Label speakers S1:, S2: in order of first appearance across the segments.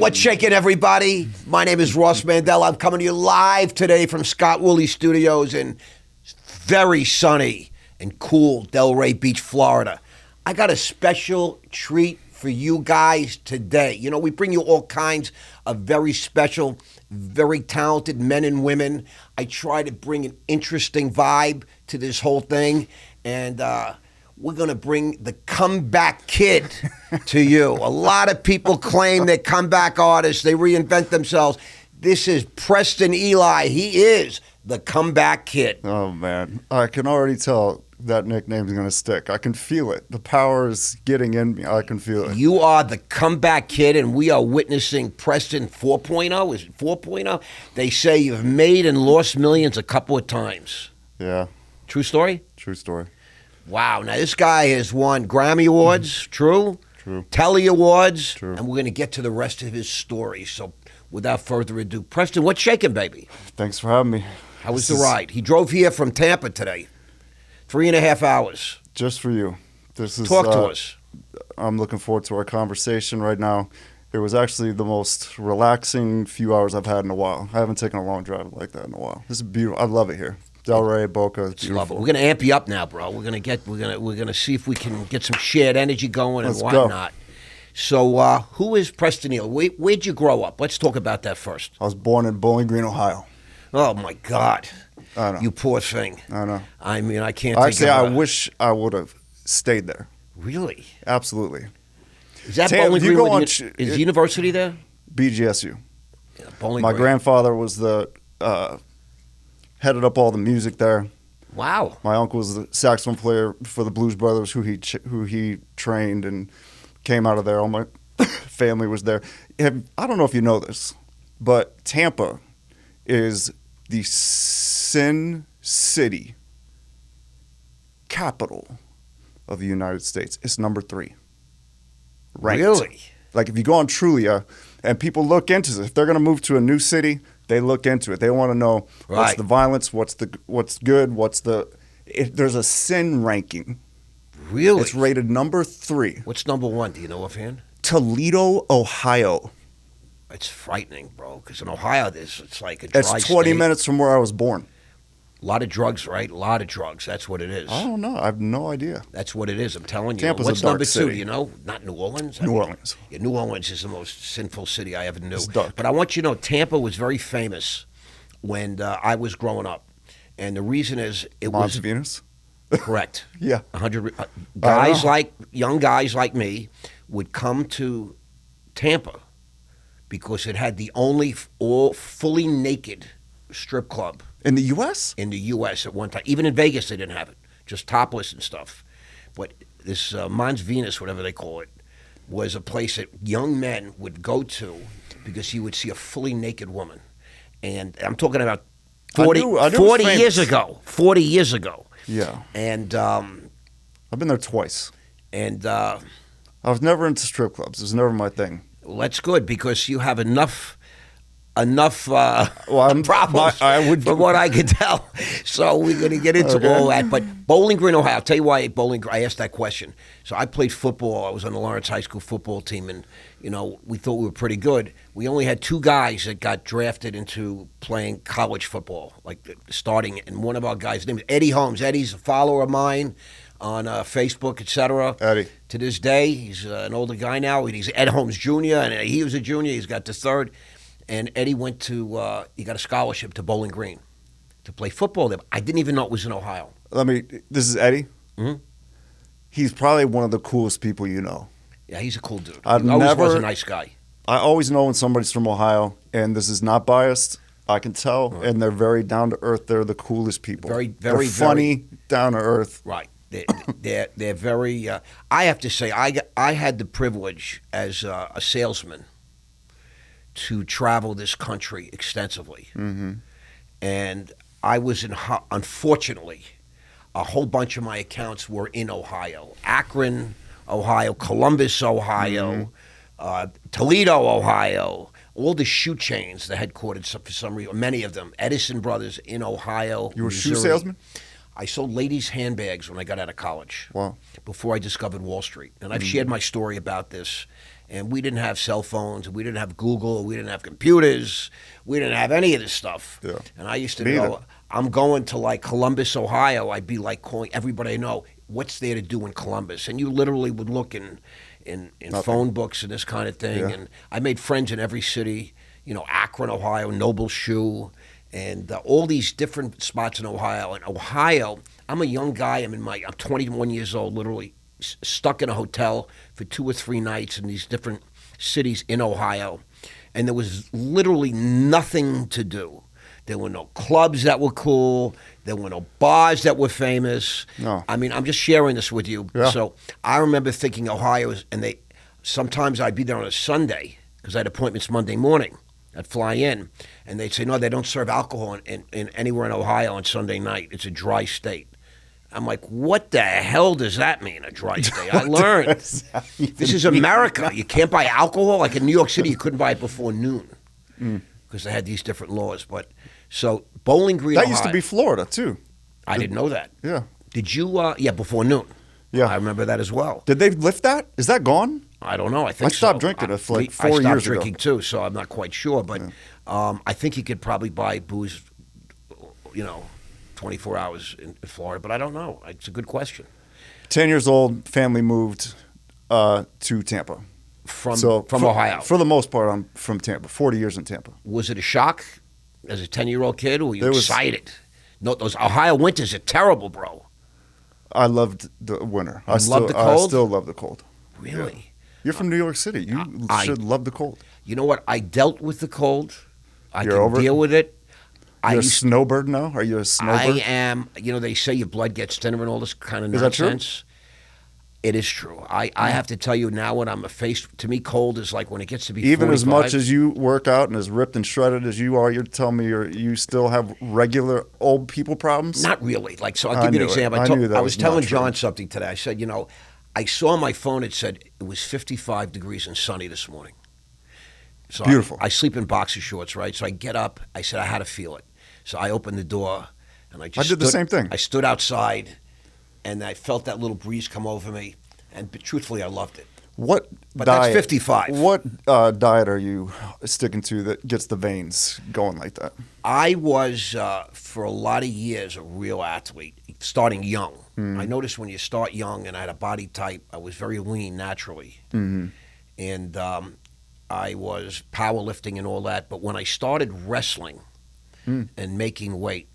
S1: What's shaking, everybody? My name is Ross Mandell. I'm coming to you live today from Scott Woolley Studios in very sunny and cool Delray Beach, Florida. I got a special treat for you guys today. You know, we bring you all kinds of very special, very talented men and women. I try to bring an interesting vibe to this whole thing, and we're going to bring the comeback kid to you. A lot of people claim they're comeback artists. They reinvent themselves. This is Preston Ely. He is the comeback kid.
S2: Oh, man. I can already tell that nickname's going to stick. I can feel it. The power is getting in me. I can feel it.
S1: You are the comeback kid, and we are witnessing Preston 4.0. Is it 4.0? They say you've made and lost millions a couple of times.
S2: Yeah.
S1: True story?
S2: True story.
S1: Wow. Now, this guy has won Grammy Awards. True?
S2: True.
S1: Telly Awards.
S2: True.
S1: And we're going to get to the rest of his story. So without further ado, Preston, what's shaking, baby?
S2: Thanks for having me.
S1: How was the ride? He drove here from Tampa today. 3.5 hours.
S2: Just for you. This is
S1: Talk to us.
S2: I'm looking forward to our conversation right now. It was actually the most relaxing few hours I've had in a while. I haven't taken a long drive like that in a while. This is beautiful. I love it here. Delray, Boca, it's beautiful.
S1: Love it. We're gonna amp you up now, bro. We're gonna see if we can get some shared energy going and
S2: Let's
S1: whatnot. Go. So, who is Preston Ely? Where'd you grow up? Let's talk about that first.
S2: I was born in Bowling Green, Ohio.
S1: Oh my God!
S2: I know.
S1: You poor thing.
S2: I know.
S1: I mean, I can't.
S2: Actually, I wish I would have stayed there.
S1: Really?
S2: Absolutely.
S1: Is that Bowling Green? Is university there?
S2: BGSU.
S1: Yeah, Bowling
S2: My
S1: Green.
S2: grandfather was the headed up all the music there.
S1: Wow.
S2: My uncle was the saxophone player for the Blues Brothers, who he trained and came out of there. All my family was there. I don't know if you know this, but Tampa is the Sin City capital of the United States. It's number 3. Ranked.
S1: Really?
S2: Like if you go on Trulia and people look into this, if they're going to move to a new city, they look into it. They want to know what's the violence, what's good, there's a sin ranking.
S1: Really?
S2: It's rated number 3.
S1: What's number 1? Do you know offhand?
S2: Toledo, Ohio.
S1: It's frightening, bro, because in Ohio, it's like a dry
S2: It's 20
S1: state.
S2: minutes from where I was born.
S1: A lot of drugs, right? A lot of drugs. That's what it is.
S2: I don't know. I have no idea.
S1: That's what it is. I'm telling you.
S2: Tampa's
S1: What's
S2: a dark
S1: number 2?
S2: city.
S1: You know, not New Orleans.
S2: New Orleans.
S1: Yeah, New Orleans is the most sinful city I ever knew.
S2: It's dark.
S1: But I want you to know, Tampa was very famous when I was growing up, and the reason is it
S2: Mons
S1: was
S2: Venus.
S1: correct.
S2: Yeah.
S1: 100 young guys like me would come to Tampa because it had the only all fully naked strip club
S2: In the U.S.?
S1: in the U.S. at one time. Even in Vegas, they didn't have it, just topless and stuff. But this Mons Venus, whatever they call it, was a place that young men would go to because you would see a fully naked woman. And I'm talking about 40 years ago. 40 years ago.
S2: Yeah.
S1: And
S2: I've been there twice.
S1: and
S2: I was never into strip clubs. It was never my thing.
S1: well, that's good because you have enough
S2: I'm-
S1: problems from what I can tell. So we're going to get into all that. But Bowling Green, Ohio, I'll tell you why I asked that question. So I played football. I was on the Lawrence High School football team, and, you know, we thought we were pretty good. We only had 2 guys that got drafted into playing college football, like starting, and one of our guys' name is Eddie Holmes. Eddie's a follower of mine on Facebook, etc.
S2: Eddie.
S1: To this day, he's an older guy now. He's Ed Holmes Jr., and he was a junior. He's got the 3rd. And Eddie went to, he got a scholarship to Bowling Green to play football there. I didn't even know it was in Ohio.
S2: This is Eddie.
S1: Mm-hmm.
S2: He's probably one of the coolest people you know.
S1: Yeah, he's a cool dude. He
S2: I've
S1: always
S2: never-
S1: was a nice guy.
S2: I always know when somebody's from Ohio, and this is not biased. I can tell, and they're very down to earth. They're the coolest people. They're funny, down to earth.
S1: Right. They're very. I have to say, I had the privilege as a salesman to travel this country extensively, and I was unfortunately, a whole bunch of my accounts were in Ohio, Akron, Ohio, Columbus, Ohio, Toledo, Ohio. All the shoe chains, the headquarters for some reason, many of them, Edison Brothers in Ohio.
S2: You were a shoe
S1: Missouri.
S2: salesman?
S1: I sold ladies' handbags when I got out of college.
S2: Wow.
S1: Before I discovered Wall Street. And I've shared my story about this. And we didn't have cell phones. We didn't have Google. We didn't have computers. We didn't have any of this stuff.
S2: Yeah.
S1: And I used to
S2: Me
S1: go,
S2: either.
S1: I'm going to like Columbus, Ohio. I'd be like calling everybody I know, what's there to do in Columbus? And you literally would look in phone books and this kind of thing.
S2: Yeah.
S1: And I made friends in every city, Akron, Ohio, Noble Shoe, and all these different spots in Ohio. And Ohio, I'm a young guy. I'm 21 years old, literally stuck in a hotel for 2 or 3 nights in these different cities in Ohio. And there was literally nothing to do. There were no clubs that were cool. There were no bars that were famous.
S2: No.
S1: I mean, I'm just sharing this with you.
S2: Yeah.
S1: So I remember thinking Ohio, sometimes I'd be there on a Sunday because I had appointments Monday morning. I'd fly in, and they'd say, no, they don't serve alcohol in anywhere in Ohio on Sunday night. It's a dry state. I'm like, what the hell does that mean, a dry state? I learned. This is America. You can't buy alcohol. Like in New York City, you couldn't buy it before noon because they had these different laws. But so Bowling Green,
S2: That
S1: Ohio,
S2: used to be Florida, too.
S1: I didn't know that.
S2: Yeah.
S1: Did you? Yeah, before noon.
S2: Yeah.
S1: I remember that as well.
S2: Did they lift that? Is that gone?
S1: I don't know. I think
S2: I stopped
S1: so.
S2: drinking it for like
S1: I
S2: 4
S1: stopped
S2: years ago.
S1: drinking too, so I'm not quite sure. But I think you could probably buy booze, 24 hours in Florida. But I don't know. It's a good question.
S2: 10 years old, family moved to Tampa.
S1: From
S2: For-
S1: Ohio.
S2: For the most part, I'm from Tampa. 40 years in Tampa.
S1: Was it a shock as a 10-year-old kid, or were you
S2: There was-
S1: excited? No, those Ohio winters are terrible, bro.
S2: I loved the winter. I
S1: loved the cold?
S2: I still love the cold.
S1: Really?
S2: You're from New York City. You should love the cold.
S1: You know what? I dealt with the cold. I
S2: You're
S1: can
S2: over it?
S1: deal with it.
S2: You're a snowbird now? Are you a snowbird?
S1: I am. They say your blood gets thinner and all this kind of
S2: Is that true?
S1: nonsense. It is true. I have to tell you now, when I'm faced, to me, cold is like when it gets to be
S2: Even
S1: 45.
S2: as much as you work out and as ripped and shredded as you are, you're telling me you still have regular old people problems?
S1: Not really. Like, so I'll
S2: I
S1: give you an
S2: knew it.
S1: example.
S2: I knew that
S1: I
S2: was
S1: was telling
S2: not true.
S1: John something today. I said, I saw on my phone it said it was 55 degrees and sunny this morning. So
S2: Beautiful.
S1: I sleep in boxer shorts, right? So I get up. I said I had to feel it. So I opened the door, and I
S2: did the same thing.
S1: I stood outside, and I felt that little breeze come over me. But truthfully, I loved it.
S2: What
S1: But
S2: diet?
S1: that's 55.
S2: What diet are you sticking to that gets the veins going like that?
S1: I was, for a lot of years, a real athlete, starting young. I noticed when you start young, and I had a body type, I was very lean naturally. And I was powerlifting and all that. But when I started wrestling and making weight,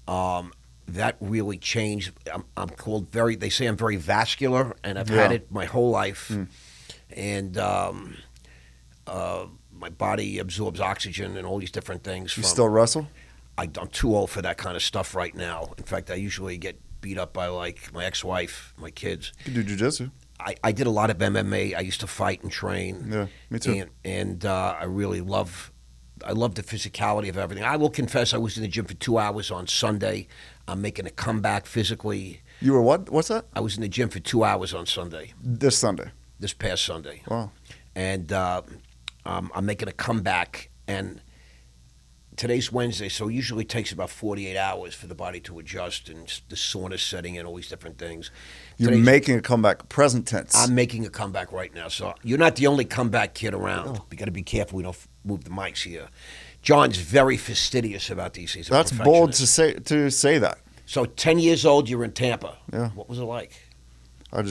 S1: that really changed. I'm called they say I'm very vascular, and I've had it my whole life. And my body absorbs oxygen and all these different things.
S2: You still wrestle?
S1: I'm too old for that kind of stuff right now. In fact, I usually get beat up by like my ex-wife, my kids.
S2: You can do jiu-jitsu.
S1: I did a lot of MMA. I used to fight and train.
S2: Yeah, me too.
S1: And I really love the physicality of everything. I will confess, I was in the gym for 2 hours on Sunday. I'm making a comeback physically.
S2: You were what? What's that?
S1: I was in the gym for 2 hours on Sunday,
S2: This Sunday.
S1: this past Sunday.
S2: Wow.
S1: And I'm making a comeback. And today's Wednesday, so it usually takes about 48 hours for the body to adjust, and the sauna setting in, all these different things.
S2: You're making a comeback, present tense.
S1: I'm making a comeback right now. So you're not the only comeback kid around. We got to be careful we don't move the mics here. John's very fastidious about these things.
S2: That's bold to say that.
S1: So 10 years old, you're in Tampa.
S2: Yeah.
S1: What was it like?
S2: I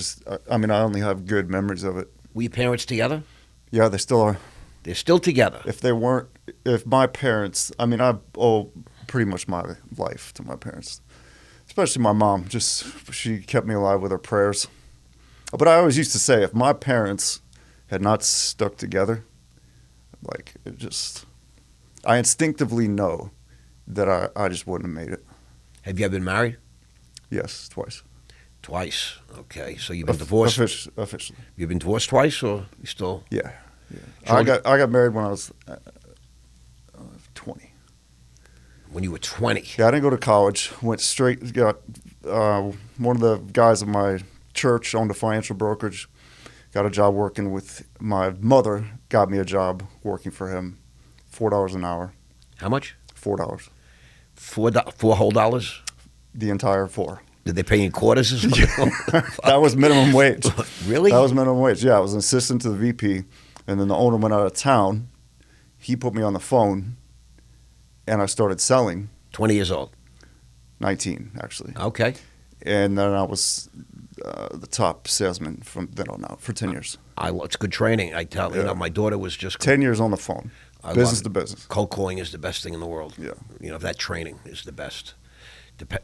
S2: only have good memories of it.
S1: Were your parents together?
S2: Yeah, they still are.
S1: They're still together.
S2: If my parents, I owe pretty much my life to my parents. Especially my mom. She kept me alive with her prayers. But I always used to say, if my parents had not stuck together, I instinctively know that I just wouldn't have made it.
S1: Have you ever been married?
S2: Yes, twice.
S1: Twice. Okay. So you've been divorced.
S2: Officially.
S1: You've been divorced twice, or you still?
S2: Yeah.
S1: Sure.
S2: I got married when I was 20.
S1: When you were 20.
S2: Yeah, I didn't go to college. Went straight. Got one of the guys at my church owned a financial brokerage. Got a job working with my mother. Got me a job working for him. $4 an hour.
S1: How much?
S2: $4.
S1: $4 whole dollars?
S2: the entire 4.
S1: Did they pay you in quarters or something?
S2: That was minimum wage.
S1: Really?
S2: That was minimum wage. Yeah, I was an assistant to the VP, and then the owner went out of town. He put me on the phone, and I started selling.
S1: 20 years old.
S2: 19, actually.
S1: Okay.
S2: And then I was the top salesman from then on out for 10 years.
S1: It's good training. I tell you, my daughter was just
S2: 10 years on the phone, business to business.
S1: Cold calling is the best thing in the world.
S2: Yeah.
S1: That training is the best.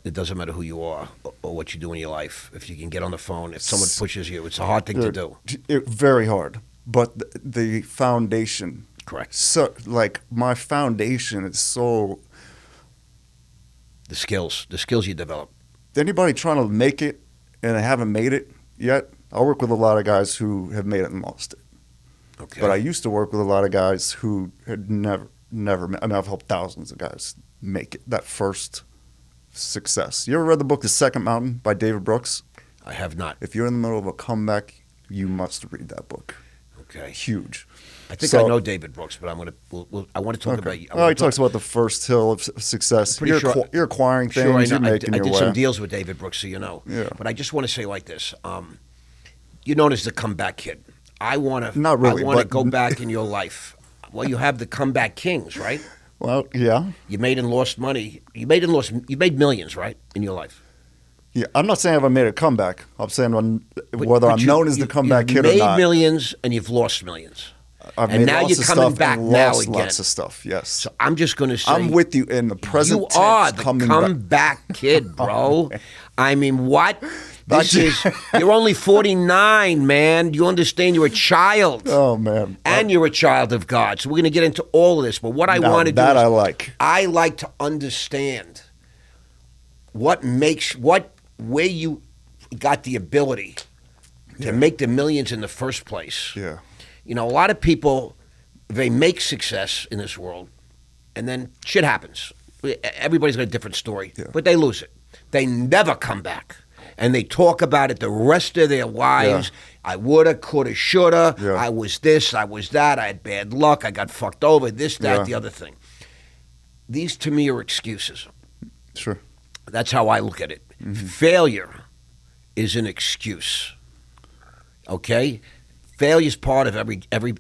S1: It doesn't matter who you are or what you do in your life. If you can get on the phone, if someone pushes you, it's a hard thing to do.
S2: Very hard. But the foundation.
S1: Correct.
S2: So, like, my foundation is so...
S1: The skills you develop.
S2: Anybody trying to make it and they haven't made it yet, I work with a lot of guys who have made it and lost it.
S1: Okay.
S2: But I used to work with a lot of guys who had never I've helped thousands of guys make it, that first success. You ever read the book The Second Mountain by David Brooks?
S1: I have not.
S2: If you're in the middle of a comeback, you must read that book.
S1: Okay.
S2: Huge.
S1: I think I know David Brooks, but I want to talk about you.
S2: He talks about the first hill of success. You're acquiring things,
S1: sure, I know.
S2: you're making your way.
S1: I did some deals with David Brooks, so you know.
S2: Yeah.
S1: But I just want to say like this. You're known as the comeback kid.
S2: Not really,
S1: I want to go back in your life. Well, you have the comeback kings, right?
S2: Well, yeah.
S1: You made and lost money. You made millions, right, in your life?
S2: Yeah, I'm not saying I've made a comeback. I'm saying whether I'm known as the comeback kid or not.
S1: You've made millions and you've lost millions.
S2: And
S1: now you're coming back now again.
S2: Lots of stuff, yes.
S1: So I'm just going to say,
S2: I'm with you in the present
S1: you
S2: tense.
S1: are the comeback kid, bro. I mean, what? You're only 49, man. You understand you're a child.
S2: Oh, man.
S1: And you're a child of God. So we're going to get into all of this. But what I want to do
S2: I
S1: like to understand where you got the ability to make the millions in the first place.
S2: Yeah.
S1: You know, a lot of people, they make success in this world, and then shit happens. Everybody's got a different story, but they lose it. They never come back. And they talk about it the rest of their lives. Yeah. I woulda, coulda, shoulda. Yeah. I was this, I was that. I had bad luck. I got fucked over. This, that, the other thing. These, to me, are excuses.
S2: Sure.
S1: That's how I look at it. Mm-hmm. Failure is an excuse. Okay? Failure is part of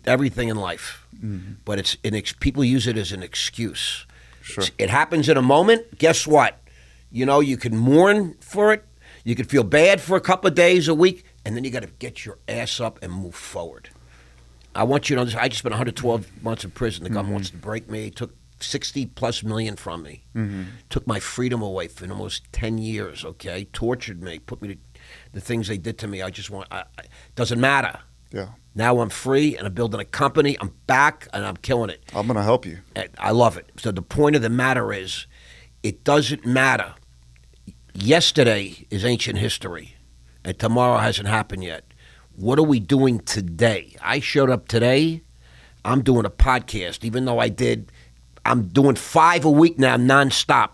S1: everything in life. Mm-hmm. But people use it as an excuse.
S2: Sure.
S1: It happens in a moment. Guess what? You know, you can mourn for it. You could feel bad for a couple of days, a week, and then you got to get your ass up and move forward. I want you to understand, I just spent 112 months in prison. The government wants to break me. Took 60+ million from me. Mm-hmm. Took my freedom away for almost 10 years, okay? Tortured me, put me to the things they did to me. Doesn't matter.
S2: Yeah.
S1: Now I'm free, and I'm building a company. I'm back, and I'm killing it.
S2: I'm going to help you.
S1: I love it. So the point of the matter is, it doesn't matter. Yesterday is ancient history, and tomorrow hasn't happened yet. What are we doing today? I showed up today. I'm doing a podcast, even though I'm doing 5 a week now, nonstop.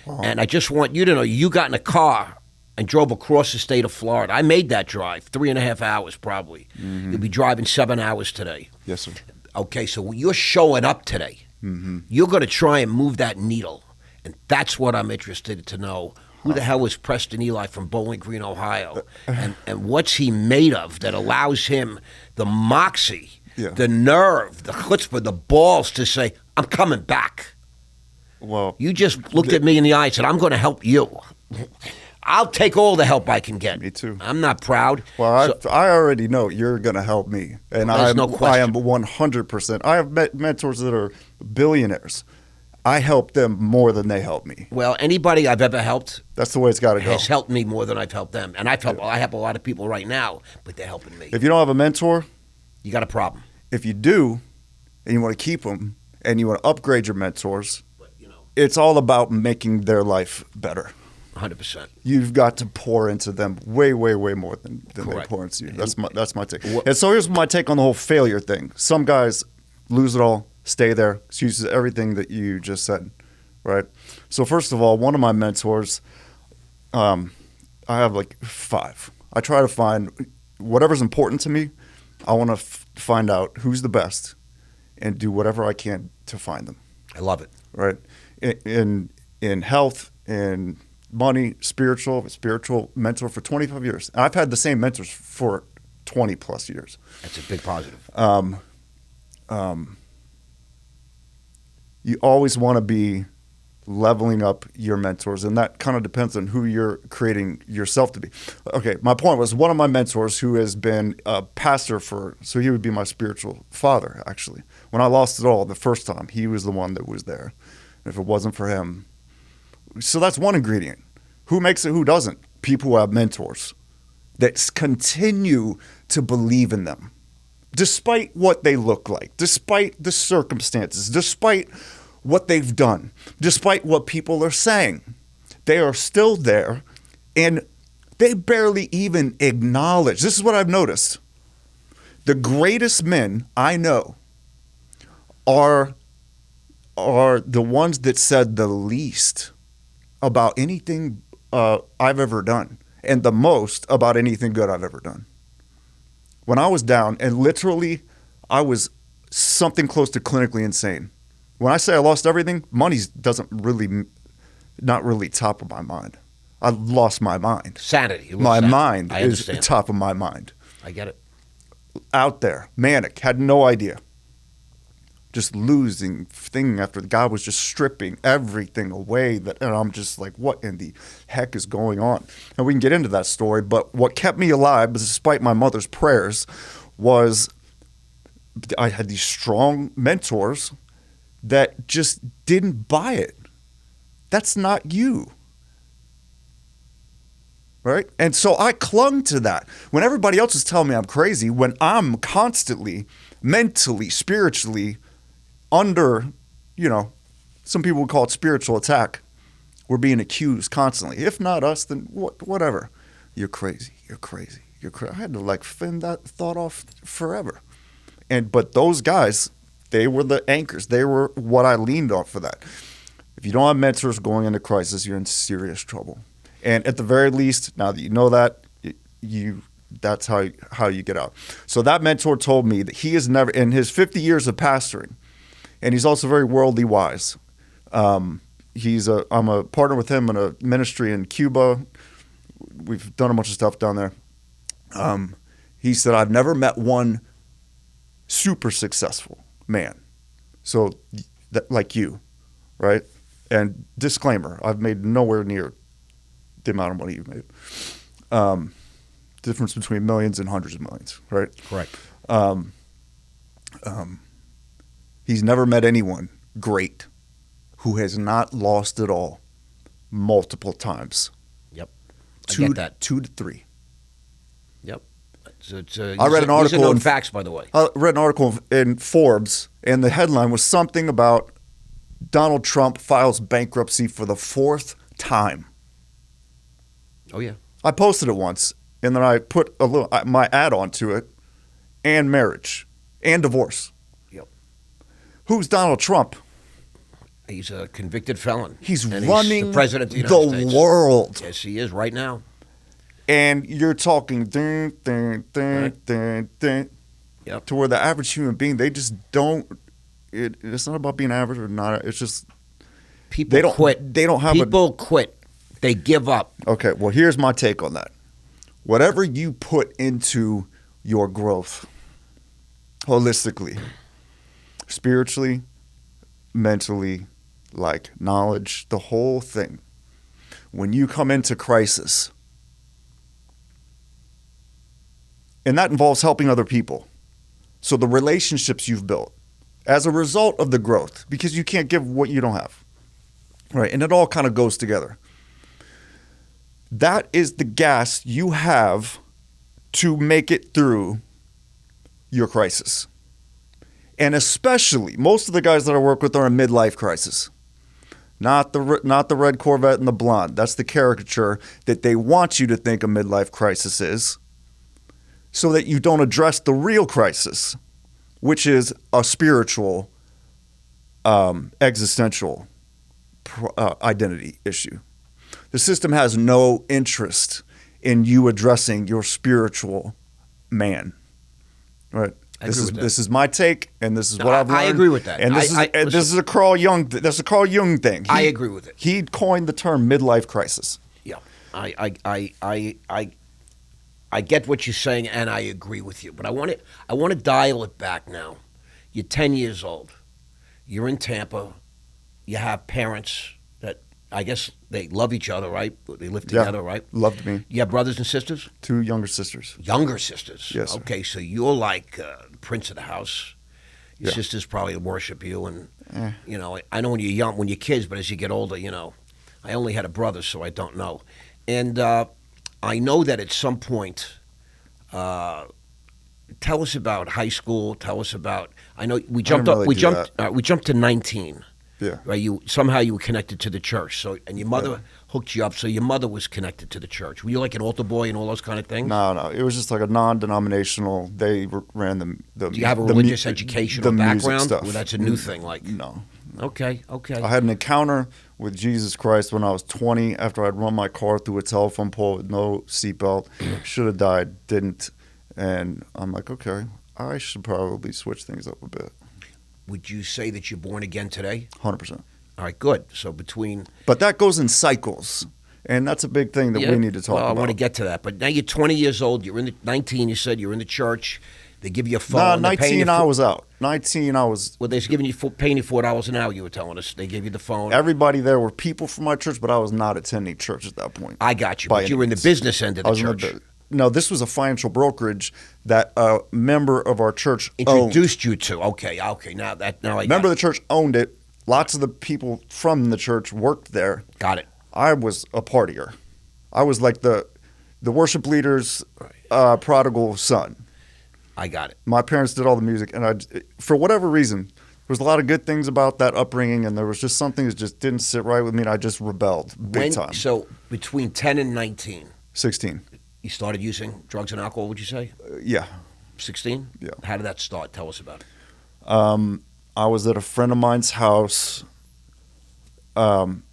S1: Wow. And I just want you to know, you got in a car and drove across the state of Florida. I made that drive, 3.5 hours probably. Mm-hmm. You'll be driving 7 hours today.
S2: Yes, sir.
S1: Okay, so you're showing up today. Mm-hmm. You're going to try and move that needle, and that's what I'm interested to know. Who the hell is Preston Ely from Bowling Green, Ohio? And what's he made of that allows him the moxie, the nerve, the chutzpah, the balls to say, I'm coming back?
S2: Well,
S1: you just looked at me in the eye and said, I'm going to help you. I'll take all the help I can get.
S2: Me too.
S1: I'm not proud.
S2: Well, I already know you're going to help me. And I am 100%. I have mentors that are billionaires. I help them more than they help me.
S1: Well, anybody I've ever helped,
S2: that's the way it's got to go,
S1: has helped me more than I've helped them. And I help a lot of people right now, but they're helping me.
S2: If you don't have a mentor,
S1: you got a problem.
S2: If you do, and you want to keep them, and you want to upgrade your mentors, it's all about making their life better.
S1: 100%.
S2: You've got to pour into them way, way, way more than they pour into you. That's my take. And so here's my take on the whole failure thing. Some guys lose it all. Stay there. Excuses everything that you just said, right? So first of all, one of my mentors, I have like 5. I try to find whatever's important to me. I want to find out who's the best and do whatever I can to find them.
S1: I love it.
S2: Right? In health, in money, spiritual mentor for 25 years. And I've had the same mentors for 20 plus years.
S1: That's a big positive.
S2: You always want to be leveling up your mentors, and that kind of depends on who you're creating yourself to be. Okay, my point was one of my mentors who has been a pastor so he would be my spiritual father, actually. When I lost it all the first time, he was the one that was there. And if it wasn't for him. So that's one ingredient. Who makes it, who doesn't? People who have mentors that continue to believe in them, despite what they look like, despite the circumstances, despite what they've done, despite what people are saying. They are still there, and they barely even acknowledge. This is what I've noticed. The greatest men I know are the ones that said the least about anything I've ever done, and the most about anything good I've ever done. When I was down, and literally I was something close to clinically insane. When I say I lost everything, money not really top of my mind. I lost my mind.
S1: Sanity.
S2: My mind is top of my mind.
S1: I get it.
S2: Out there, manic, had no idea. Just losing thing after the guy was just stripping everything away, and I'm just like, what in the heck is going on? And we can get into that story, but what kept me alive, despite my mother's prayers, was I had these strong mentors that just didn't buy it. That's not you. Right? And so I clung to that. When everybody else is telling me I'm crazy, when I'm constantly, mentally, spiritually, under, some people would call it spiritual attack. We're being accused constantly. If not us, then whatever. You're crazy. You're crazy. You're crazy. I had to fend that thought off forever. But those guys, they were the anchors. They were what I leaned on for that. If you don't have mentors going into crisis, you're in serious trouble. And at the very least, now that you know that, that's how you get out. So that mentor told me that he has never, in his 50 years of pastoring, and he's also very worldly wise. I'm a partner with him in a ministry in Cuba. We've done a bunch of stuff down there. He said, I've never met one super successful man. So like you, right? And disclaimer, I've made nowhere near the amount of money you've made. Difference between millions and hundreds of millions, right?
S1: Correct.
S2: He's never met anyone great who has not lost it all multiple times.
S1: Yep. I get that.
S2: 2 to 3.
S1: Yep.
S2: I read an article.
S1: These are known facts, by the way.
S2: I read an article in Forbes, and the headline was something about Donald Trump files bankruptcy for the 4th time.
S1: Oh, yeah.
S2: I posted it once, and then I put my ad onto it, and marriage, and divorce.
S1: Yep.
S2: Who's Donald Trump?
S1: He's a convicted felon.
S2: He's
S1: running
S2: the
S1: president of the United States.
S2: World.
S1: Yes, he is right now.
S2: And you're talking dun, dun, dun, dun, dun,
S1: Yep.
S2: to where the average human being, they just don't. It's not about being average or not. It's just
S1: People quit.
S2: They don't have
S1: People quit. They give up.
S2: Okay, well, here's my take on that. Whatever you put into your growth, holistically, spiritually, mentally, like knowledge, the whole thing, when you come into crisis, and that involves helping other people. So the relationships you've built as a result of the growth, because you can't give what you don't have, right? And it all kind of goes together. That is the gas you have to make it through your crisis. And especially, most of the guys that I work with are in midlife crisis. Not the red Corvette and the blonde. That's the caricature that they want you to think a midlife crisis is, so that you don't address the real crisis, which is a spiritual, existential identity issue. The system has no interest in you addressing your spiritual man, right?
S1: I agree with that.
S2: This is my take, and this is what I've learned.
S1: I agree with that.
S2: And this is a Carl Jung. That's a Carl Jung thing.
S1: I agree with it.
S2: He coined the term midlife crisis.
S1: Yeah, I get what you're saying, and I agree with you. But I want to dial it back now. You're 10 years old. You're in Tampa. You have parents that I guess they love each other, right? They live together, right?
S2: Loved me.
S1: You have brothers and sisters?
S2: 2 younger sisters.
S1: Younger sisters.
S2: Yes, sir.
S1: Okay, so you're like the prince of the house. Your sisters probably worship you, and you know. I know when you're young, when you're kids, but as you get older, you know. I only had a brother, so I don't know. And I know that at some point, tell us about high school. Tell us about. I know we jumped up. We jumped to 19.
S2: Yeah.
S1: Right. You were connected to the church. So and your mother hooked you up. So your mother was connected to the church. Were you like an altar boy and all those kind of things?
S2: No. It was just like a non-denominational. They ran the.
S1: Do you have a religious educational background?
S2: Stuff.
S1: Well, that's a new thing. Like
S2: no.
S1: Okay.
S2: I had an encounter with Jesus Christ when I was 20 after I'd run my car through a telephone pole with no seatbelt. Should have died, didn't. And I'm like, okay, I should probably switch things up a bit.
S1: Would you say that you're born again today?
S2: 100%.
S1: All right, good. So
S2: But that goes in cycles. And that's a big thing that we need to talk about.
S1: I want to get to that. But now you're 20 years old. You're in the 19. You said you're in the church. They give you a phone.
S2: 19 I was out. 19 I was.
S1: Well, they're paying you $4 an hour. You were telling us they gave you the phone.
S2: Everybody there were people from my church, but I was not attending church at that point.
S1: I got you. But you were in the business end of the church.
S2: No, this was a financial brokerage that a member of our church
S1: introduced you to. Okay. Now I
S2: member of the church owned it. Lots of the people from the church worked there.
S1: Got it.
S2: I was a partier. I was like the worship leader's prodigal son.
S1: I got it.
S2: My parents did all the music, and for whatever reason, there was a lot of good things about that upbringing, and there was just something that just didn't sit right with me, and I just rebelled big time.
S1: So between 10 and 19?
S2: 16.
S1: You started using drugs and alcohol, would you say?
S2: Yeah.
S1: 16?
S2: Yeah.
S1: How did that start? Tell us about it.
S2: I was at a friend of mine's house. One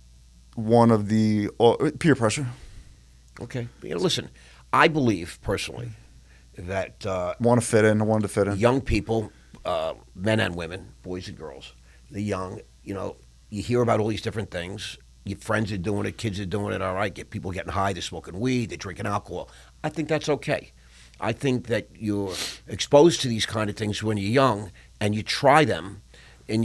S2: of the peer pressure.
S1: Okay. Listen, I believe personally that
S2: I wanted to fit in.
S1: Young people, men and women, boys and girls, the young, you hear about all these different things. Your friends are doing it, kids are doing it, all right. Get people getting high, they're smoking weed, they're drinking alcohol. I think that's okay. I think that you're exposed to these kind of things when you're young and you try them. And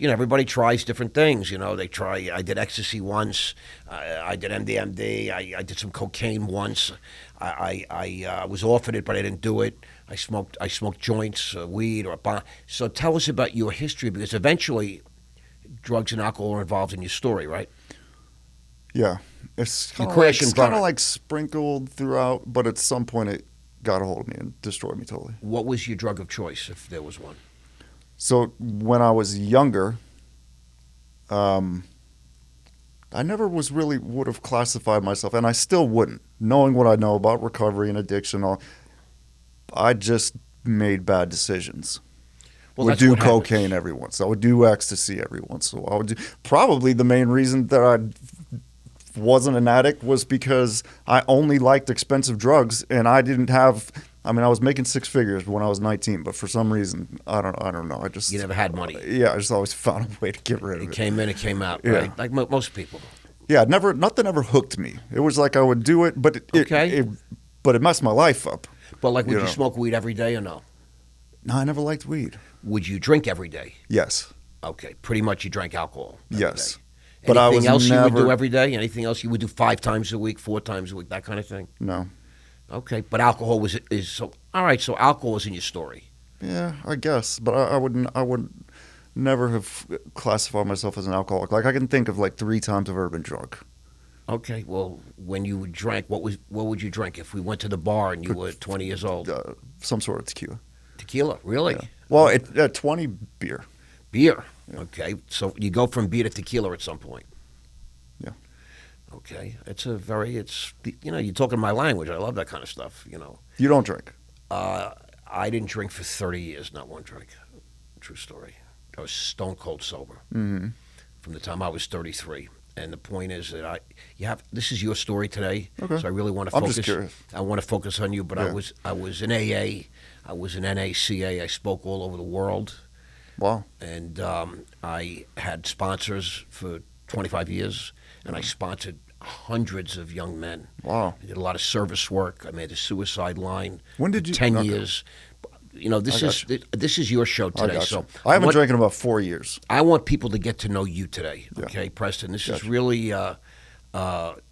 S1: everybody tries different things. They try. I did ecstasy once. I did MDMA. I did some cocaine once. I was offered it, but I didn't do it. I smoked joints, weed, or a bong. So tell us about your history, because eventually, drugs and alcohol are involved in your story, right?
S2: Yeah, it's kind of like sprinkled throughout, but at some point it got a hold of me and destroyed me totally.
S1: What was your drug of choice, if there was one?
S2: So when I was younger, I never would have classified myself, and I still wouldn't, knowing what I know about recovery and addiction. I just made bad decisions.
S1: Well,
S2: would do cocaine every once. I would do ecstasy every once. So I would do. Probably the main reason that I wasn't an addict was because I only liked expensive drugs, and I didn't have. I mean, I was making 6 figures when I was 19, but for some reason, I don't know.
S1: You never had money.
S2: Yeah, I just always found a way to get rid of it.
S1: It came in, it came out,
S2: yeah.
S1: Right? Like most people.
S2: Yeah, nothing ever hooked me. It was like I would do it, but it messed my life up.
S1: But would you smoke weed every day or no?
S2: No, I never liked weed.
S1: Would you drink every day?
S2: Yes.
S1: Okay, pretty much you drank alcohol every
S2: yes.
S1: day.
S2: But
S1: Anything else you would do every day? Anything else you would do 5 times a week, 4 times a week, that kind of thing?
S2: No.
S1: Okay, but alcohol is so. All right, so alcohol is in your story.
S2: Yeah, I guess, but I would never have classified myself as an alcoholic. Like I can think of like 3 times I've ever been drunk.
S1: Okay, well, when you drank, what would you drink if we went to the bar and you were 20 years old?
S2: Some sort of tequila.
S1: Tequila, really?
S2: Yeah. Well, 20 beer.
S1: Beer. Yeah. Okay, so you go from beer to tequila at some point.
S2: Yeah.
S1: Okay, you're talking my language. I love that kind of stuff.
S2: You don't drink.
S1: I didn't drink for 30 years, not one drink. True story. I was stone cold sober from the time I was 33. And the point is that this is your story today.
S2: Okay.
S1: So I really want to
S2: I'm
S1: focus.
S2: just curious.
S1: I want to focus on you, but
S2: Yeah.
S1: I was in AA, I was in NACA. I spoke all over the world,
S2: Wow.
S1: and I had sponsors for 25 years, and I sponsored hundreds of young men.
S2: Wow.
S1: I did a lot of service work. I made a suicide line.
S2: When did you?
S1: 10
S2: okay.
S1: years. You know, this is your show
S2: I
S1: today.
S2: got
S1: So
S2: you. I haven't drank in about 4 years.
S1: I want people to get to know you today.
S2: Yeah.
S1: Okay, Preston. This is
S2: Gotcha.
S1: really a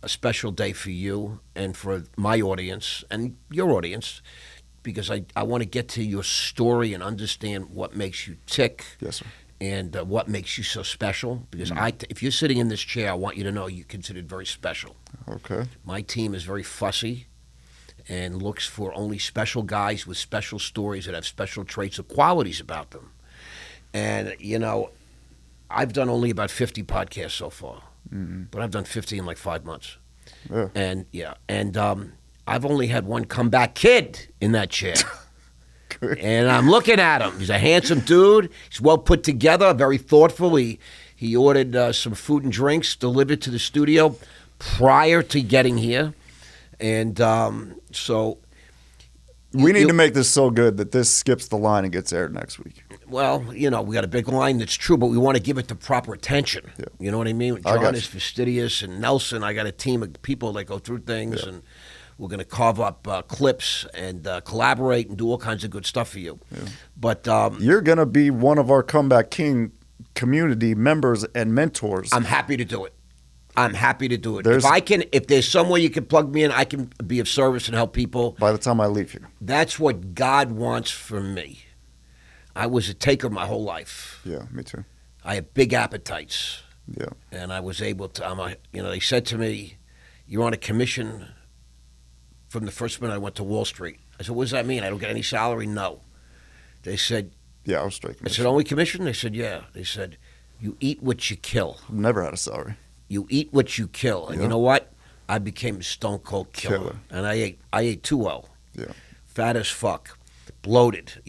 S1: special day for you and for my audience and your audience, because I want to get to your story and understand what makes you tick.
S2: Yes, sir.
S1: And what makes you so special. Because if you're sitting in this chair, I want you to know you're considered very special.
S2: Okay.
S1: My team is very fussy and looks for only special guys with special stories that have special traits or qualities about them. And, you know, I've done only about 50 podcasts so far, but I've done 50 in like 5 months.
S2: Yeah.
S1: And I've only had one comeback kid in that chair. And I'm looking at him. He's a handsome dude. He's well put together, very thoughtful. He ordered some food and drinks delivered to the studio prior to getting here. And so...
S2: We need to make this so good that this skips the line and gets aired next week.
S1: Well, you know, we got a big line that's true, but we want to give it the proper attention.
S2: Yeah.
S1: You know what I mean? John is fastidious, and Nelson, I got a team of people that go through things, and we're going to carve up clips and collaborate and do all kinds of good stuff for you.
S2: Yeah.
S1: But
S2: you're going to be one of our Comeback King community members and mentors.
S1: I'm happy to do it. I'm happy to do it. If there's some way you can plug me in, I can be of service and help people.
S2: By the time I leave here.
S1: That's what God wants for me. I was a taker my whole life.
S2: Yeah, me too.
S1: I had big appetites.
S2: Yeah.
S1: And I was able to, they said to me, you're on a commission from the first minute I went to Wall Street. I said, what does that mean? I don't get any salary? No. They said,
S2: yeah, I was straight
S1: I
S2: commission.
S1: said, only commission? They said, yeah. They said, you eat what you kill.
S2: I've never had a salary.
S1: You eat what you kill. And you know what? I became a stone cold killer. And I ate too well.
S2: Yeah.
S1: Fat as fuck. Bloated,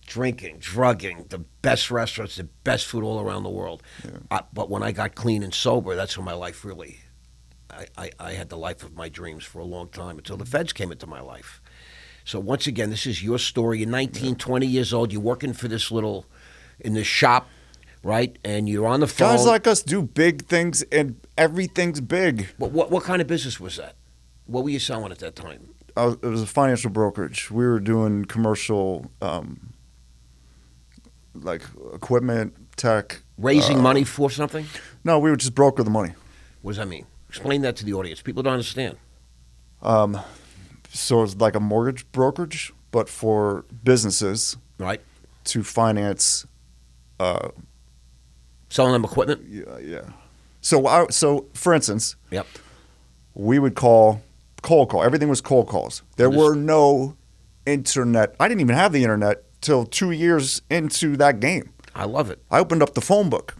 S1: drinking, drugging, the best restaurants, the best food all around the world.
S2: Yeah.
S1: But when I got clean and sober, that's when my life really, I had the life of my dreams for a long time until the feds came into my life. So once again, this is your story. You're 19, 20 years old. You're working for in this shop, right? And you're on the phone.
S2: Guys like us do big things, and everything's big.
S1: What kind of business was that? What were you selling at that time?
S2: It was a financial brokerage. We were doing commercial, like equipment, tech.
S1: Raising money for something?
S2: No, we would just broker the money.
S1: What does that mean? Explain that to the audience. People don't understand.
S2: So it's like a mortgage brokerage, but for businesses,
S1: right,
S2: to finance.
S1: Selling them equipment?
S2: Yeah. So for instance,
S1: yep,
S2: we would cold call. Everything was cold calls. There were no internet. I didn't even have the internet till 2 years into that game.
S1: I love it.
S2: I opened up the phone book.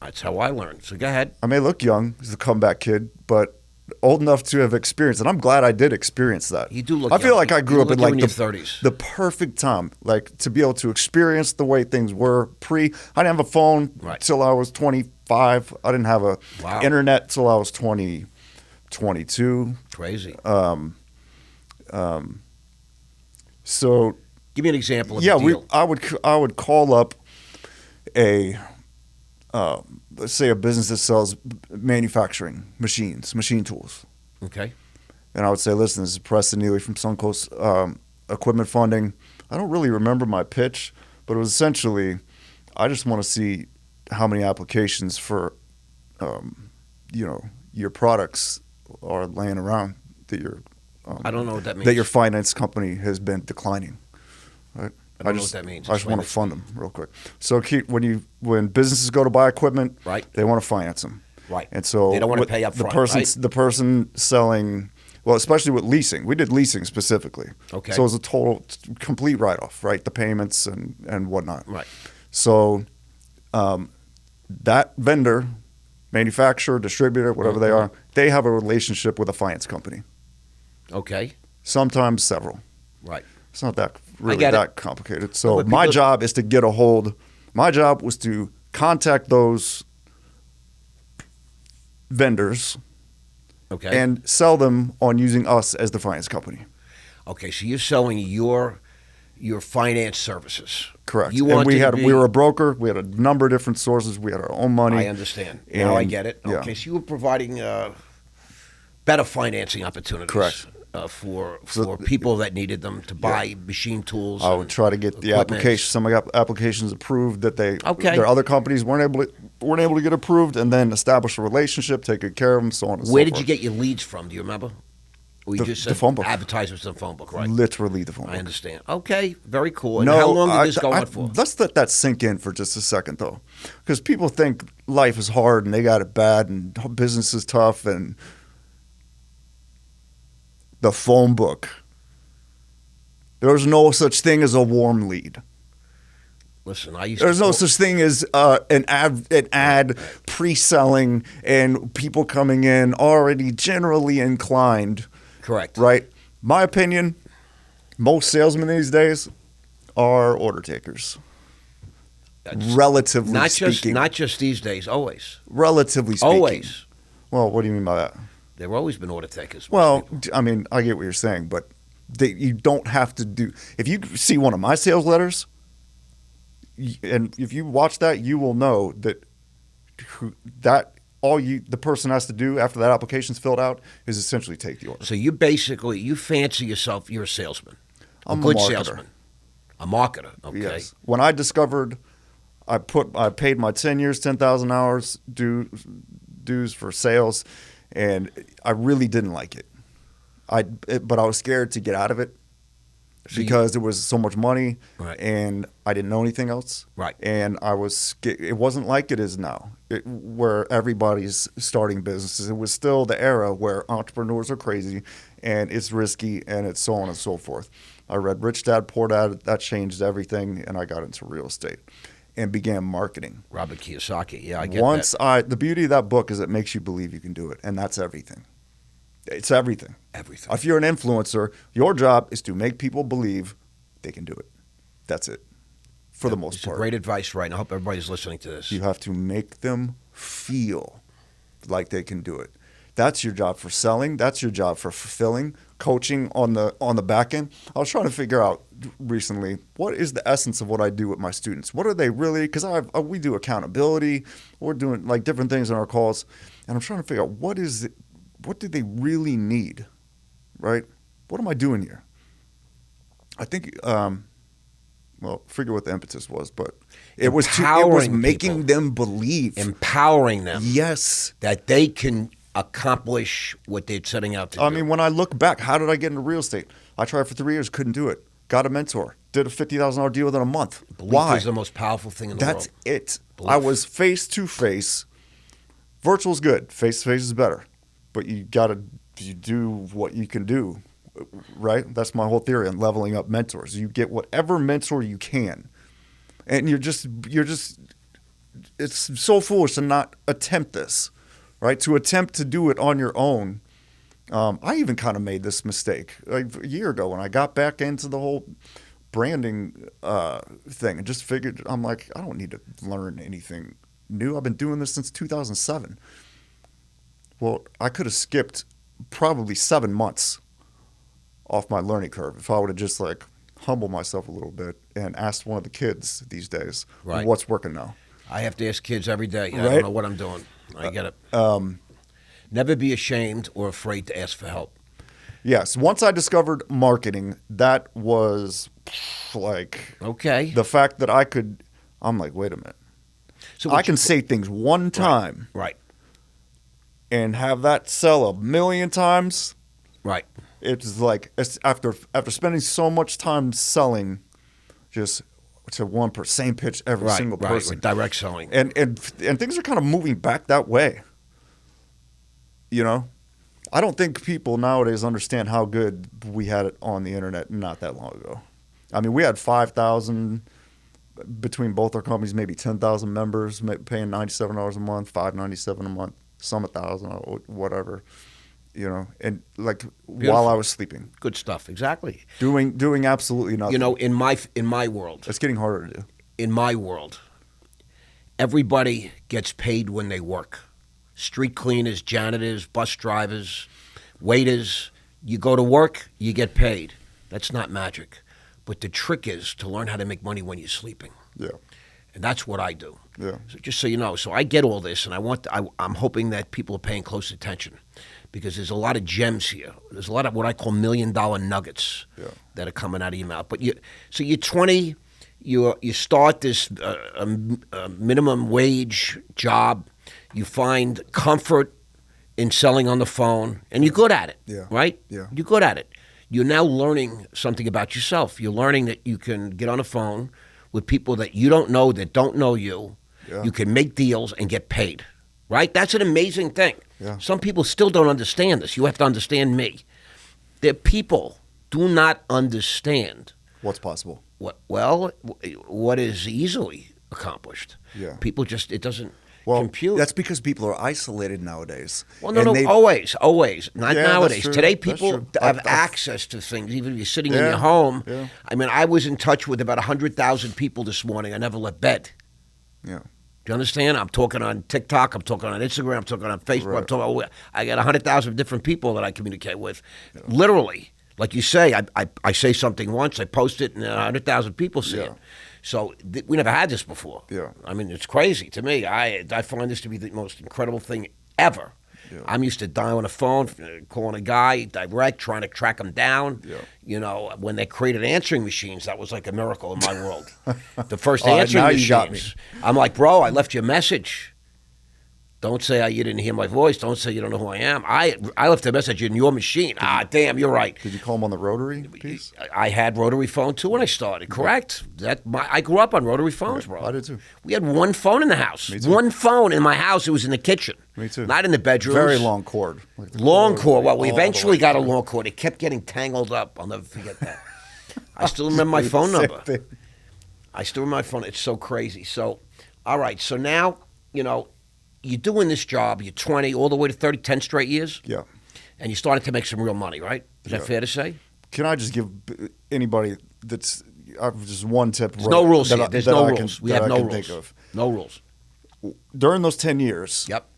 S1: That's how I learned. So go ahead.
S2: I may look young as a comeback kid, but old enough to have experienced it. I'm glad I did experience that.
S1: You do look
S2: I feel
S1: young.
S2: like I grew up in like
S1: your 30s.
S2: The perfect time, like to be able to experience the way things were I didn't have a phone till I was 25. I didn't have a internet till I was 22.
S1: Crazy.
S2: So
S1: give me an example of the deal.
S2: I would call up a let's say a business that sells manufacturing machines, machine tools.
S1: Okay.
S2: And I would say, listen, this is Preston Ely from Suncoast Equipment Funding. I don't really remember my pitch, but it was essentially, I just want to see how many applications for, your products are laying around that your
S1: I don't know what that means.
S2: That your finance company has been declining. Right?
S1: I don't know what that means.
S2: I just want to fund them real quick. So when businesses go to buy equipment,
S1: right,
S2: they want to finance them.
S1: Right.
S2: And so
S1: they don't want to pay up front,
S2: the person selling, well, especially with leasing. We did leasing specifically.
S1: Okay.
S2: So it was a complete write-off, right? The payments and whatnot.
S1: Right.
S2: So that vendor, manufacturer, distributor, whatever they are, they have a relationship with a finance company.
S1: Okay.
S2: Sometimes several.
S1: Right.
S2: It's not that that complicated. So
S1: my
S2: job is to get a hold. My job was to contact those vendors
S1: Okay.
S2: and sell them on using us as the finance company.
S1: Okay, so you're selling your finance services.
S2: Correct.
S1: You
S2: And
S1: want
S2: we were a broker. We had a number of different sources. We had our own money.
S1: I understand. Now I
S2: And-
S1: get it.
S2: yeah.
S1: Okay, so you were providing better financing opportunities.
S2: Correct.
S1: For
S2: So-
S1: people that needed them to buy machine tools.
S2: I would
S1: and
S2: try to get the
S1: equipment.
S2: application. Some applications approved that
S1: Okay.
S2: their other companies weren't able to get approved, and then establish a relationship, take good care of them, so on and so forth.
S1: Where did you get your leads from? Do you remember? Or you
S2: The-
S1: just
S2: the
S1: said
S2: phone book.
S1: advertisements in the phone book, right?
S2: Literally the phone book.
S1: I understand. Okay, very cool. And how long did this go on for?
S2: Let's let that sink in for just a second, though, because people think life is hard and they got it bad and business is tough and the phone book. There's no such thing as a warm lead.
S1: Listen, I used
S2: There's
S1: to
S2: no such thing as an ad pre-selling and people coming in already generally inclined.
S1: Correct.
S2: Right? My opinion, most salesmen these days are order takers. Relatively speaking.
S1: Not just these days, always.
S2: Relatively speaking.
S1: Always.
S2: Well, what do you mean by that?
S1: They've always been order takers. most
S2: Well,
S1: people.
S2: I mean, I get what you're saying, but you don't have to do. If you see one of my sales letters, and if you watch that, you will know that the person has to do after that application's filled out is essentially take the order.
S1: So you fancy yourself, you're a salesman.
S2: I'm a
S1: good
S2: marketer.
S1: salesman. A marketer, okay.
S2: Yes. When I discovered, I paid my 10 years, 10,000 hours dues for sales, and I really didn't like it. But I was scared to get out of it because it was so much money,
S1: Right.
S2: and I didn't know anything else.
S1: Right.
S2: And it wasn't like it is now, where everybody's starting businesses. It was still the era where entrepreneurs are crazy, and it's risky, and it's so on and so forth. I read Rich Dad, Poor Dad. That changed everything, and I got into real estate and began marketing.
S1: Robert Kiyosaki, yeah, I get that.
S2: The beauty of that book is it makes you believe you can do it, and that's everything. It's everything.
S1: Everything.
S2: If you're an influencer, your job is to make people believe they can do it. That's it, for the most
S1: It's
S2: part.
S1: great advice, right? And I hope everybody's listening to this.
S2: You have to make them feel like they can do it. That's your job for selling. That's your job for fulfilling, coaching on the back end. I was trying to figure out recently, what is the essence of what I do with my students? What are they really? Because we do accountability. We're doing like different things in our calls, and I'm trying to figure out what do they really need, right? What am I doing here? I think, forget what the impetus was, but it was
S1: Empowering
S2: making
S1: people.
S2: them believe.
S1: Empowering them
S2: Yes.
S1: that they can accomplish what they're setting out to do.
S2: I mean, when I look back, how did I get into real estate? I tried for 3 years, couldn't do it. Got a mentor, did a $50,000 deal within a month.
S1: Belief
S2: Why?
S1: is the most powerful thing in the
S2: That's
S1: world.
S2: it.
S1: Belief.
S2: I was face to face. Virtual's good. Face to face is better. But you do what you can do, right? That's my whole theory on leveling up mentors. You get whatever mentor you can. And you're just it's so foolish to not attempt this, right? To attempt to do it on your own. I even kind of made this mistake like a year ago when I got back into the whole branding thing and just figured, I'm like, I don't need to learn anything new. I've been doing this since 2007. Well, I could have skipped probably 7 months off my learning curve if I would have just like humbled myself a little bit and asked one of the kids these days,
S1: Right.
S2: what's working now?
S1: I have to ask kids every day. I
S2: Right.
S1: don't know what I'm doing. I get it. Never be ashamed or afraid to ask for help.
S2: Yes. Once I discovered marketing, that was like
S1: Okay.
S2: the fact that I'm like, wait a minute.
S1: So
S2: I can say things one time
S1: Right.
S2: and have that sell 1,000,000 times.
S1: Right.
S2: It's like after spending so much time selling just to same pitch every single person.
S1: Right. Direct selling.
S2: And things are kind of moving back that way. You know? I don't think people nowadays understand how good we had it on the internet not that long ago. I mean, we had 5,000 between both our companies, maybe 10,000 members paying $97 a month, $597 a month, some 1,000 or whatever. You know, and like while I was sleeping,
S1: Good stuff. Exactly.
S2: doing absolutely nothing.
S1: You know, in my world,
S2: it's getting harder to do.
S1: in my world, everybody gets paid when they work. street cleaners, janitors, bus drivers, waiters. You go to work, you get paid. That's not magic. But the trick is to learn how to make money when you're sleeping.
S2: Yeah.
S1: And that's what I do.
S2: Yeah.
S1: So just so you know, so I get all this, and I'm hoping that people are paying close attention, because there's a lot of gems here. There's a lot of what I call $1 million nuggets that are coming out of your mouth. But you're 20, you start this minimum wage job. You find comfort in selling on the phone, and you're good at it, right?
S2: Yeah.
S1: You're good at it. You're now learning something about yourself. You're learning that you can get on the phone with people that you don't know, that don't know you.
S2: Yeah.
S1: You can make deals and get paid, right? That's an amazing thing.
S2: Yeah.
S1: Some people still don't understand this. You have to understand me. The people do not understand
S2: What's possible?
S1: what is easily accomplished.
S2: Yeah.
S1: People just, it doesn't
S2: Well,
S1: compute.
S2: that's because people are isolated nowadays.
S1: Well, no, always. Not
S2: Yeah,
S1: nowadays.
S2: that's true.
S1: Today,
S2: That's
S1: people
S2: true.
S1: have
S2: I've-
S1: access to things, even if you're sitting in
S2: Yeah,
S1: your home.
S2: yeah.
S1: I mean, I was in touch with about 100,000 people this morning. I never left bed.
S2: Yeah.
S1: Do you understand? I'm talking on TikTok. I'm talking on Instagram. I'm talking on Facebook.
S2: Right.
S1: I got 100,000 different people that I communicate with. Yeah. Literally, like you say, I say something once, I post it, and 100,000 people see it. So we never had this before.
S2: Yeah.
S1: I mean, it's crazy to me. I find this to be the most incredible thing ever. Yeah. I'm used to dialing a phone, calling a guy direct, trying to track him down. Yeah. You know, when they created answering machines, that was like a miracle in my world. The first answering machines.
S2: You got me.
S1: I'm like, bro, I left you a message. Don't say you didn't hear my voice. Don't say you don't know who I am. I left a message in your machine. Damn, you're right.
S2: Did you call him on the rotary piece?
S1: I had rotary phone too when I started. Correct. I grew up on rotary phones, bro.
S2: I did too.
S1: We had one phone in the house.
S2: Me too.
S1: One phone in my house. It was in the kitchen.
S2: Me too.
S1: Not in the bedroom.
S2: Very long cord. Like
S1: long cord. Well, we eventually got a long cord. It kept getting tangled up. I'll never forget that. I still remember my phone number. I still remember my phone. It's so crazy. So, all right. So now, you know, you're doing this job, you're 20, all the way to 30, 10 straight years?
S2: Yeah.
S1: And you started to make some real money, right? Is that fair to say?
S2: Can I just give anybody that's just one tip?
S1: There's no rules here. There's no rules. We have no rules. No rules.
S2: During those 10 years.
S1: Yep.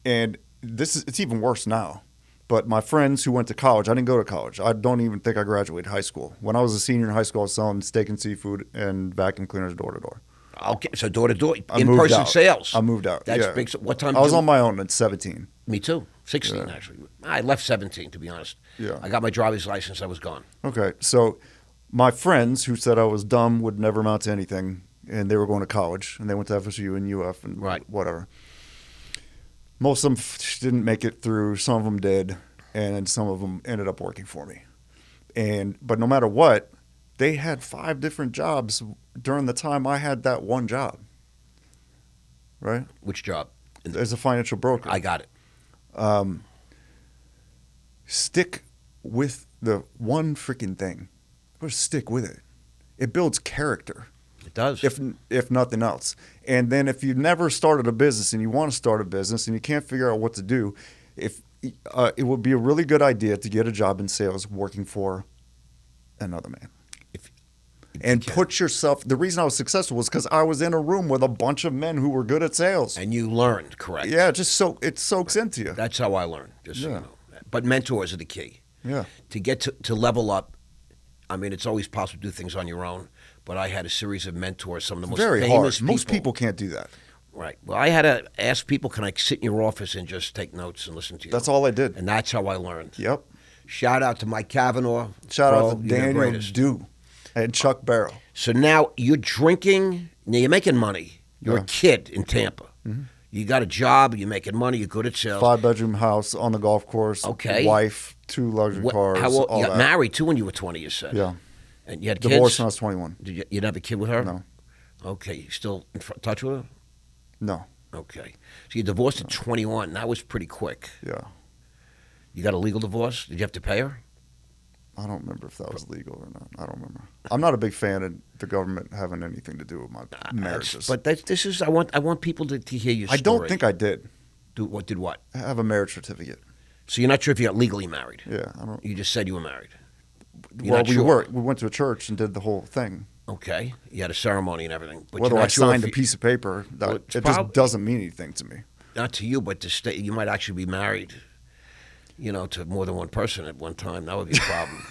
S2: And it's even worse now. But my friends who went to college, I didn't go to college. I don't even think I graduated high school. When I was a senior in high school, I was selling steak and seafood and vacuum cleaners door to door.
S1: Okay, so door to door, in-person sales.
S2: I moved out.
S1: That's big. So what time?
S2: I was on my own at 17.
S1: Me too. 16 actually. I left 17 to be honest.
S2: Yeah.
S1: I got my driver's license. I was gone.
S2: Okay, so my friends who said I was dumb, would never amount to anything, and they were going to college, and they went to FSU and UF and whatever. Most of them didn't make it through. Some of them did, and some of them ended up working for me. But no matter what, they had 5 different jobs during the time I had that one job. Right?
S1: Which job?
S2: As a financial broker.
S1: I got it.
S2: Stick with the one freaking thing. Just stick with it. It builds character.
S1: It does.
S2: If nothing else. And then if you've never started a business and you want to start a business and you can't figure out what to do, it would be a really good idea to get a job in sales working for another man. And put yourself. The reason I was successful was because I was in a room with a bunch of men who were good at sales.
S1: And you learned, correct?
S2: Yeah, it soaks into you.
S1: That's how I learned. Just so you know. But mentors are the key.
S2: Yeah.
S1: To get to level up. I mean, it's always possible to do things on your own. But I had a series of mentors. Some of the most famous people.
S2: Most people can't do that.
S1: Right. Well, I had to ask people, can I sit in your office and just take notes and listen to you?
S2: That's all I did.
S1: And that's how I learned.
S2: Yep.
S1: Shout out to Mike Kavanaugh.
S2: Shout out to Daniel Dew. And Chuck Barrow.
S1: So now you're drinking. Now you're making money. You're a kid in Tampa. Mm-hmm. You got a job. You're making money. You're good at sales.
S2: 5-bedroom house on the golf course.
S1: Okay.
S2: Wife, 2 luxury cars.
S1: How old?
S2: All
S1: You got
S2: that.
S1: married too when you were 20. You said.
S2: Yeah.
S1: And you had
S2: Divorced
S1: kids.
S2: when I was 21.
S1: Did you didn't have a kid with her?
S2: No.
S1: Okay. You still in touch with her?
S2: No.
S1: Okay. So you divorced at 21. That was pretty quick.
S2: Yeah.
S1: You got a legal divorce? Did you have to pay her?
S2: I don't remember if that was legal or not. I don't remember. I'm not a big fan of the government having anything to do with my marriages.
S1: But this is I want people to hear your story.
S2: I don't think I did.
S1: Did what?
S2: I have a marriage certificate.
S1: So you're not sure if you got legally married?
S2: Yeah, I don't.
S1: You just said you were married.
S2: We went to a church and did the whole thing.
S1: Okay, you had a ceremony and everything. But
S2: whether
S1: you're
S2: I
S1: not sure
S2: signed a piece of paper, it just doesn't mean anything to me.
S1: not to you, but to stay. You might actually be married, to more than one person at one time. That would be a problem.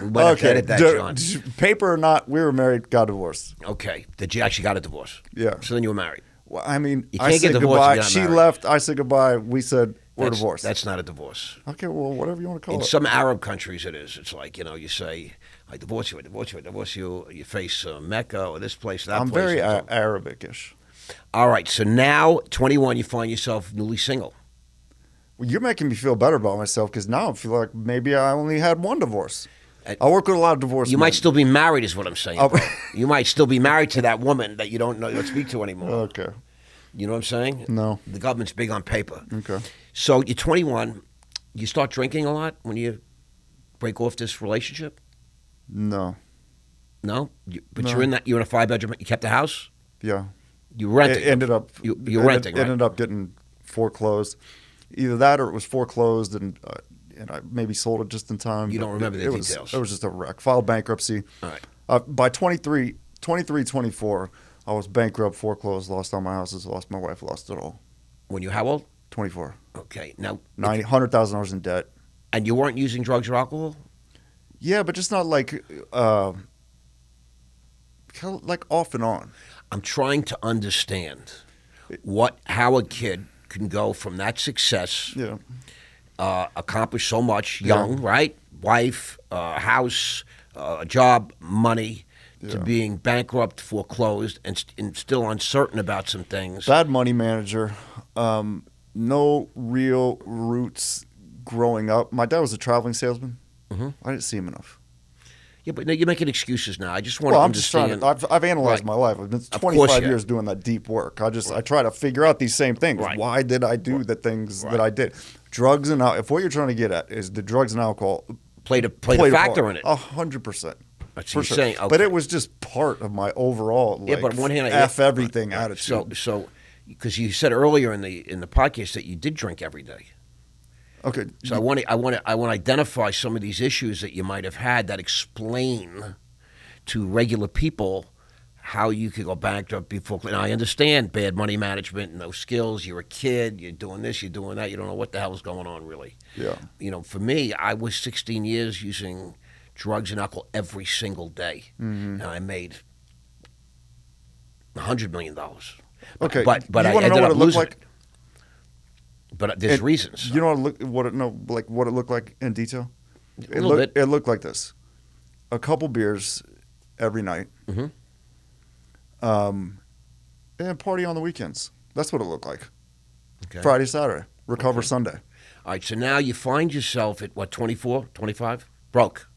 S1: We might have to edit that, John.
S2: Paper or not, we were married, got divorced.
S1: Okay. Did you actually got a divorce?
S2: Yeah.
S1: So then you were married.
S2: Well, I mean,
S1: You
S2: I
S1: can't
S2: said
S1: get divorced if
S2: goodbye.
S1: you're not
S2: She
S1: married.
S2: left. I said goodbye. We said we're divorced.
S1: That's not a divorce.
S2: Okay, well, whatever you want to call
S1: In
S2: it.
S1: some Arab countries, it is. It's like, you say, I divorce you, I divorce you, I divorce you. You face Mecca or this place, that
S2: I'm
S1: place.
S2: very Arabic-ish.
S1: All right. So now, 21, you find yourself newly single.
S2: Well, you're making me feel better about myself because now I feel like maybe I only had one divorce.
S1: And
S2: I work with a lot of divorce.
S1: You might still be married, is what I'm saying.
S2: Oh.
S1: bro. You might still be married to that woman that you don't speak to anymore.
S2: Okay.
S1: You know what I'm saying?
S2: No.
S1: The government's big on paper.
S2: Okay.
S1: So you're 21. You start drinking a lot when you break off this relationship?
S2: No.
S1: No? But
S2: No.
S1: you're in a 5-bedroom. You kept a house?
S2: Yeah.
S1: You rented?
S2: It ended up.
S1: You're renting, right?
S2: Ended up getting foreclosed. Either that or it was foreclosed and I maybe sold it just in time.
S1: You don't remember the details.
S2: It was just a wreck. Filed bankruptcy.
S1: All right.
S2: By 23, 24, I was bankrupt, foreclosed, lost all my houses, lost my wife, lost it all.
S1: When you how old?
S2: 24.
S1: Okay. Now,
S2: $100,000 in debt.
S1: and you weren't using drugs or alcohol?
S2: Yeah, but just not like off and on.
S1: I'm trying to understand how a kid can go from that success,
S2: Yeah.
S1: accomplish so much young, right? Wife, house, job, money, to
S2: Yeah.
S1: being bankrupt, foreclosed, and still uncertain about some things.
S2: Bad money manager. No real roots growing up. My dad was a traveling salesman.
S1: Mhm.
S2: I didn't see him enough.
S1: Yeah, but no, you're making excuses now. I just want
S2: Well,
S1: to
S2: I'm just
S1: understand.
S2: trying to. I've analyzed
S1: Right.
S2: my life. I've been
S1: Of
S2: 25
S1: course you
S2: years doing that deep work. I try to figure out these same things.
S1: Right.
S2: Why did I do the things
S1: Right.
S2: that I did? Drugs and if what you're trying to get at is the drugs and alcohol
S1: played a
S2: played a
S1: factor
S2: part.
S1: in it.
S2: 100%.
S1: So
S2: For
S1: you're
S2: sure.
S1: saying,
S2: But
S1: okay.
S2: it was just part of my overall
S1: Yeah, but on one hand,
S2: F everything attitude.
S1: So, because you said earlier in the podcast that you did drink every day.
S2: Okay.
S1: So I want to identify some of these issues that you might have had that explain to regular people how you could go bankrupt before. And I understand bad money management, no skills. You're a kid. You're doing this. You're doing that. You don't know what the hell is going on, really.
S2: Yeah.
S1: For me, I was 16 years using drugs and alcohol every single day, and I made $100 million.
S2: Okay.
S1: but
S2: you
S1: I
S2: want to know
S1: ended
S2: what
S1: up
S2: it looked
S1: losing
S2: like?
S1: it. But there's reasons.
S2: You know what it looked like in detail?
S1: A little bit.
S2: It looked like this: a couple beers every night,
S1: Mhm.
S2: And party on the weekends. That's what it looked like.
S1: Okay.
S2: Friday, Saturday, recover Sunday.
S1: All right, so now you find yourself at, 24, 25? Broke.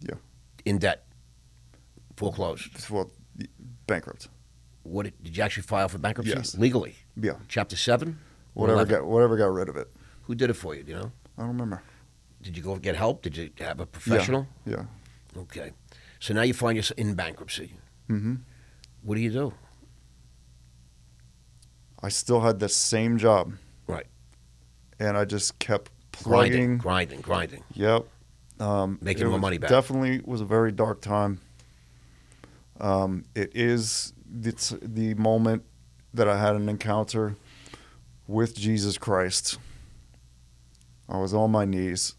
S2: Yeah.
S1: In debt. Foreclosed.
S2: Well, bankrupt.
S1: Did you actually file for bankruptcy?
S2: Yes.
S1: Legally?
S2: Yeah.
S1: Chapter 7? Or
S2: Whatever
S1: 11?
S2: got rid of it.
S1: Who did it for you, do you know?
S2: I don't remember.
S1: Did you go get help? Did you have a professional?
S2: Yeah.
S1: Okay. So now you find yourself in bankruptcy.
S2: Mm-hmm.
S1: What do you do?
S2: I still had the same job.
S1: Right.
S2: And I just kept plugging.
S1: Grinding.
S2: Yep.
S1: Making more money back.
S2: Definitely was a very dark time. It's the moment that I had an encounter with Jesus Christ. I was on my knees,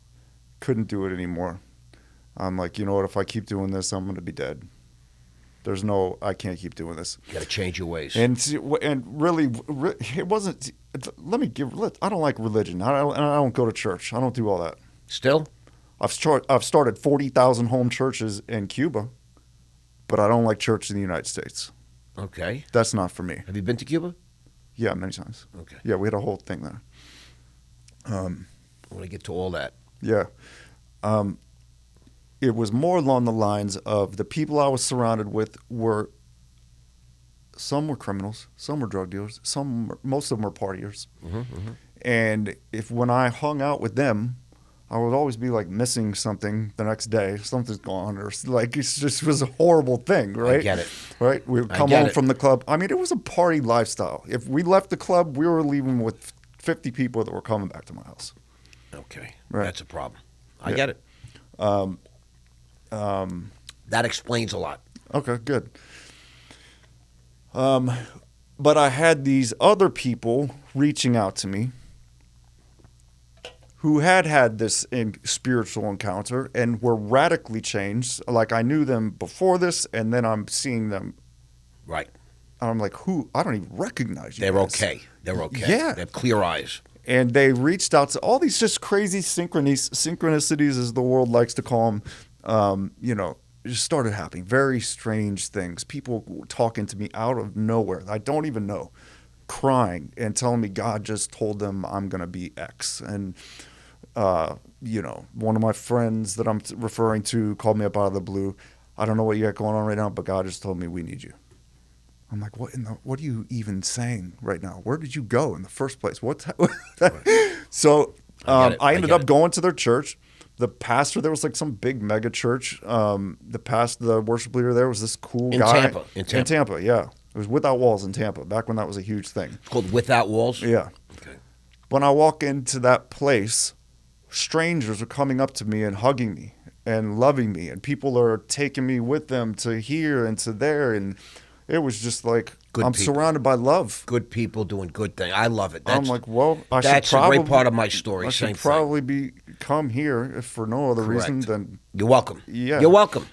S2: couldn't do it anymore. I'm like, you know what? If I keep doing this, I'm going to be dead. I can't keep doing this.
S1: You got to change your ways.
S2: And really, it wasn't. I don't like religion. I don't go to church. I don't do all that.
S1: Still?
S2: I've started 40,000 home churches in Cuba, but I don't like church in the United States.
S1: Okay.
S2: That's not for me.
S1: Have you been to Cuba?
S2: Yeah, many times.
S1: Okay.
S2: Yeah, we had a whole thing there.
S1: I want to get to all that.
S2: Yeah. It was more along the lines of the people I was surrounded with some were criminals, some were drug dealers, most of them were partiers.
S1: Mm-hmm.
S2: And when I hung out with them, I would always be like missing something the next day. Something's gone, or like it just was a horrible thing, right?
S1: I get it.
S2: Right? We would come home from the club. I mean, it was a party lifestyle. If we left the club, we were leaving with 50 people that were coming back to my house.
S1: Okay.
S2: Right.
S1: That's a problem. I get it. That explains a lot.
S2: Okay, good. But I had these other people reaching out to me who had this spiritual encounter and were radically changed. Like I knew them before this, and then I'm seeing them.
S1: Right.
S2: And I'm like, who? I don't even recognize you.
S1: They're
S2: guys.
S1: okay. They're okay.
S2: Yeah.
S1: They have clear eyes.
S2: And they reached out to all these just crazy synchronicities, as the world likes to call them. It just started happening. Very strange things. People talking to me out of nowhere. I don't even know. Crying and telling me God just told them I'm going to be X. And, one of my friends that I'm referring to called me up out of the blue. I don't know what you got going on right now, but God just told me we need you. I'm like, what are you even saying right now? Where did you go in the first place? So I ended up going to their church. The pastor there was like some big mega church. The worship leader there was this cool guy. In Tampa, yeah. It was Without Walls in Tampa, back when that was a huge thing.
S1: It's called Without Walls?
S2: Yeah.
S1: Okay.
S2: When I walk into that place, strangers are coming up to me and hugging me and loving me, and people are taking me with them to here and to there, and it was just like I'm surrounded by love.
S1: Good people doing good things. I love it.
S2: I'm like, well,
S1: that's a great part of my story.
S2: I should probably come here if for no other reason than
S1: you're welcome.
S2: Yeah,
S1: you're welcome.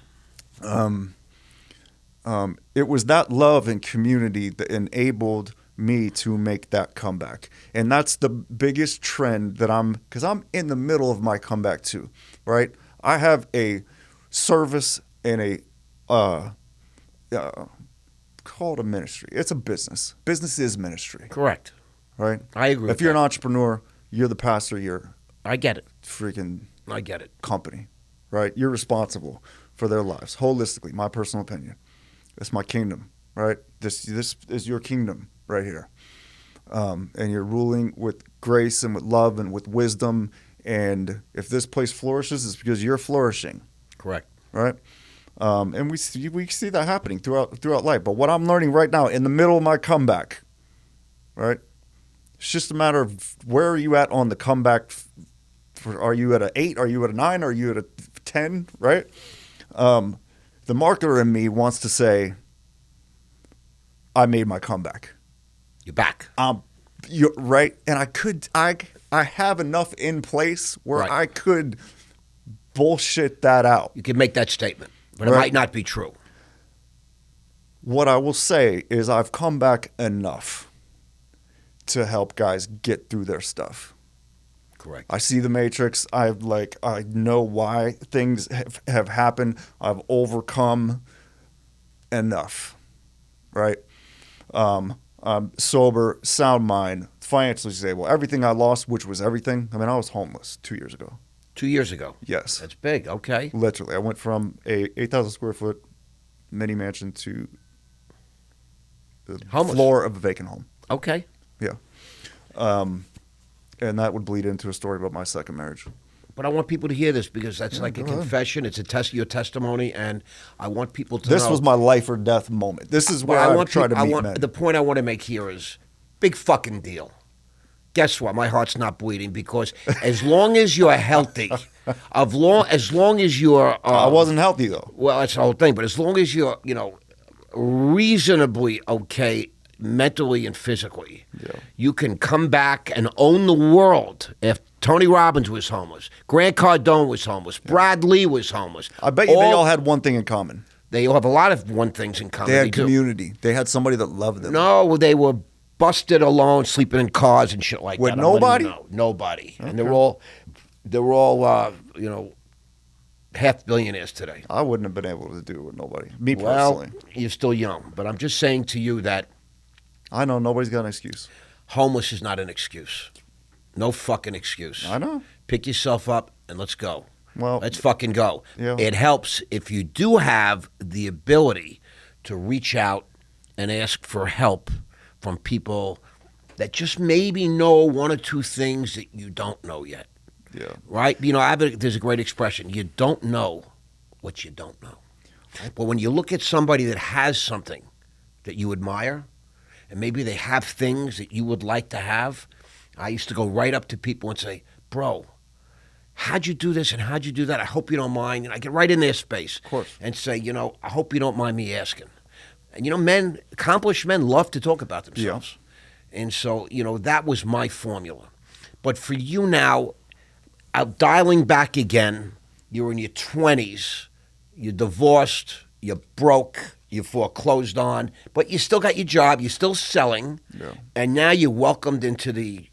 S2: It was that love and community that enabled me to make that comeback, and that's the biggest trend that because I'm in the middle of my comeback too, right? I have a service and a call it a ministry. It's a business. Business is ministry.
S1: Correct.
S2: Right?
S1: I agree.
S2: If you're an entrepreneur, you're the pastor.
S1: I get it.
S2: I
S1: get it.
S2: Company, right? You're responsible for their lives holistically. My personal opinion. It's my kingdom, right? This is your kingdom right here, and you're ruling with grace and with love and with wisdom. And if this place flourishes, it's because you're flourishing.
S1: Correct.
S2: Right. And we see that happening throughout life. But what I'm learning right now in the middle of my comeback, right? It's just a matter of where are you at on the comeback. Are you at an 8? Are you at a 9? Are you at a 10? Right? The marketer in me wants to say, I made my comeback.
S1: You're back.
S2: You're right. And I have enough in place where I could bullshit that out.
S1: You can make that statement. But it might not be true.
S2: What I will say is I've come back enough to help guys get through their stuff.
S1: Correct.
S2: I see the matrix. I know why things have happened. I've overcome enough, right? I'm sober, sound mind, financially stable. Everything I lost, which was everything. I mean, I was homeless 2 years ago.
S1: 2 years ago?
S2: Yes.
S1: That's big. Okay.
S2: Literally. I went from a 8,000 square foot mini mansion to the floor of a vacant home.
S1: Okay.
S2: Yeah. And that would bleed into a story about my second marriage.
S1: But I want people to hear this because that's like a confession. It's your testimony, and I want people to know.
S2: This was my life or death moment. This is where I try to meet men.
S1: The point I want to make here is big fucking deal. Guess what? My heart's not bleeding because as long as you're healthy, as long as you're...
S2: I wasn't healthy, though.
S1: Well, that's the whole thing. But as long as you're, reasonably okay mentally and physically, you can come back and own the world. If Tony Robbins was homeless, Grant Cardone was homeless, Brad Lee was homeless.
S2: I bet you they all had one thing in common.
S1: They all have a lot of things in common.
S2: They had community. They had somebody that loved them.
S1: No, they were busted alone, sleeping in cars and shit like
S2: With
S1: that.
S2: Nobody?
S1: No, nobody. Okay. And they're all half billionaires today.
S2: I wouldn't have been able to do it with nobody. Me personally.
S1: Well, you're still young, but I'm just saying to you that
S2: I know nobody's got an excuse.
S1: Homeless is not an excuse. No fucking excuse.
S2: I know.
S1: Pick yourself up and let's go.
S2: Well,
S1: let's fucking go.
S2: Yeah.
S1: It helps if you do have the ability to reach out and ask for help from people that just maybe know one or two things that you don't know yet.
S2: Yeah.
S1: Right? There's a great expression. You don't know what you don't know. But when you look at somebody that has something that you admire, and maybe they have things that you would like to have, I used to go right up to people and say, bro, how'd you do this and how'd you do that? I hope you don't mind. And I get right in their space.
S2: Of course.
S1: And say, I hope you don't mind me asking. And accomplished men love to talk about themselves. Yeah. And so, that was my formula. But for you now, dialing back again, you're in your 20s, you're divorced, you're broke, you're foreclosed on, but you still got your job, you're still selling, and now you're welcomed into the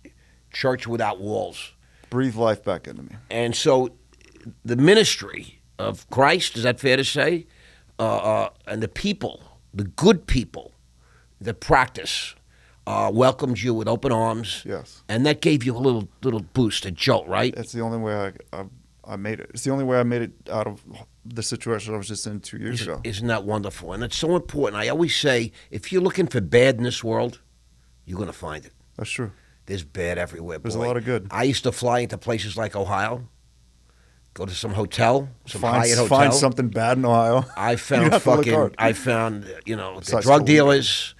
S1: church without walls.
S2: Breathe life back into me.
S1: And so the ministry of Christ, is that fair to say? And the people, the good people that practice, welcomed you with open arms.
S2: Yes.
S1: And that gave you a little boost, a jolt, right?
S2: That's the only way I made it. It's the only way I made it out of the situation I was just in 2 years ago.
S1: Isn't that wonderful? And it's so important. I always say, if you're looking for bad in this world, you're going to find it.
S2: That's true.
S1: There's bad everywhere, boy.
S2: There's a lot of good.
S1: I used to fly into places like Ohio, go to some hotel, Hyatt hotel.
S2: Find something bad in Ohio.
S1: I found the drug dealers.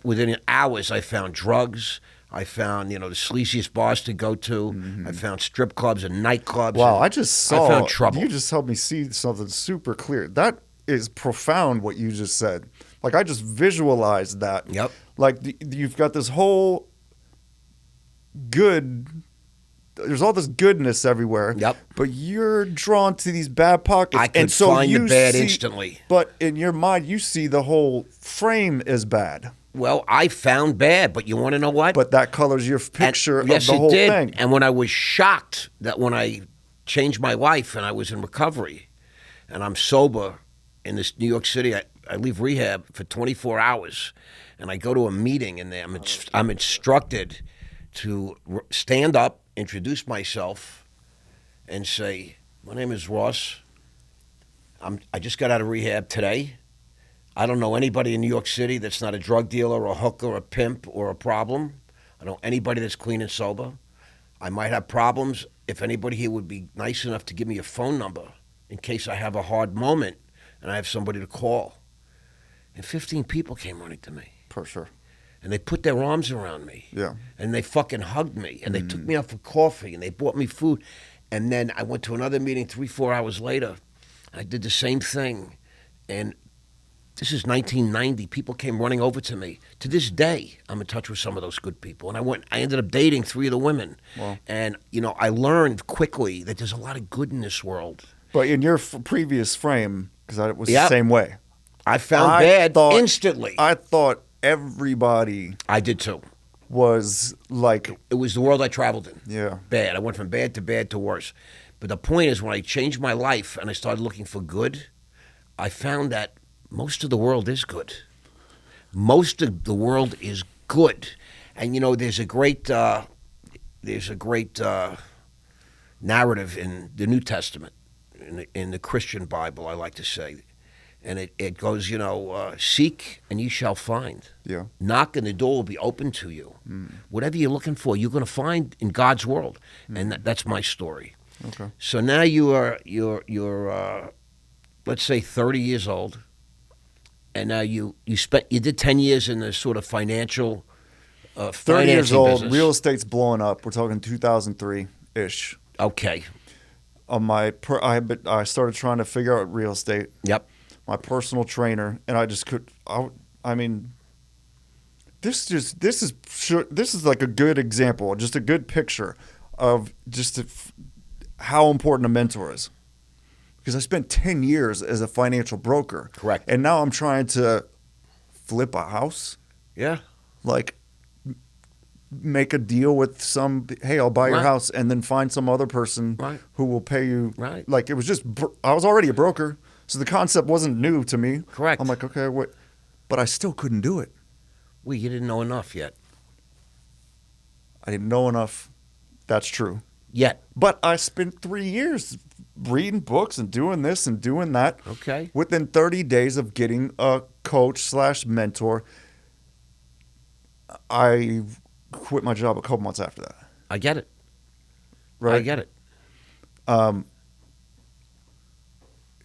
S1: Within hours, I found drugs. I found, the sleaziest bars to go to. Mm-hmm. I found strip clubs and nightclubs.
S2: Wow,
S1: I found trouble.
S2: You just helped me see something super clear. That is profound what you just said. Like, I just visualized that.
S1: Yep.
S2: Like, you've got this whole there's all this goodness everywhere.
S1: Yep.
S2: But you're drawn to these bad pockets.
S1: I can find the bad instantly.
S2: But in your mind, you see the whole frame as bad.
S1: Well, I found bad, but you want to know what?
S2: But that colors your picture of the whole
S1: thing.
S2: thing.
S1: And when I was shocked that when I changed my life and I was in recovery and I'm sober in this New York City, I leave rehab for 24 hours and I go to a meeting and I'm instructed to stand up, introduce myself, and say, my name is Ross. I just got out of rehab today. I don't know anybody in New York City that's not a drug dealer or a hooker or a pimp or a problem. I don't know anybody that's clean and sober. I might have problems. If anybody here would be nice enough to give me a phone number in case I have a hard moment and I have somebody to call. And 15 people came running to me.
S2: For sure.
S1: And they put their arms around me.
S2: Yeah.
S1: And they fucking hugged me. And they took me out for coffee. And they bought me food. And then I went to another meeting 3-4 hours later. I did the same thing. And this is 1990. People came running over to me. To this day, I'm in touch with some of those good people. And I ended up dating 3 of the women. Wow. And, I learned quickly that there's a lot of good in this world.
S2: But in your previous frame, because I was the same way.
S1: I found bad instantly.
S2: I thought everybody...
S1: I did too.
S2: Was like...
S1: It was the world I traveled in.
S2: Yeah.
S1: Bad. I went from bad to worse. But the point is, when I changed my life and I started looking for good, I found that most of the world is good. Most of the world is good. And, there's a great narrative in the New Testament, in the Christian Bible, I like to say. And it goes, seek and you shall find.
S2: Yeah.
S1: Knock and the door will be open to you. Whatever you're looking for, you're going to find in God's world. And that's my story.
S2: Okay.
S1: So now you're let's say 30 years old, and now you did 10 years in the sort of financial
S2: 30 years old,
S1: business.
S2: Real estate's blowing up. We're talking 2003-ish.
S1: Okay.
S2: I started trying to figure out real estate.
S1: Yep.
S2: My personal trainer, and I just could. I mean, this is like a good example, just a good picture of how important a mentor is. Because I spent 10 years as a financial broker.
S1: Correct.
S2: And now I'm trying to flip a house.
S1: Yeah.
S2: Like, make a deal with hey, I'll buy your house, and then find some other person who will pay you.
S1: Right.
S2: Like, it was just, I was already a broker, so the concept wasn't new to me.
S1: Correct.
S2: I'm like, okay, what? But I still couldn't do it.
S1: Well, you didn't know enough yet.
S2: I didn't know enough. That's true.
S1: Yet.
S2: But I spent 3 years reading books and doing this and doing that.
S1: Okay.
S2: Within 30 days of getting a coach/mentor, I quit my job a couple months after that.
S1: I get it.
S2: Right?
S1: I get it.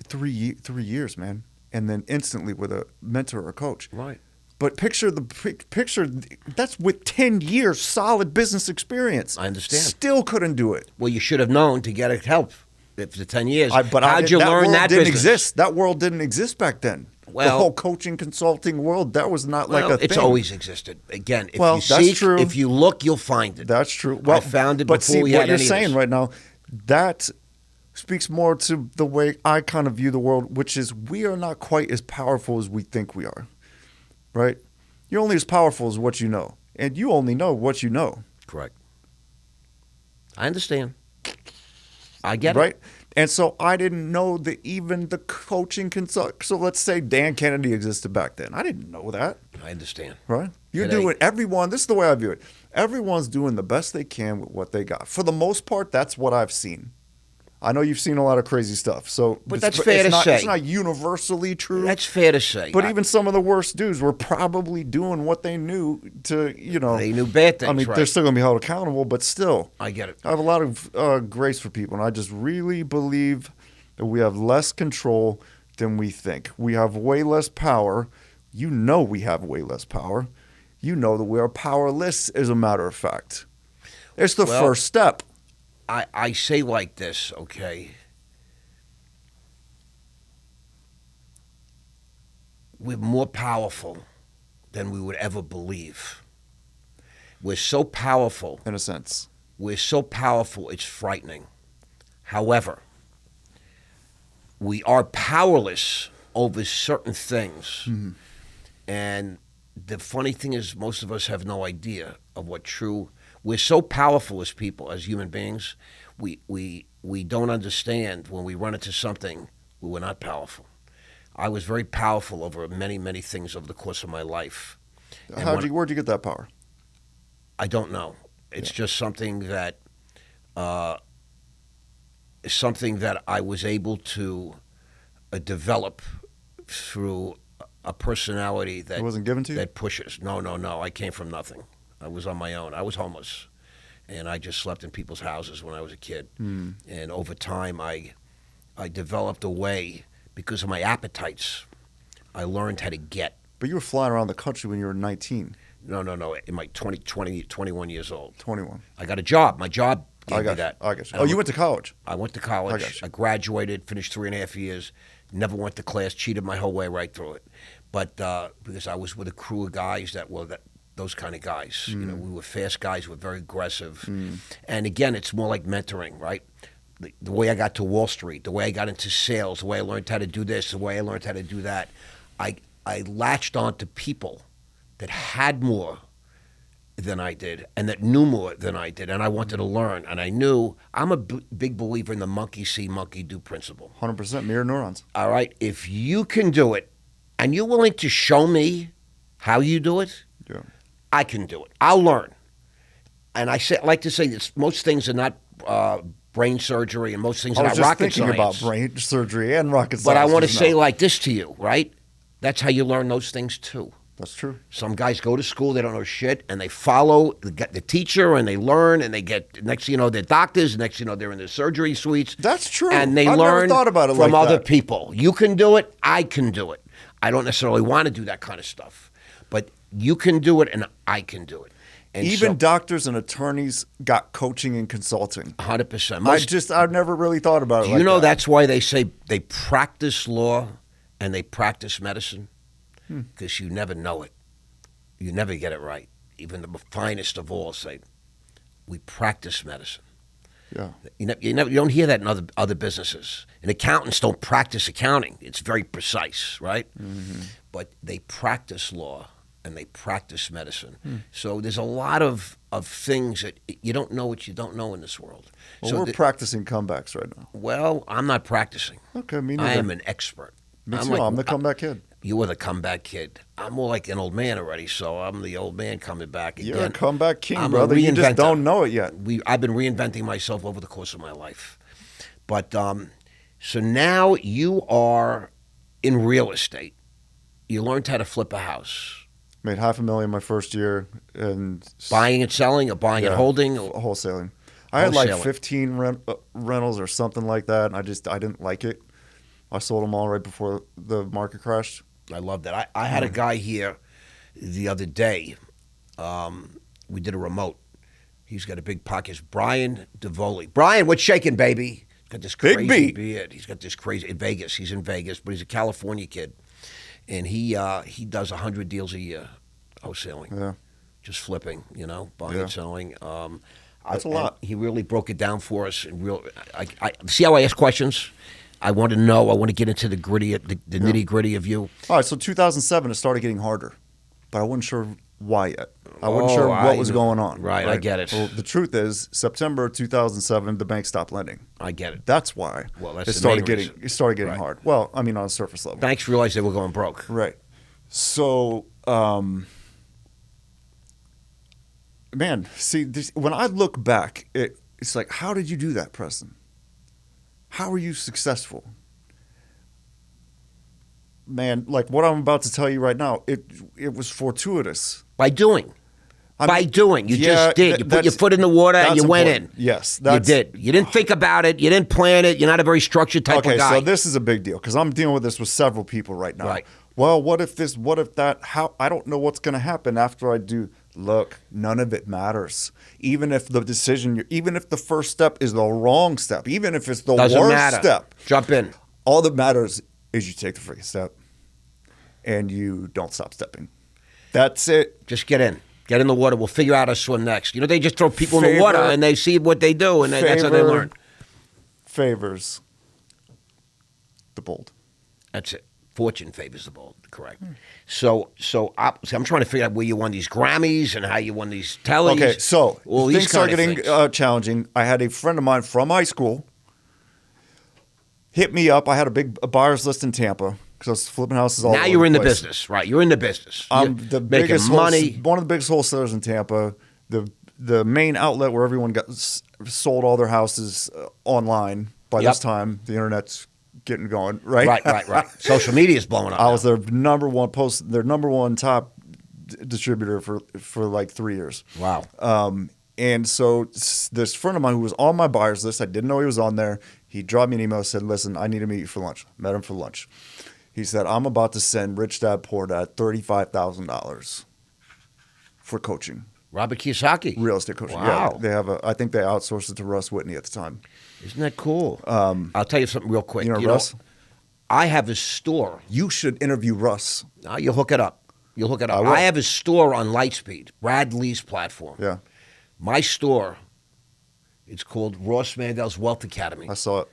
S2: 3 years, man. And then instantly with a mentor or a coach.
S1: Right.
S2: But picture that's with 10 years solid business experience.
S1: I understand.
S2: Still couldn't do it.
S1: Well, you should have known to get help for 10 years.
S2: How'd you learn that business? That world didn't exist back then. the whole coaching consulting world, that was not like a thing.
S1: It's always existed. Again, if
S2: Well,
S1: you
S2: that's
S1: seek,
S2: true.
S1: if you look, you'll find it.
S2: That's true. Well,
S1: I found it
S2: but
S1: before
S2: see,
S1: we
S2: what
S1: had
S2: you're
S1: any of
S2: saying
S1: this.
S2: right now, that speaks more to the way I kind of view the world, which is we are not quite as powerful as we think we are, right? You're only as powerful as what you know, and you only know what you know.
S1: Correct. I understand. I get it.
S2: Right? And so I didn't know that even the coaching consult. So let's say Dan Kennedy existed back then. I didn't know that.
S1: I understand.
S2: Right? You're
S1: Today-
S2: doing everyone. This is the way I view it. Everyone's doing the best they can with what they got. For the most part, that's what I've seen. I know you've seen a lot of crazy stuff. So,
S1: But that's fair to say.
S2: It's not universally true.
S1: That's fair to say.
S2: But even some of the worst dudes were probably doing what they knew to,
S1: They knew bad things,
S2: I mean,
S1: right.
S2: they're still going to be held accountable, but still.
S1: I get it.
S2: I have a lot of grace for people, and I just really believe that we have less control than we think. We have way less power. You know we have way less power. You know that we are powerless, as a matter of fact. It's the first step.
S1: I say like this, okay? We're more powerful than we would ever believe. We're so powerful.
S2: In a sense.
S1: We're so powerful, it's frightening. However, we are powerless over certain things.
S2: Mm-hmm.
S1: And the funny thing is, most of us have no idea of what true. We're so powerful as people, as human beings. We don't understand when we run into something, we were not powerful. I was very powerful over many, many things over the course of my life.
S2: Where'd you get that power?
S1: I don't know. It's just something that I was able to develop through a personality that
S2: It wasn't given to you?
S1: that pushes. No. I came from nothing. I was on my own. I was homeless, and I just slept in people's houses when I was a kid. And over time, I developed a way, because of my appetites, I learned how to get.
S2: But you were flying around the country when you were 19.
S1: No. In my 21 years old.
S2: 21.
S1: I got a job. My job gave me that.
S2: I got you.
S1: And
S2: Oh, you went to college?
S1: I went to
S2: I
S1: college.
S2: got you.
S1: I graduated, finished 3.5 years, never went to class, cheated my whole way right through it. But because I was with a crew of guys that were those kind of guys. You know, we were fast guys, we were very aggressive. And again, it's more like mentoring, right? The way I got to Wall Street, the way I got into sales, the way I learned how to do this, the way I learned how to do that. I latched on to people that had more than I did and that knew more than I did, and I wanted to learn. And I knew I'm a big believer in the monkey see, monkey do principle.
S2: 100% mirror neurons.
S1: All right? If you can do it and you're willing to show me how you do it,
S2: Yeah.
S1: I can do it. I'll learn. And I like to say this, most things are not brain surgery, and most things
S2: I
S1: are
S2: was
S1: not
S2: just
S1: rocket
S2: thinking
S1: science.
S2: about brain surgery and rocket science.
S1: But I want to
S2: just
S1: say
S2: now.
S1: like this to you, right? That's how you learn those things too.
S2: That's true.
S1: Some guys go to school, they don't know shit, and they follow the teacher, and they learn, and they get, next thing you know, they're doctors, next thing you know, they're in the surgery suites.
S2: That's true.
S1: And they
S2: I've
S1: learn
S2: never thought about it
S1: from
S2: like
S1: other
S2: that.
S1: people. You can do it, I can do it. I don't necessarily want to do that kind of stuff, but you can do it, and I can do it. And
S2: Even
S1: so,
S2: doctors and attorneys got coaching and consulting.
S1: 100%.
S2: I've never really thought about it
S1: Do
S2: like
S1: you know
S2: that.
S1: that's why they say they practice law and they practice medicine? Because you never know it. You never get it right. Even the finest of all say, we practice medicine.
S2: Yeah.
S1: You don't hear that in other businesses. And accountants don't practice accounting. It's very precise, right? But they practice law and they practice medicine. So there's a lot of things that you don't know what you don't know in this world.
S2: Well,
S1: So
S2: we're practicing comebacks right now.
S1: well, I'm not practicing.
S2: Okay, me
S1: I
S2: neither.
S1: am an expert.
S2: Me too. I'm the comeback kid.
S1: You were the comeback kid. I'm more like an old man already, so I'm the old man coming back again.
S2: You're a comeback king,
S1: I'm a
S2: brother. You just
S1: reinventor.
S2: don't know it yet.
S1: I've been reinventing myself over the course of my life. But so now you are in real estate. You learned how to flip a house.
S2: Made $500,000 my first year and
S1: Buying and selling, or buying and holding. Or,
S2: wholesaling. I had like
S1: Wholesaling.
S2: 15 rentals or something like that, and I didn't like it. I sold them all right before the market crashed.
S1: I love that. I had a guy here the other day. We did a remote. He's got a big pocket. It's Brian DeVoli. Brian, what's shaking, baby? Got this
S2: Big
S1: crazy
S2: beat.
S1: beard. He's got this crazy in Vegas. He's in Vegas, but he's a California kid. and he does 100 deals a year, wholesaling, just flipping, buying and selling.
S2: That's a lot.
S1: He really broke it down for us. And I see how I ask questions. I want to know. I want to get into the gritty, the nitty gritty of you.
S2: All right. So 2007, it started getting harder, but I wasn't sure why yet. I wasn't sure what was going on.
S1: Right, I get it.
S2: Well, the truth is, September 2007, the bank stopped lending.
S1: I get it.
S2: That's why.
S1: Well, that's
S2: it
S1: the
S2: started
S1: main
S2: getting
S1: reason.
S2: it started getting hard. Well, I mean, on a surface level.
S1: Banks realized they were going broke.
S2: Right. So, man, see, when I look back, it's like, how did you do that, Preston? How are you successful? Man, like what I'm about to tell you right now, it was fortuitous.
S1: By doing. You just did. You put your foot in the water and you went in.
S2: Yes.
S1: You did. You didn't think about it. You didn't plan it. You're not a very structured type of guy.
S2: Okay, so this is a big deal because I'm dealing with this with several people right now.
S1: Right.
S2: Well, what if this, what if that, how, I don't know what's going to happen after I do. Look, none of it matters. Even if the decision, even if the first step is the wrong step, even if it's the worst step.
S1: Jump in.
S2: All that matters is you take the freaking step and you don't stop stepping. That's it.
S1: Just get in. Get in the water. We'll figure out how to swim next. They just throw people in the water and they see what they do, and that's how they learn.
S2: Favors the bold.
S1: That's it. Fortune favors the bold. Correct. So I'm trying to figure out where you won these Grammys and how you won these tellies.
S2: Okay, so things start getting
S1: challenging.
S2: I had a friend of mine from high school hit me up. I had a buyer's list in Tampa because I was flipping houses all over the place.
S1: Now you're in the business, right? You're in the business.
S2: I'm the biggest money. One of the biggest wholesalers in Tampa. The main outlet where everyone sold all their houses online. By this time, the internet's getting going, right?
S1: Right. Social media is blowing up.
S2: I was their number one top distributor for like 3 years.
S1: Wow.
S2: And so this friend of mine who was on my buyer's list, I didn't know he was on there. He dropped me an email, said, "Listen, I need to meet you for lunch." Met him for lunch. He said, "I'm about to send Rich Dad Poor Dad $35,000 for coaching."
S1: Robert Kiyosaki.
S2: Real estate coaching.
S1: Wow.
S2: Yeah, they have I think they outsourced it to Russ Whitney at the time.
S1: Isn't that cool? I'll tell you something real quick.
S2: You know Russ?
S1: I have a store.
S2: You should interview Russ.
S1: You'll hook it up. I have a store on Lightspeed, Brad Lee's platform.
S2: Yeah.
S1: My store, it's called Ross Mandell's Wealth Academy.
S2: I saw it.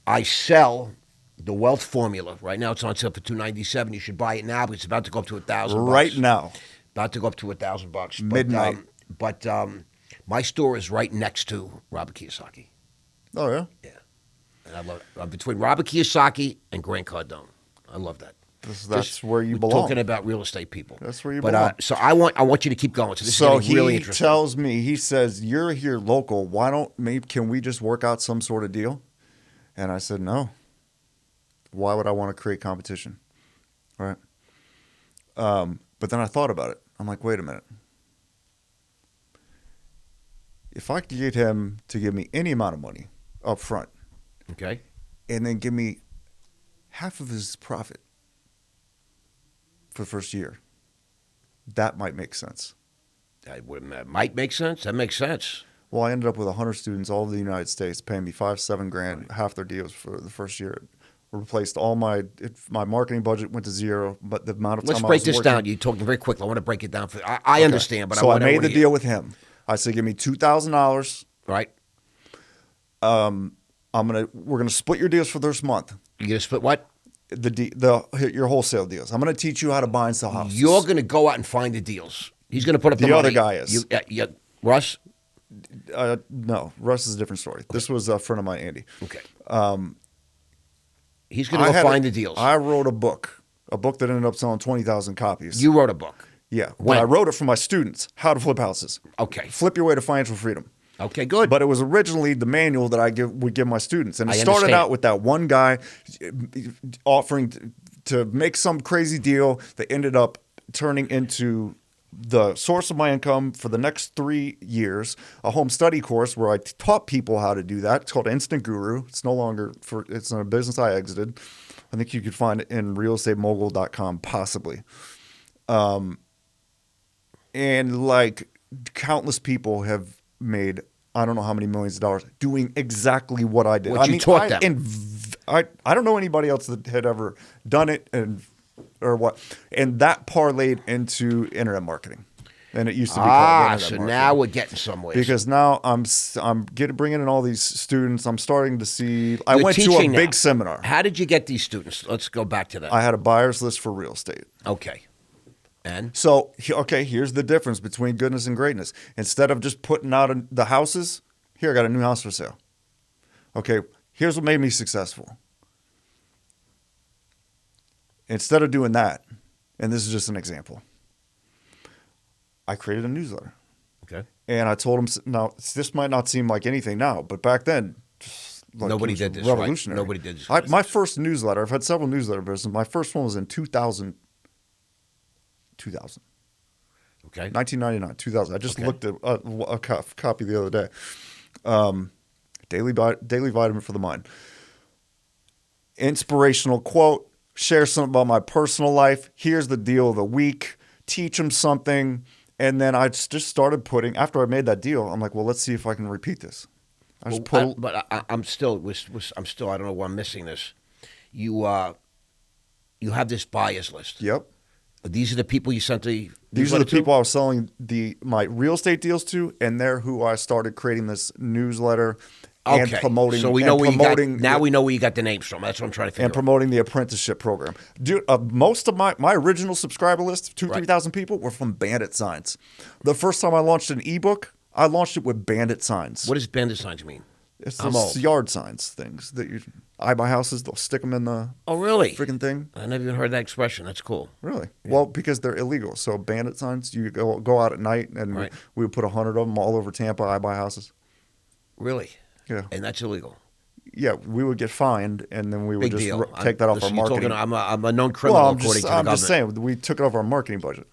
S1: I sell the wealth formula. Right now it's on sale for $297. You should buy it now because it's about to go up to $1,000.
S2: Right now.
S1: About to go up to $1,000.
S2: Midnight.
S1: But my store is right next to Robert Kiyosaki.
S2: Oh, yeah?
S1: Yeah. And I love it. I'm between Robert Kiyosaki and Grant Cardone. I love that.
S2: That's where you belong.
S1: Talking about real estate people.
S2: That's where you belong.
S1: So I want you to keep going. So this is getting really interesting.
S2: He tells me, he says, "You're here local. Can we just work out some sort of deal?" And I said, "No. Why would I want to create competition?" Right? But then I thought about it. I'm like, wait a minute. If I could get him to give me any amount of money up front,
S1: okay,
S2: and then give me half of his profit for the first year, that might make sense.
S1: That might make sense. That makes sense.
S2: Well, I ended up with 100 students all over the United States paying me $5-7 grand, half their deals for the first year. Replaced all my marketing budget went to zero, but the amount of time
S1: Let's break this down. You're talking very quickly. I want to break it down. I understand, but
S2: so I made the deal with him. I said, "Give me $2,000.
S1: Right.
S2: We're gonna split your deals for this month.
S1: You're gonna split what?
S2: Your wholesale deals. I'm gonna teach you how to buy and sell houses.
S1: You're gonna go out and find the deals. He's gonna put up the money.
S2: other guy is.
S1: Russ?
S2: No, Russ is a different story. Okay. This was a friend of mine, Andy.
S1: Okay. He's going to go find the deals.
S2: I wrote a book that ended up selling 20,000 copies.
S1: You wrote a book?
S2: Yeah. When I wrote it for my students, how to flip houses.
S1: Okay.
S2: Flip your way to financial freedom.
S1: Okay, good.
S2: But it was originally the manual that I would give my students. And it started out with that one guy offering to make some crazy deal that ended up turning into the source of my income for the next 3 years, a home study course where I taught people how to do that. It's called Instant Guru. It's no longer it's a business I exited. I think you could find it in realestatemogul.com possibly. And like countless people have made, I don't know how many millions of dollars doing exactly what I did.
S1: What you taught them.
S2: I don't know anybody else that had ever done it and or what? And that parlayed into internet marketing. And it used to be called internet
S1: so
S2: marketing.
S1: now we're getting somewhere.
S2: Because now I'm bringing in all these students. I'm starting to see. I
S1: You're
S2: went to a
S1: teaching
S2: big
S1: now.
S2: seminar.
S1: How did you get these students? Let's go back to that.
S2: I had a buyer's list for real estate.
S1: Okay. And?
S2: So, okay, here's the difference between goodness and greatness. Instead of just putting out the houses, here, I got a new house for sale. Okay, here's what made me successful. Instead of doing that, and this is just an example, I created a newsletter.
S1: Okay.
S2: And I told them, now, this might not seem like anything now, but back then,
S1: Nobody did this,
S2: revolutionary.
S1: right? Nobody did this.
S2: My first newsletter, I've had several newsletter businesses. My first one was in 2000. 2000.
S1: Okay.
S2: 1999, 2000. I just looked at a copy the other day. Daily Vitamin for the Mind. Inspirational quote, share something about my personal life. Here's the deal of the week. Teach them something. And then I just started putting, after I made that deal, I'm like, well, let's see if I can repeat this. I'm
S1: still, I don't know why I'm missing this. You have this buyers list.
S2: Yep.
S1: These are the people you sent
S2: These are the people I was selling my real estate deals to, and they're who I started creating this newsletter and promoting.
S1: So we know now we know where you got the names from. That's what I'm trying to figure out.
S2: And promoting the apprenticeship program. Dude, most of my original subscriber list, 3,000 people, were from Bandit Signs. The first time I launched an ebook, I launched it with Bandit Signs.
S1: What does Bandit Signs mean?
S2: It's those yard signs things that I buy houses. They'll stick them in the freaking thing.
S1: I never even heard that expression. That's cool.
S2: Really? Yeah. Well, because they're illegal. So bandit signs, you go out at night, and we would put 100 of them all over Tampa. I buy houses.
S1: Really?
S2: Yeah.
S1: And that's illegal.
S2: Yeah, we would get fined, and then we would just take that off our
S1: You're
S2: marketing.
S1: talking, I'm a known criminal according to the government.
S2: I'm just saying, we took it off our marketing budget.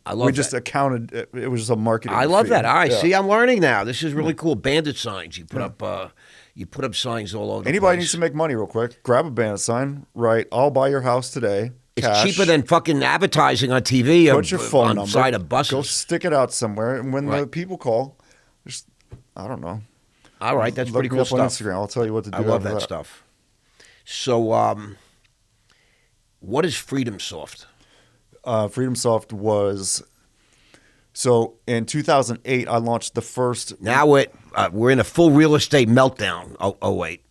S1: I love
S2: we just accounted. It was just a marketing.
S1: I love
S2: fee.
S1: that. All right, see, I'm learning now. This is really cool. Bandit signs. You put up signs all over.
S2: Anybody needs to make money real quick. Grab a bandit sign. Right, I'll buy your house today.
S1: It's
S2: cash.
S1: cheaper than fucking advertising on TV.
S2: Put your phone
S1: on
S2: number.
S1: Side of buses.
S2: Go stick it out somewhere, and when the people call, just I don't know.
S1: All right, that's pretty cool
S2: Look me up on
S1: stuff.
S2: Instagram. I'll tell you what to do.
S1: I love that stuff. So, what is FreedomSoft?
S2: FreedomSoft was. So in 2008, I launched the first.
S1: Now we're in a full real estate meltdown. Oh wait,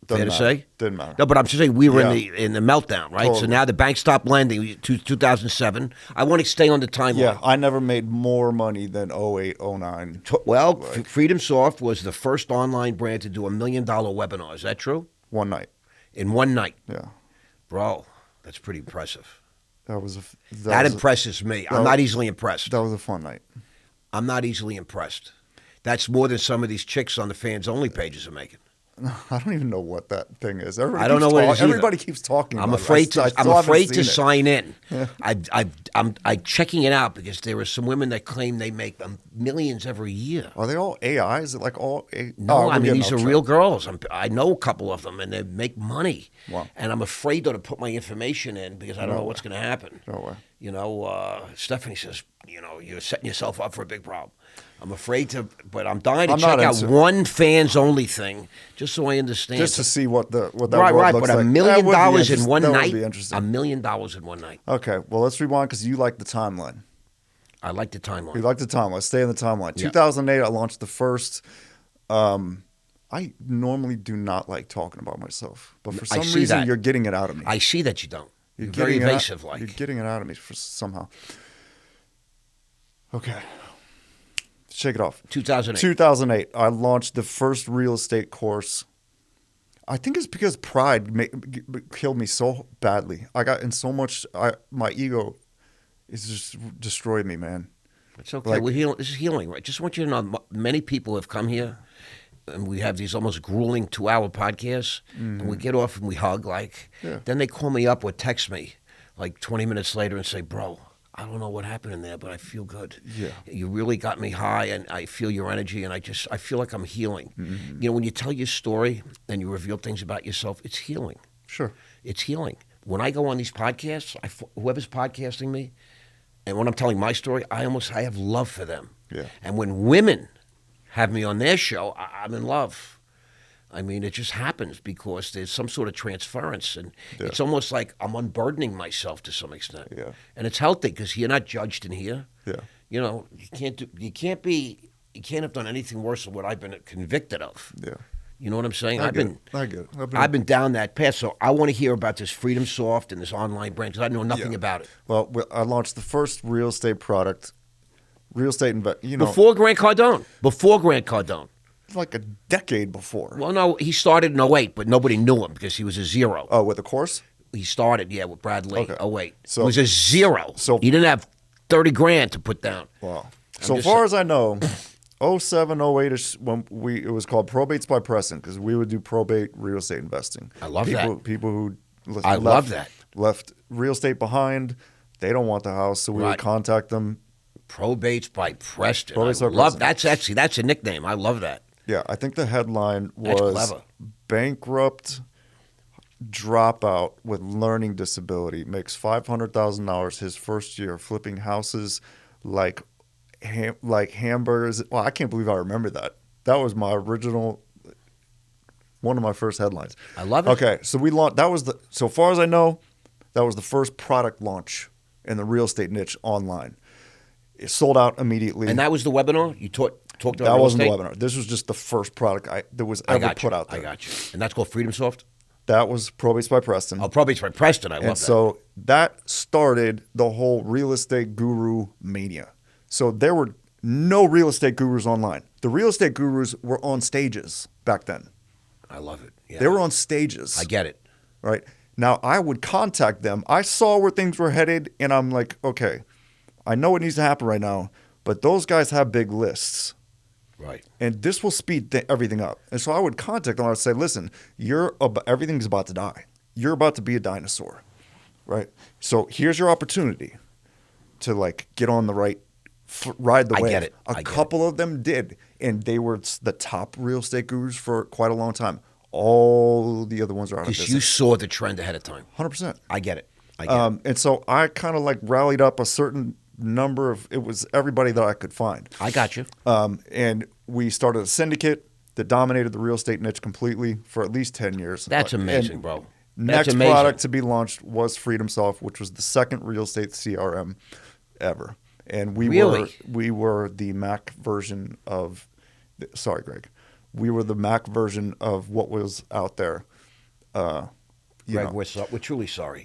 S1: fair to say?
S2: Didn't matter.
S1: No, but I'm just saying we were in the meltdown, right?
S2: Totally.
S1: So now the bank stopped lending. 2007. I want to stay on the timeline.
S2: Yeah, I never made more money than 08, 09.
S1: Well, FreedomSoft was the first online brand to do $1 million webinar. Is that true?
S2: One night.
S1: In one night.
S2: Yeah.
S1: Bro, that's pretty impressive.
S2: That
S1: impresses me. I'm not easily impressed.
S2: That was a fun night.
S1: I'm not easily impressed. That's more than some of these chicks on the fans only pages are making.
S2: I don't even know what that thing is.
S1: I don't know what it is either.
S2: Everybody keeps talking.
S1: I'm
S2: about
S1: afraid
S2: it.
S1: I'm afraid to
S2: seen
S1: sign in.
S2: Yeah.
S1: I'm checking it out because there are some women that claim they make millions every year.
S2: Are they all AI? Is it like all AI?
S1: No, I mean these are real girls. I know a couple of them, and they make money.
S2: Wow.
S1: And I'm afraid though to put my information in because I don't know what's going to happen.
S2: No way.
S1: You know, Stephanie says, you're setting yourself up for a big problem. I'm afraid to, but I'm dying to check out one fans only thing just so I understand.
S2: Just to see what that world
S1: right,
S2: looks
S1: but
S2: like.
S1: $1 million in one night.
S2: That would be interesting.
S1: $1 million in one night.
S2: Okay, well let's rewind because you like the timeline.
S1: I like the timeline.
S2: You like the timeline. Stay in the timeline.
S1: Yeah.
S2: 2008, I launched the first. I normally do not like talking about myself, but for some reason you're getting it out of me.
S1: I see that you don't.
S2: You're
S1: very evasive,
S2: You're getting it out of me somehow. Okay. Shake it off.
S1: 2008.
S2: 2008, I launched the first real estate course. I think it's because pride killed me so badly. I got in so much. My ego is just destroyed me, man.
S1: It's okay. We're healing. This is healing, right? Just want you to know, many people have come here, and we have these almost grueling 2-hour podcasts, and we get off and we hug. Then they call me up or text me, 20 minutes later, and say, "Bro, I don't know what happened in there, but I feel good.
S2: Yeah.
S1: You really got me high, and I feel your energy, and I feel like I'm healing. When you tell your story and you reveal things about yourself, it's healing.
S2: Sure.
S1: It's healing. When I go on these podcasts, whoever's podcasting me, and when I'm telling my story, I have love for them.
S2: Yeah.
S1: And when women have me on their show, I'm in love. I mean, it just happens because there's some sort of transference, and it's almost like I'm unburdening myself to some extent.
S2: Yeah.
S1: And it's healthy because you're not judged in here.
S2: Yeah.
S1: You know, you can't have done anything worse than what I've been convicted of.
S2: Yeah.
S1: You know what I'm saying?
S2: I get it.
S1: I've been down that path, so I want to hear about this FreedomSoft and this online brand because I know nothing about it.
S2: Well, I launched the first real estate product,
S1: Before Grant Cardone.
S2: like a decade before.
S1: Well, no, he started in 08, but nobody knew him because he was a zero.
S2: Oh, with the course?
S1: He started, with Brad Lee,
S2: Okay.
S1: 08.
S2: So-
S1: he was a zero.
S2: so-
S1: he didn't have 30 grand to put down.
S2: Wow. So far as I know, 07, 08-ish, when it was called Probates by Preston because we would do probate real estate investing.
S1: I love that.
S2: People who
S1: love that.
S2: Left real estate behind. They don't want the house, so we would contact them.
S1: Probates by Preston.
S2: Probates by
S1: love
S2: Preston.
S1: That's a nickname. I love that.
S2: Yeah, I think the headline
S1: That's
S2: was
S1: clever.
S2: bankrupt dropout with learning disability makes $500,000 his first year flipping houses like hamburgers. Well, I can't believe I remember that. That was my original, one of my first headlines.
S1: I love it.
S2: Okay, so we launched. So far as I know, that was the first product launch in the real estate niche online. It sold out immediately.
S1: And that was the webinar? You talked about
S2: that
S1: real
S2: wasn't
S1: estate?
S2: the webinar. This was just the first product that was ever put out there.
S1: I got you. And that's called FreedomSoft?
S2: That was Probates by Preston.
S1: Oh, Probates by Preston. I love that.
S2: So that started the whole real estate guru mania. So there were no real estate gurus online. The real estate gurus were on stages back then.
S1: I love it. Yeah.
S2: They were on stages.
S1: I get it.
S2: Right? Now, I would contact them. I saw where things were headed, and I'm like, okay, I know what needs to happen right now, but those guys have big lists.
S1: Right.
S2: And this will speed everything up. And so I would contact them. I would say, listen, everything's about to die. You're about to be a dinosaur, right? So here's your opportunity to get on the right, ride the wave.
S1: I get it.
S2: A couple of them did. And they were the top real estate gurus for quite a long time. All the other ones are out of business.
S1: Because you saw the trend ahead of time.
S2: 100%.
S1: I get it. I get it.
S2: And so I kind of rallied up a certain number of, it was everybody that I could find.
S1: I got you.
S2: And we started a syndicate that dominated the real estate niche completely for at least 10 years.
S1: That's amazing, bro.
S2: Next
S1: That's amazing.
S2: product to be launched was FreedomSoft, which was the second real estate CRM ever. And we were the Mac version of, sorry, Greg. We were the Mac version of what was out there.
S1: Greg, we're truly sorry.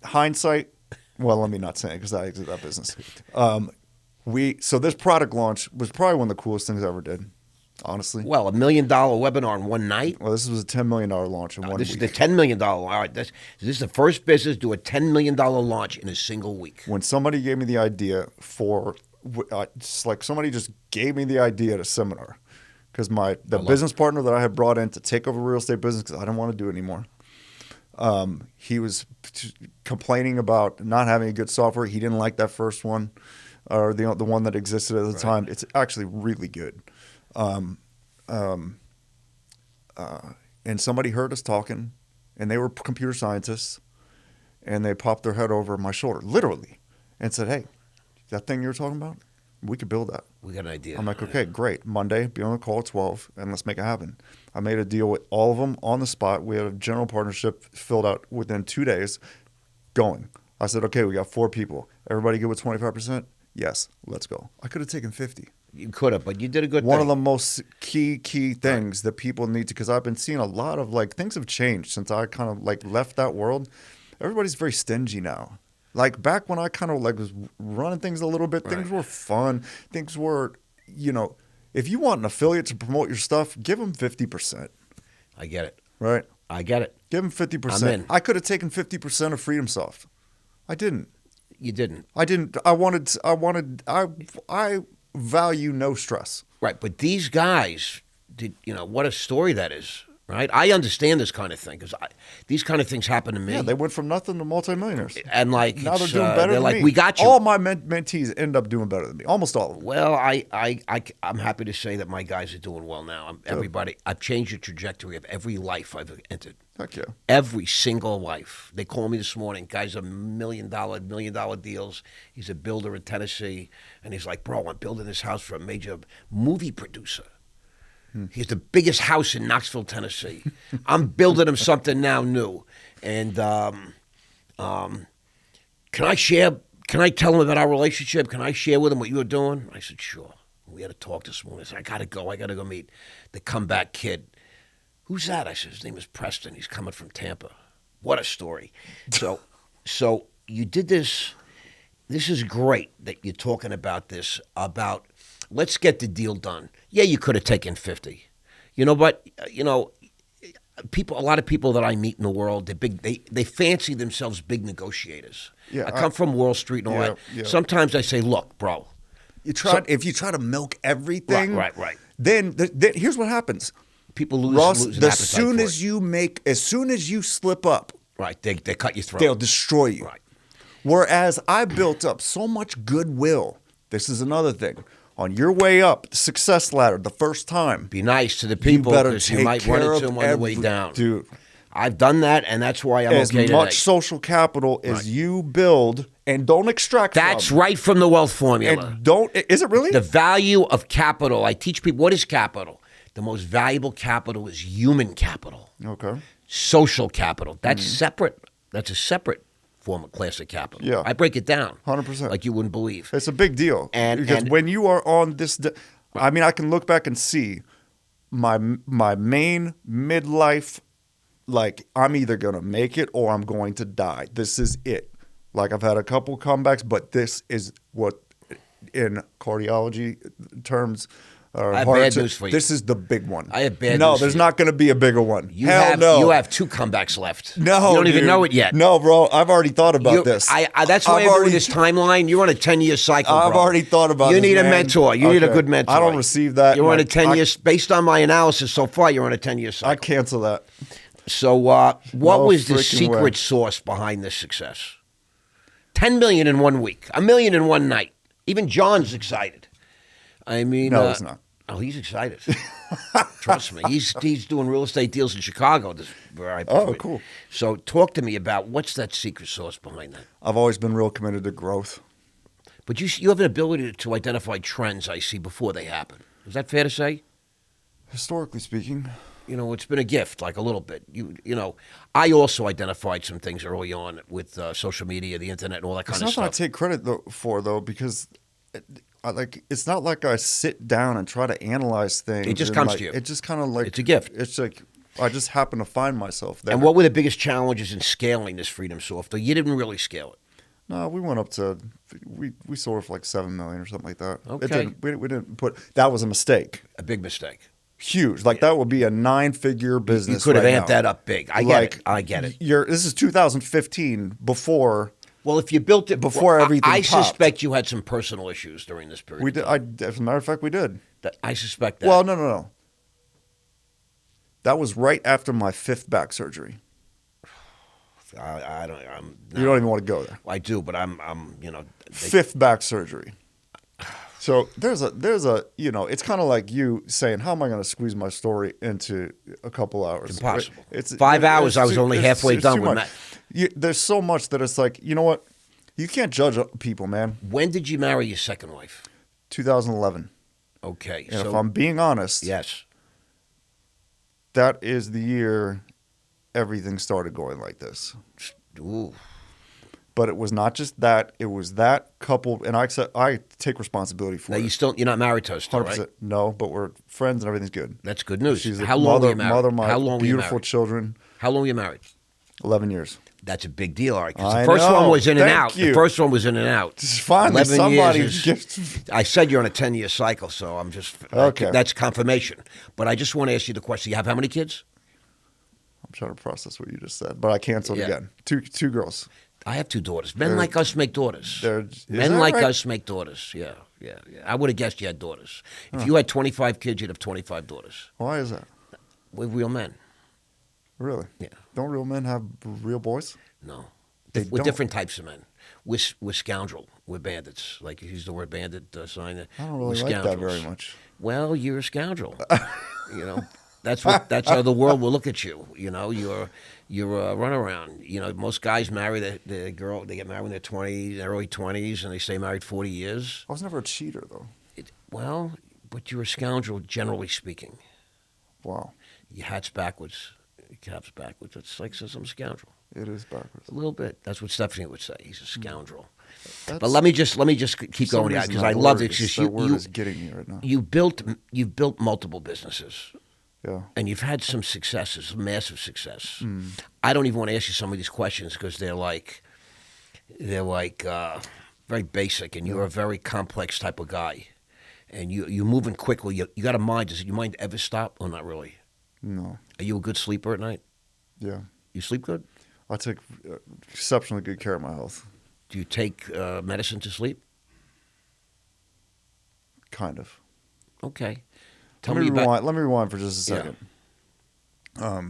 S2: Hindsight, well, let me not say it because I exited that business. So this product launch was probably one of the coolest things I ever did, honestly.
S1: Well, $1 million webinar in one night?
S2: Well, this was a $10 million launch in 1 week.
S1: This is the $10 million. All right, this is the first business to do a $10 million launch in a single week.
S2: When somebody gave me the idea it's like somebody just gave me the idea at a seminar because the business partner that I had brought in to take over real estate business because I didn't want to do it anymore. He was complaining about not having a good software. He didn't like that first one, or the one that existed at the time. It's actually really good. And somebody heard us talking, and they were computer scientists, and they popped their head over my shoulder, literally, and said, "Hey, that thing you were talking about, we could build that."
S1: We got an idea.
S2: I'm like, okay, great. Monday, be on the call at 12, and let's make it happen. I made a deal with all of them on the spot. We had a general partnership filled out within 2 days, going. I said, okay, we got 4 people. Everybody good with 25%? Yes, let's go. I could have taken 50.
S1: You could have, but you did a good thing.
S2: One of the most key things that people need to, because I've been seeing a lot of things have changed since I kind of left that world. Everybody's very stingy now. Back when I kind of was running things a little bit, things were fun. Things were, if you want an affiliate to promote your stuff, give them 50%.
S1: I get it.
S2: Right?
S1: I get it.
S2: Give them 50%.
S1: I'm in.
S2: I could have taken 50% of FreedomSoft. I didn't.
S1: You didn't.
S2: I didn't. I value no stress.
S1: Right, but these guys, what a story that is, right? I understand this kind of thing because these kind of things happen to me.
S2: Yeah, they went from nothing to multimillionaires.
S1: And
S2: now they're doing better than me.
S1: We got you.
S2: All my mentees end up doing better than me. Almost all of them.
S1: Well, I'm happy to say that my guys are doing well now. I've changed the trajectory of every life I've entered.
S2: Heck yeah.
S1: Every single life. They called me this morning. Guys are $1 million deals. He's a builder in Tennessee. And he's like, bro, I'm building this house for a major movie producer. He has the biggest house in Knoxville, Tennessee. I'm building him something now new. And can I share? Can I tell him about our relationship? Can I share with him what you were doing? I said, sure. We had a talk this morning. I said, I got to go meet the comeback kid. Who's that? I said, his name is Preston. He's coming from Tampa. What a story. So you did this. This is great that you're talking about this, about let's get the deal done. Yeah, you could have taken 50. But a lot of people that I meet in the world, they're big. They fancy themselves big negotiators. Yeah, I come from Wall Street and all that. Yeah. Sometimes I say, look, bro.
S2: If you try to milk everything,
S1: right.
S2: Then here's what happens.
S1: People lose
S2: Ross,
S1: an appetite
S2: as soon as you slip up,
S1: right, they cut your throat.
S2: They'll destroy you.
S1: Right.
S2: Whereas I built up so much goodwill. This is another thing. On your way up the success ladder the first time,
S1: be nice to the people because you might run into them on the way down.
S2: Dude,
S1: I've done that, and that's why I'm
S2: as
S1: okay today.
S2: As much social capital as you build, and don't extract
S1: that's
S2: from.
S1: Right from the wealth formula.
S2: And is it really?
S1: The value of capital. I teach people, what is capital? The most valuable capital is human capital.
S2: Okay.
S1: Social capital. That's separate. That's a separate form of class of capital.
S2: Yeah.
S1: I break it down.
S2: 100%.
S1: Like you wouldn't believe.
S2: It's a big deal. Because when you are on this, I can look back and see my main midlife, like I'm either going to make it or I'm going to die. This is it. Like I've had a couple comebacks, but this is what in cardiology terms,
S1: I have bad news for you.
S2: This is the big one.
S1: I have bad news.
S2: No, there's not going to be a bigger one.
S1: You
S2: no.
S1: have 2 comebacks left.
S2: No,
S1: you don't
S2: dude.
S1: even know it yet.
S2: No, bro. I've already thought about this.
S1: That's why I'm doing this timeline. You're on a 10-year cycle, bro.
S2: I've already thought about this.
S1: You need a mentor. You need a good mentor.
S2: I don't receive that.
S1: You're on a 10-year. Based on my analysis so far, you're on a 10-year cycle.
S2: I cancel that.
S1: So, what was the secret sauce behind this success? 10 million in 1 week, 1 million in 1 night. Even John's excited. I mean,
S2: no, he's not.
S1: Oh, he's excited. Trust me. He's doing real estate deals in Chicago.
S2: Cool.
S1: So talk to me about what's that secret sauce behind that?
S2: I've always been real committed to growth.
S1: But you have an ability to identify trends I see before they happen. Is that fair to say?
S2: Historically speaking.
S1: It's been a gift, like a little bit. I also identified some things early on with social media, the internet, and all that kind of stuff.
S2: It's not that I take credit for, because it's not like I sit down and try to analyze things.
S1: It just comes to you.
S2: It just kind of like
S1: it's a gift.
S2: It's like I just happen to find myself there.
S1: And what were the biggest challenges in scaling this FreedomSoft? Or you didn't really scale it?
S2: No, we went up to we sold it for like 7 million or something like that.
S1: Okay,
S2: we didn't put that was a mistake.
S1: A big mistake.
S2: Huge, that would be a 9-figure business.
S1: You could have
S2: right
S1: amped
S2: now.
S1: that up big. I get it.
S2: This is 2015 before.
S1: Well, if you built it
S2: before everything,
S1: I suspect you had some personal issues during this period.
S2: We did. As a matter of fact, we did.
S1: I suspect that.
S2: Well, no. That was right after my 5th back surgery.
S1: I don't.
S2: You don't even want to go there.
S1: I do, but I'm
S2: 5th back surgery. So there's a it's kind of like you saying, how am I going to squeeze my story into a couple hours?
S1: Impossible. It's 5 hours. I was only halfway done with that.
S2: There's so much that it's like, you know what? You can't judge people, man.
S1: When did you marry your second wife?
S2: 2011.
S1: Okay.
S2: And if I'm being honest,
S1: yes,
S2: that is the year everything started going like this.
S1: Ooh.
S2: But it was not just that; it was that coupled, and I take responsibility for it.
S1: You're not married to us, still, 100%. Right?
S2: No, but we're friends and everything's good.
S1: That's good news.
S2: She's
S1: How long were you married?
S2: Mother, my
S1: How long
S2: beautiful children.
S1: How long were you married?
S2: 11 years.
S1: That's a big deal, all right? Because the first one was in and out.
S2: You.
S1: The first one was in and out.
S2: Finally,
S1: 11 years I said you're on a 10-year cycle, so I'm just
S2: okay.
S1: That's confirmation. But I just want to ask you the question: you have how many kids?
S2: I'm trying to process what you just said, but I canceled again. Two girls.
S1: I have 2 daughters. Men like us make daughters.
S2: Men
S1: like
S2: right?
S1: us make daughters. Yeah. I would have guessed you had daughters. If you had 25 kids, you'd have 25 daughters.
S2: Why is that?
S1: We're real men.
S2: Really?
S1: Yeah.
S2: Don't real men have real boys?
S1: No. We're different types of men. We're scoundrel. We're bandits. Like you use the word bandit sign.
S2: I don't really like that very much.
S1: Well, you're a scoundrel. That's how the world will look at you. You're a runaround. Most guys marry the girl. They get married in their 20s, early 20s, and they stay married 40 years.
S2: I was never a cheater, though.
S1: But you're a scoundrel, generally speaking.
S2: Wow.
S1: Your hat's backwards, your cap's backwards. It's like some scoundrel.
S2: It is backwards.
S1: A little bit. That's what Stephanie would say. He's a scoundrel.
S2: That's,
S1: But let me just keep going here because I love this.
S2: That word is getting me right now.
S1: You've built multiple businesses.
S2: Yeah.
S1: And you've had some successes, massive success. I don't even want to ask you some of these questions because they're like very basic, and you're a very complex type of guy, and you're moving quickly. You got a mind. Does your mind ever stop? Or not really?
S2: No.
S1: Are you a good sleeper at night?
S2: Yeah.
S1: You sleep good?
S2: I take exceptionally good care of my health.
S1: Do you take medicine to sleep?
S2: Kind of.
S1: Okay.
S2: Let me rewind for just a second. Yeah.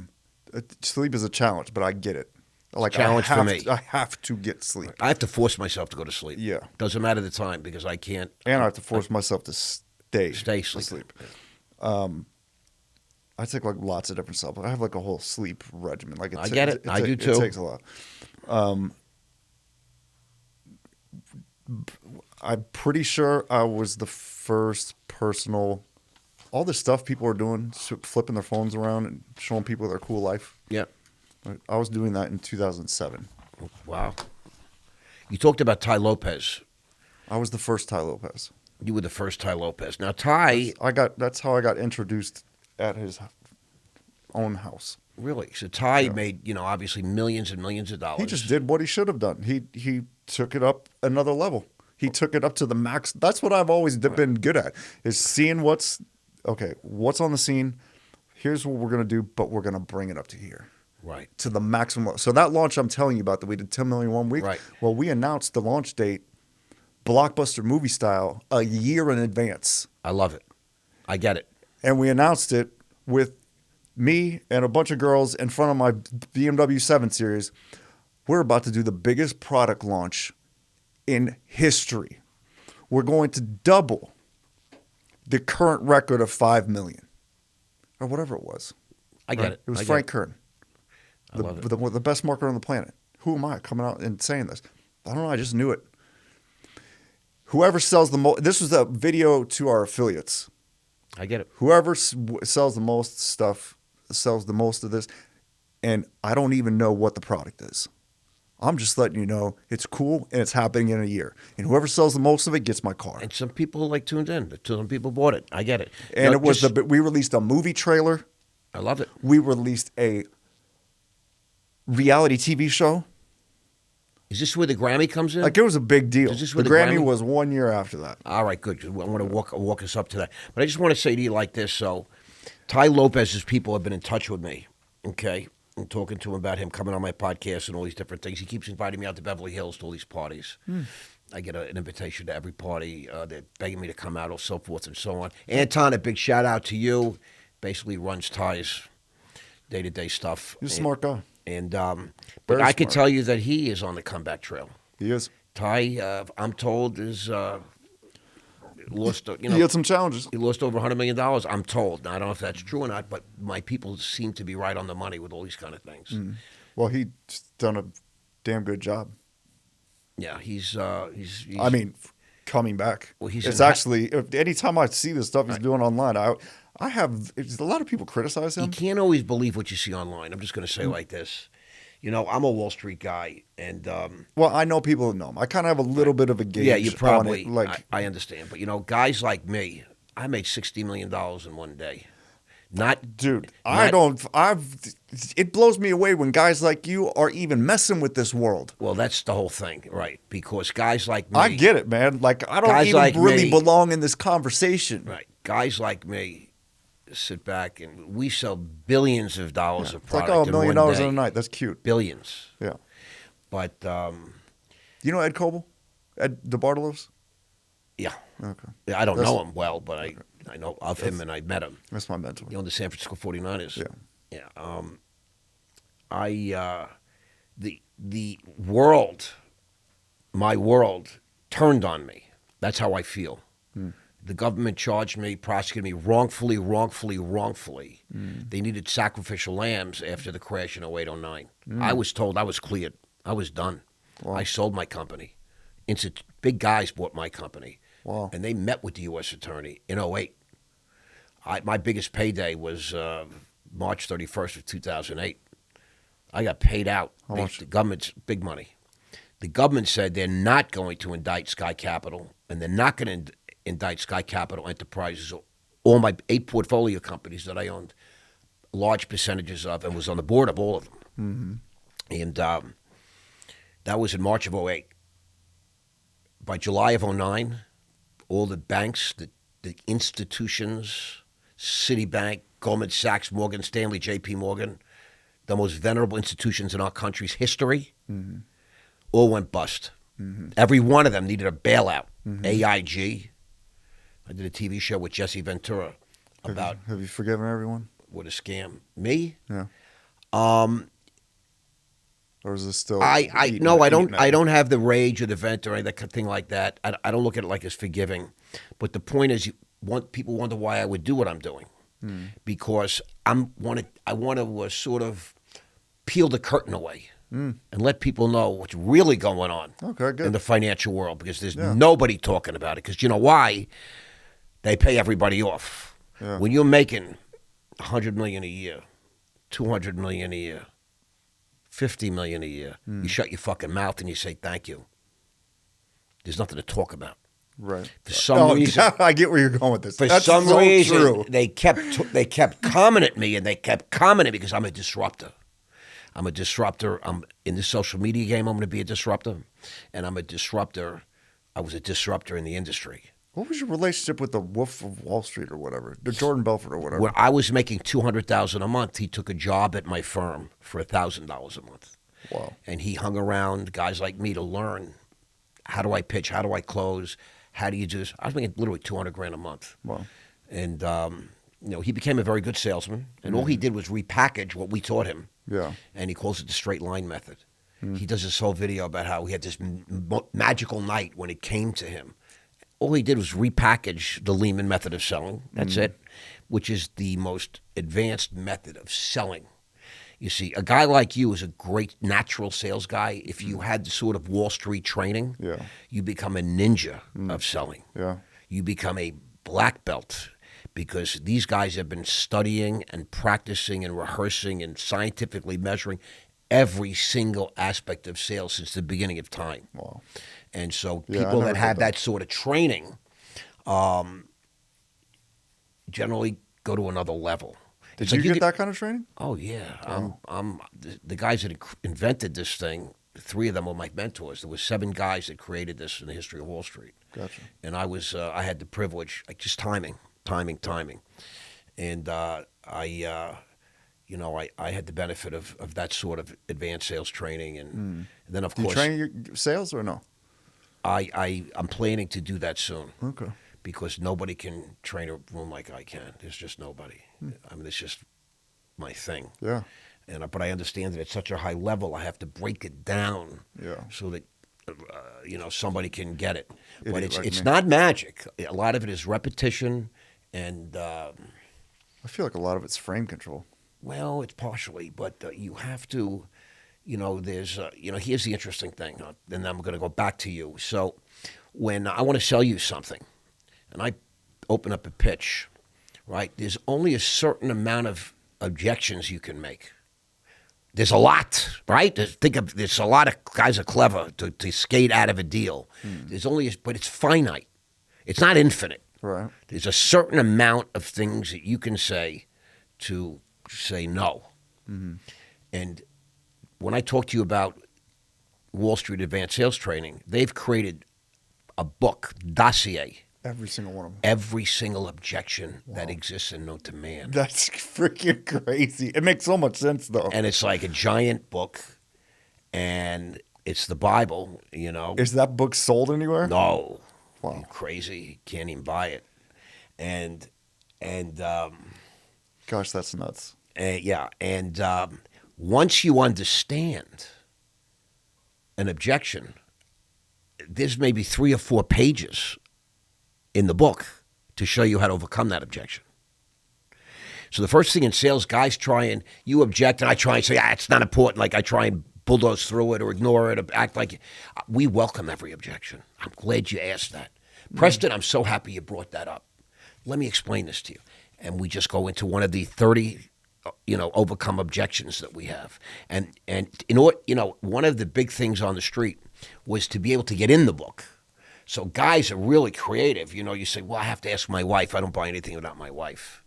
S2: Sleep is a challenge, but I get it. Like
S1: challenge for me.
S2: I have to get sleep.
S1: I have to force myself to go to sleep.
S2: Yeah.
S1: Doesn't matter the time because I can't.
S2: And I have to force myself to stay
S1: asleep.
S2: Yeah. I take like lots of different stuff. I have like a whole sleep regimen. Like
S1: I get it. I do too.
S2: It takes a lot. I'm pretty sure I was the first personal. All the stuff people are doing, flipping their phones around and showing people their cool life.
S1: Yeah.
S2: I was doing that in 2007.
S1: Wow. You talked about Ty Lopez.
S2: I was the first Ty Lopez.
S1: You were the first Ty Lopez. Now, Ty...
S2: That's how I got introduced at his own house.
S1: Really? So Ty made, obviously millions and millions of dollars.
S2: He just did what he should have done. He took it up another level. He took it up to the max. That's what I've always been good at, is seeing what's on the scene. Here's what we're going to do, but we're going to bring it up to here.
S1: Right.
S2: To the maximum. So that launch I'm telling you about that we did 10 million 1 week.
S1: Right.
S2: Well, we announced the launch date, blockbuster movie style, a year in advance.
S1: I love it. I get it.
S2: And we announced it with me and a bunch of girls in front of my BMW 7 Series. We're about to do the biggest product launch in history. We're going to double the current record of 5 million or whatever it was.
S1: I get it.
S2: It was Frank Kern, the best marketer on the planet. Who am I coming out and saying this? I don't know. I just knew it. Whoever sells the most, this was a video to our affiliates.
S1: I get it.
S2: Whoever sells the most stuff sells the most of this. And I don't even know what the product is. I'm just letting you know it's cool and it's happening in a year. And whoever sells the most of it gets my car.
S1: And some people tuned in. Some people bought it. I get it.
S2: And we released a movie trailer.
S1: I love it.
S2: We released a reality TV show.
S1: Is this where the Grammy comes in?
S2: Like, it was a big deal.
S1: Is this where
S2: the Grammy was 1 year after that.
S1: All right, good. I want to walk us up to that. But I just want to say to you like this. So Ty Lopez's people have been in touch with me, okay? I'm talking to him about him coming on my podcast and all these different things. He keeps inviting me out to Beverly Hills to all these parties. I get an invitation to every party. They're begging me to come out, or so forth and so on. Anton, a big shout out to you. Basically runs Ty's day-to-day stuff.
S2: He's a smart guy.
S1: And but I could tell you that he is on the comeback trail.
S2: He is.
S1: Ty, I'm told, is lost.
S2: He had some challenges.
S1: He lost over $100 million. I'm told. Now, I don't know if that's true or not, but my people seem to be right on the money with all these kind of things.
S2: Well, he's done a damn good job.
S1: Yeah, he's
S2: I mean, coming back.
S1: Well,
S2: it's actually anytime I see the stuff he's doing online, I have a lot of people criticize him.
S1: You can't always believe what you see online. I'm just going to say like this. I'm a Wall Street guy, and
S2: well, I know people that know him. I kind of have a little bit of a gauge.
S1: Yeah, you probably
S2: on it, like
S1: I understand, but guys like me, I made $60 million in one day.
S2: It blows me away when guys like you are even messing with this world.
S1: Well, that's the whole thing, right? Because guys like me,
S2: I get it, man. Like, I don't even really belong in this conversation.
S1: Right? Guys like me sit back and we sell billions of dollars of product.
S2: It's like, $1 million in a night. That's cute.
S1: Billions.
S2: Yeah.
S1: But
S2: you know Ed Coble, Ed DeBartolos?
S1: Yeah.
S2: Okay.
S1: Yeah, I don't know him well, but I know of him and I met him.
S2: That's my mentor.
S1: He owned the San Francisco 49ers.
S2: Yeah.
S1: Yeah. The world, my world, turned on me. That's how I feel. The government charged me, prosecuted me wrongfully. They needed sacrificial lambs after the crash in 08-09. I was told I was cleared. I was done. Wow. I sold my company. Big guys bought my company.
S2: Wow.
S1: And they met with the U.S. attorney in 08. My biggest payday was March 31st of 2008. I got paid out.
S2: How much?
S1: The government's big money. The government said they're not going to indict Sky Capital, and they're not going to indict Sky Capital Enterprises, all my 8 portfolio companies that I owned large percentages of and was on the board of all of them. Mm-hmm. And that was in March of 08. By July of 09, all the banks, the institutions, Citibank, Goldman Sachs, Morgan Stanley, J.P. Morgan, the most venerable institutions in our country's history, all went bust. Every one of them needed a bailout. AIG. I did a TV show with Jesse Ventura about.
S2: Have you forgiven everyone?
S1: What a scam. Me?
S2: Yeah. Or is this still?
S1: I don't have the rage or the vent or anything like that. I don't look at it like it's forgiving. But the point is, people wonder why I would do what I'm doing, because I want to sort of peel the curtain away and let people know what's really going on in the financial world, because there's nobody talking about it. Because you know why? They pay everybody off.
S2: Yeah.
S1: When you're making $100 million a year, $200 million a year, $50 million a year, you shut your fucking mouth and you say thank you. There's nothing to talk about.
S2: Right.
S1: For some reason,
S2: I get where you're going with this.
S1: For
S2: That's
S1: some
S2: so
S1: reason,
S2: true.
S1: they kept coming at me, and they kept coming at me because I'm a disruptor. I'm a disruptor. I'm in the social media game. I'm going to be a disruptor, and I'm a disruptor. I was a disruptor in the industry.
S2: What was your relationship with the Wolf of Wall Street or whatever, the Jordan Belfort or whatever?
S1: When I was making $200,000 a month, he took a job at my firm for $1,000 a month.
S2: Wow. And
S1: he hung around guys like me to learn, how do I pitch, how do I close, how do you do this? I was making literally $200,000 a month.
S2: Wow.
S1: And he became a very good salesman, and all he did was repackage what we taught him.
S2: Yeah.
S1: And he calls it the straight line method. He does this whole video about how he had this magical night when it came to him. All he did was repackage the Lehman method of selling. That's it, which is the most advanced method of selling. You see, a guy like you is a great natural sales guy. If you had the sort of Wall Street training, you become a ninja of selling.
S2: Yeah.
S1: You become a black belt, because these guys have been studying and practicing and rehearsing and scientifically measuring every single aspect of sales since the beginning of time.
S2: Wow.
S1: And so people that have that sort of training generally go to another level.
S2: Did you get that kind of training?
S1: Oh, yeah. The guys that invented this thing, 3 of them were my mentors. There were 7 guys that created this in the history of Wall Street.
S2: Gotcha.
S1: And I had the privilege, just timing. And I had the benefit of that sort of advanced sales training. And then, of course.
S2: Do you train your sales or no?
S1: I'm planning to do that soon.
S2: Okay.
S1: Because nobody can train a room like I can. There's just nobody. I mean, it's just my thing.
S2: Yeah.
S1: But I understand that at such a high level, I have to break it down so that somebody can get it. But it's not magic. A lot of it is repetition, and I
S2: feel like a lot of it's frame control.
S1: Well, it's partially, but you have to. There's here's the interesting thing, and I'm going to go back to you. So when I want to sell you something, and I open up a pitch, right? There's only a certain amount of objections you can make. There's a lot, right? There's a lot of guys are clever to skate out of a deal. But it's finite. It's not infinite.
S2: Right.
S1: There's a certain amount of things that you can say to say no. And when I talk to you about Wall Street Advanced Sales Training, they've created a book, dossier.
S2: Every single one of them.
S1: Every single objection that exists and known to man.
S2: That's freaking crazy. It makes so much sense, though.
S1: And it's like a giant book, and it's the Bible,
S2: Is that book sold anywhere?
S1: No.
S2: Wow.
S1: You're crazy. You can't even buy it. And
S2: gosh, that's nuts.
S1: And once you understand an objection, there's maybe 3 or 4 pages in the book to show you how to overcome that objection. So the first thing in sales, guys you object, and I try and say, it's not important. Like I try and bulldoze through it or ignore it or act like we welcome every objection. I'm glad you asked that. Preston, I'm so happy you brought that up. Let me explain this to you. and we just go into one of the 30, overcome objections that we have. And in order, one of the big things on the street was to be able to get in the book. So guys are really creative. You say, well, I have to ask my wife. I don't buy anything without my wife.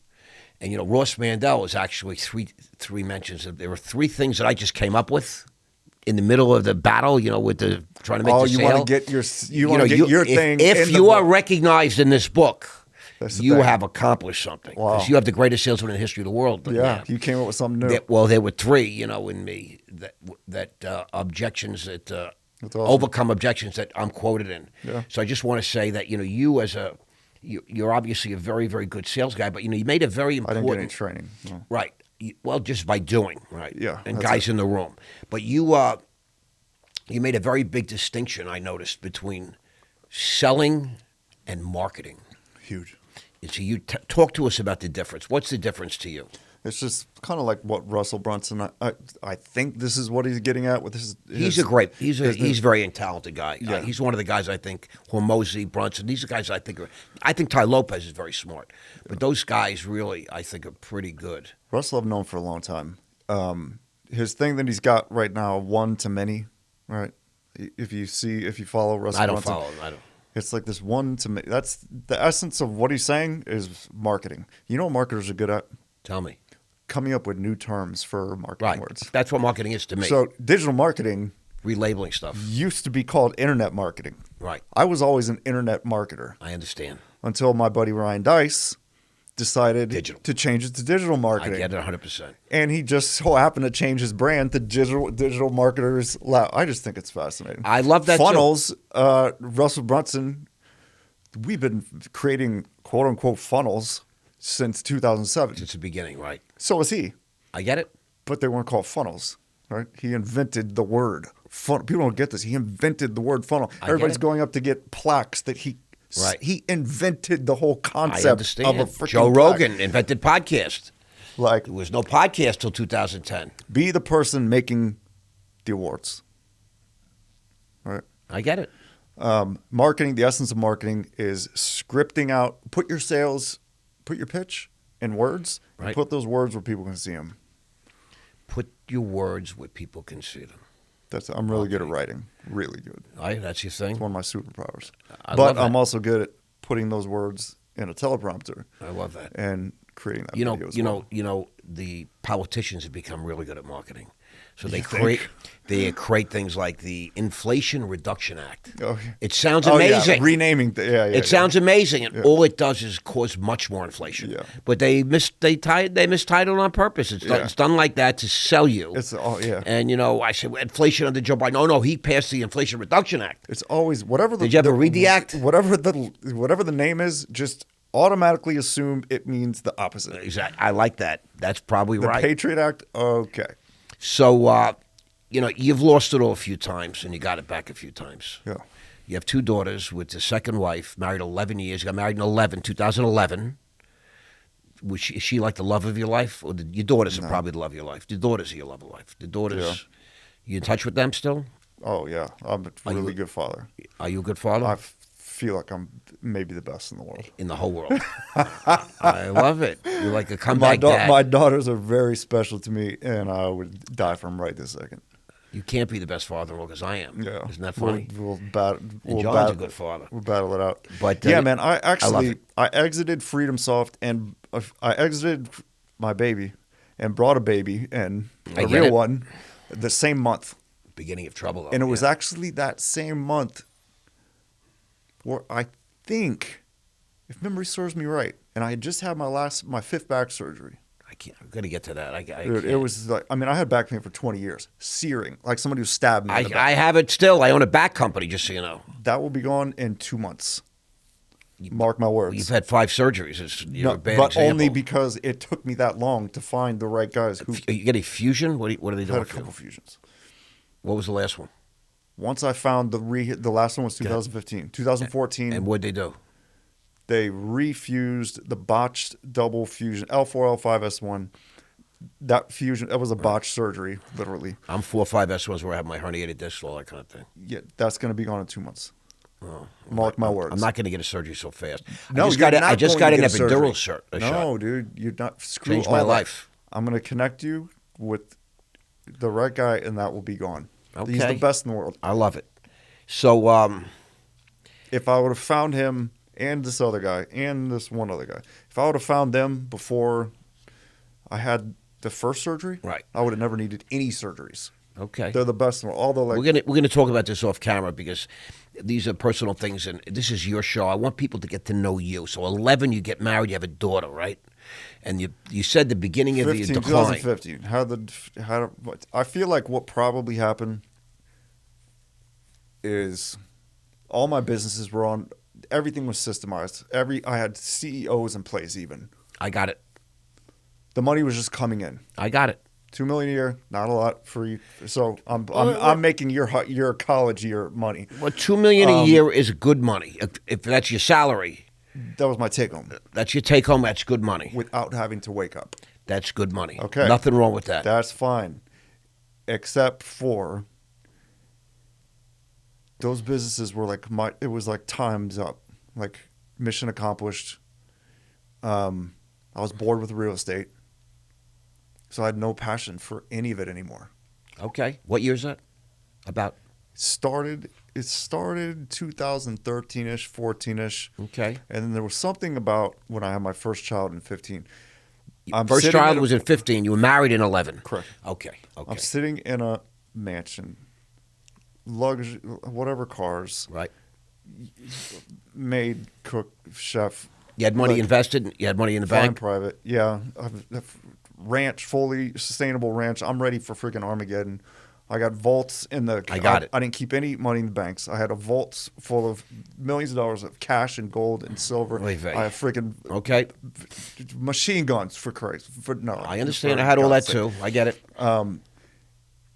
S1: And, Ross Mandell was actually three mentions. There were three things that I just came up with in the middle of the battle, with the trying to make the sale.
S2: Oh, you want to get your thing.
S1: If you are recognized in this book, you
S2: thing.
S1: have accomplished something.
S2: Wow.
S1: Because you have the greatest salesman in the history of the world.
S2: Yeah, you came up with something new.
S1: There were three, in me that objections that
S2: That's awesome.
S1: overcome objections that I'm quoted in.
S2: Yeah.
S1: So I just want to say that you as you're obviously a very, very good sales guy, but you made a very
S2: I
S1: important.
S2: didn't get any training. No.
S1: Right. Well, just by doing, right?
S2: Yeah,
S1: And
S2: that's
S1: guys
S2: it.
S1: in the room. But you made a very big distinction, I noticed, between selling and marketing.
S2: Huge.
S1: And so you talk to us about the difference. What's the difference to you?
S2: It's just kind of like what Russell Brunson. I think this is what he's getting at with his.
S1: He's a very talented guy.
S2: Yeah.
S1: He's one of the guys I think. Hormozy, Brunson. These are guys I think Ty Lopez is very smart, but those guys really I think are pretty good.
S2: Russell I've known for a long time. His thing that he's got right now, one to many, right? If you follow Russell,
S1: I don't
S2: Brunson,
S1: follow him. I don't.
S2: It's like this one to many. That's the essence of what he's saying is marketing. You know what marketers are good at?
S1: Tell me.
S2: Coming up with new terms for marketing words.
S1: That's what marketing is to me.
S2: So digital marketing
S1: Relabeling stuff.
S2: used to be called internet marketing.
S1: Right.
S2: I was always an internet marketer
S1: I understand.
S2: until my buddy Ryan Dice decided
S1: Digital.
S2: to change it to digital marketing.
S1: I get it 100%.
S2: And he just so happened to change his brand to digital marketers. I just think it's fascinating.
S1: I love that too.
S2: Funnels. Russell Brunson. We've been creating quote unquote funnels since 2007.
S1: Since the beginning, right?
S2: So was he,
S1: I get it.
S2: but they weren't called funnels. Right? He invented the word. People don't get this. He invented the word funnel.
S1: I get
S2: Everybody's
S1: it.
S2: going up to get plaques that he.
S1: Right.
S2: He invented the whole
S1: I
S2: concept
S1: understand.
S2: of a freaking
S1: Joe
S2: plaque.
S1: Rogan invented podcast.
S2: Like,
S1: There was no podcast till 2010.
S2: be the person making the awards. Right.
S1: I get it.
S2: Marketing, the essence of marketing is scripting out, put your pitch in words,
S1: Right.
S2: and put those words where people can see them.
S1: Put your words where people can see them.
S2: I'm really good at writing. Really good.
S1: That's your thing?
S2: It's one of my superpowers.
S1: I
S2: But
S1: love that.
S2: I'm also good at putting those words in a teleprompter
S1: I love that.
S2: and creating that
S1: You know,
S2: video as well.
S1: the politicians have become really good at marketing. So they
S2: You think?
S1: create things like the Inflation Reduction Act.
S2: Oh,
S1: It sounds
S2: yeah.
S1: amazing.
S2: Renaming.
S1: It sounds amazing, and all it does is cause much more inflation.
S2: Yeah.
S1: But they mistitled on purpose. It's done like that to sell you. And I said inflation under Joe Biden. No, he passed the Inflation Reduction Act.
S2: It's always whatever.
S1: Did you ever read the act?
S2: Whatever the name is, just automatically assume it means the opposite.
S1: Exactly. I like that. That's probably
S2: The
S1: right.
S2: Patriot Act. Okay.
S1: So you've lost it all a few times, and you got it back a few times.
S2: Yeah.
S1: You have two daughters with the second wife, married 11 years. You got married in 2011. Is she like the love of your life? Or your daughters are probably the love of your life. The daughters are your love of life. The daughters, you in touch with them still?
S2: Oh yeah, I'm a really good father.
S1: Are you a good father?
S2: I feel like I'm maybe the best in the world.
S1: In the whole world. I love it. You're like a comeback dad.
S2: My daughters are very special to me, and I would die for them right this second.
S1: You can't be the best father in the world because I am.
S2: Yeah.
S1: Isn't that funny?
S2: We'll
S1: John's a good father.
S2: We'll battle it out.
S1: But,
S2: yeah, man, I
S1: love it.
S2: exited FreedomSoft, and I exited my baby and brought a baby, and
S1: I
S2: a
S1: get
S2: real
S1: it.
S2: one, the same month.
S1: Beginning of trouble, though.
S2: And it was
S1: yeah.
S2: actually that same month where I think, if memory serves me right, and I had just had my fifth back surgery.
S1: I'm going to get to that.
S2: Dude, it was like, I had back pain for 20 years, searing, like somebody who stabbed me. in the back.
S1: I have it still. I own a back company, just so you know.
S2: That will be gone in 2 months. Mark my words.
S1: You've had 5 surgeries. You're a bad
S2: but
S1: example.
S2: only because it took me that long to find the right guys who
S1: You get a fusion? What are they doing?
S2: had a
S1: for you?
S2: couple fusions.
S1: What was the last one?
S2: Once I found the last one was 2015. 2014,
S1: And what'd they do?
S2: they refused the botched double fusion, L4, L5, S1. That fusion, that was a botched surgery, literally.
S1: I'm 4 or 5 S1s where I have my herniated disc, all that kind of thing.
S2: Yeah, that's going to be gone in 2 months. Mark my words.
S1: I'm not going to get a surgery so fast.
S2: No,
S1: I just got an epidural shot.
S2: No, dude, you're not. Screw
S1: Changed
S2: all
S1: my
S2: that.
S1: life.
S2: I'm going to connect you with the right guy, and that will be gone.
S1: Okay.
S2: He's the best in the world.
S1: I love it. So,
S2: if I would have found him and this other guy and this one other guy, if I would have found them before I had the first surgery,
S1: right,
S2: I would have never needed any surgeries.
S1: Okay.
S2: They're the best in the world. Although, like,
S1: we're gonna talk about this off camera because these are personal things, and this is your show. I want people to get to know you. So, 11, you get married, you have a daughter, right? And you said the beginning of
S2: 15,
S1: the decline.
S2: 2015. I feel like what probably happened is all my businesses were on. Everything was systemized. I had CEOs in place. Even
S1: I got it.
S2: The money was just coming in.
S1: I got it.
S2: $2 million a year, not a lot for you. So I'm making your college year money.
S1: Well, $2 million a year is good money. If that's your salary,
S2: that was my take home.
S1: That's your take home. That's good money.
S2: Without having to wake up.
S1: That's good money.
S2: Okay,
S1: nothing wrong with that.
S2: That's fine, except for those businesses were like it was like time's up, like mission accomplished. I was bored with real estate. So I had no passion for any of it anymore.
S1: Okay. What year is that? About?
S2: It started 2013-ish, 14-ish.
S1: Okay.
S2: And then there was something about when I had my first child in 15.
S1: First child was in 15. You were married in 11.
S2: Correct.
S1: Okay.
S2: I'm sitting in a mansion, luxury, whatever cars.
S1: Right.
S2: Maid, cook, chef.
S1: You had money invested? You had money in the bank?
S2: Private. Yeah. Ranch, fully sustainable ranch. I'm ready for freaking Armageddon. I got vaults in the.
S1: I got it.
S2: I didn't keep any money in the banks. I had a vault full of millions of dollars of cash and gold and silver. I have freaking machine guns for Christ.
S1: I understand. I had all that too. I get it.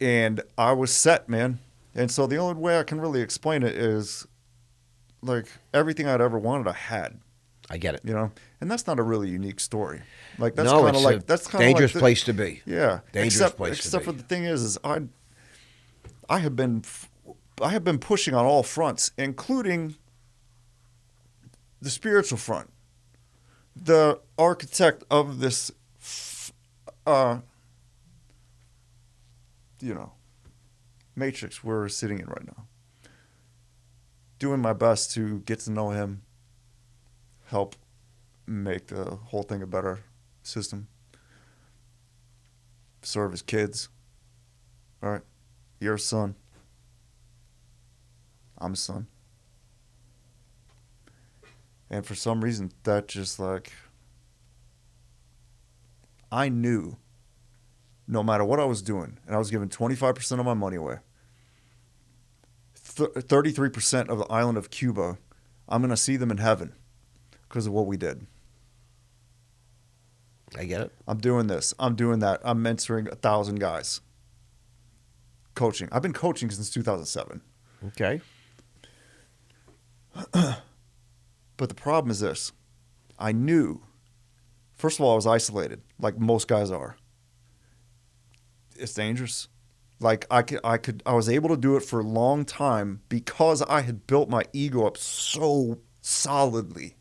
S2: And I was set, man. And so the only way I can really explain it is, like, everything I'd ever wanted, I had.
S1: I get it.
S2: You know, and that's not a really unique story. Like that's
S1: kind
S2: of like that's kind of
S1: dangerous place to be.
S2: Yeah,
S1: dangerous place to be.
S2: Except for the thing is I have been pushing on all fronts, including the spiritual front. The architect of this, matrix we're sitting in right now. Doing my best to get to know him. Help make the whole thing a better system. Serve his kids. All right. You're a son. I'm a son. And for some reason, that just like, I knew no matter what I was doing, and I was giving 25% of my money away, 33% of the island of Cuba, I'm going to see them in heaven. Because of what we did.
S1: I get it.
S2: I'm doing this. I'm doing that. I'm mentoring 1,000 guys. Coaching. I've been coaching since 2007.
S1: Okay.
S2: But the problem is this. I knew, first of all, I was isolated, like most guys are. It's dangerous. Like I was able to do it for a long time because I had built my ego up so solidly.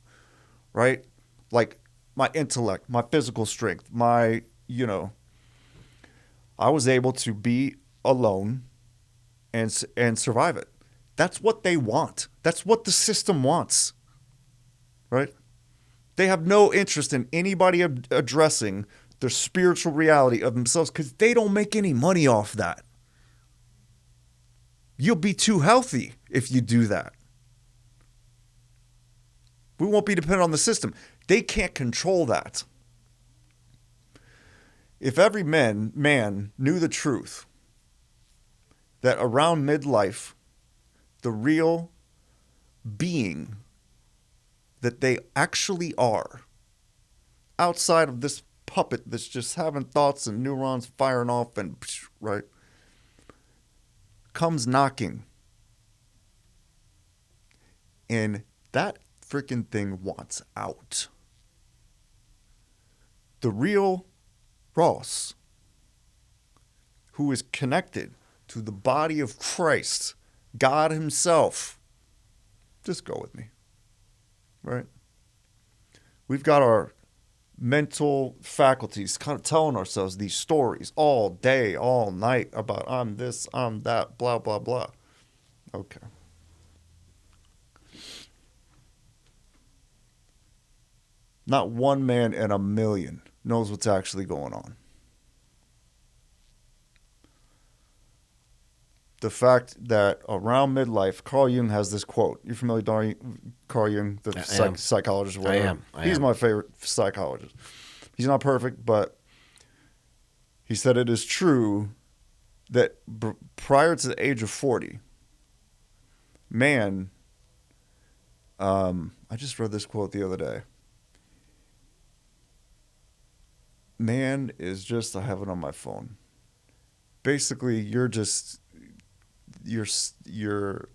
S2: Right? Like my intellect, my physical strength, I was able to be alone and survive it. That's what they want. That's what the system wants. Right? They have no interest in anybody addressing the spiritual reality of themselves because they don't make any money off that. You'll be too healthy if you do that. We won't be dependent on the system. They can't control that. If every man knew the truth, that around midlife, the real being that they actually are, outside of this puppet that's just having thoughts and neurons firing off and, right, comes knocking. And that freaking thing wants out. The real Ross, who is connected to the body of Christ, God himself, Just go with me. Right? We've got our mental faculties kind of telling ourselves these stories all day, all night about I'm this, I'm that, blah, blah, blah. Okay. Not one man in a million knows what's actually going on. The fact that around midlife, Carl Jung has this quote. You familiar with Carl Jung, the psychologist?
S1: I am.
S2: He's my favorite psychologist. He's not perfect, but he said it is true that prior to the age of 40, man, I just read this quote the other day. Man is just, I have it on my phone. Basically, you're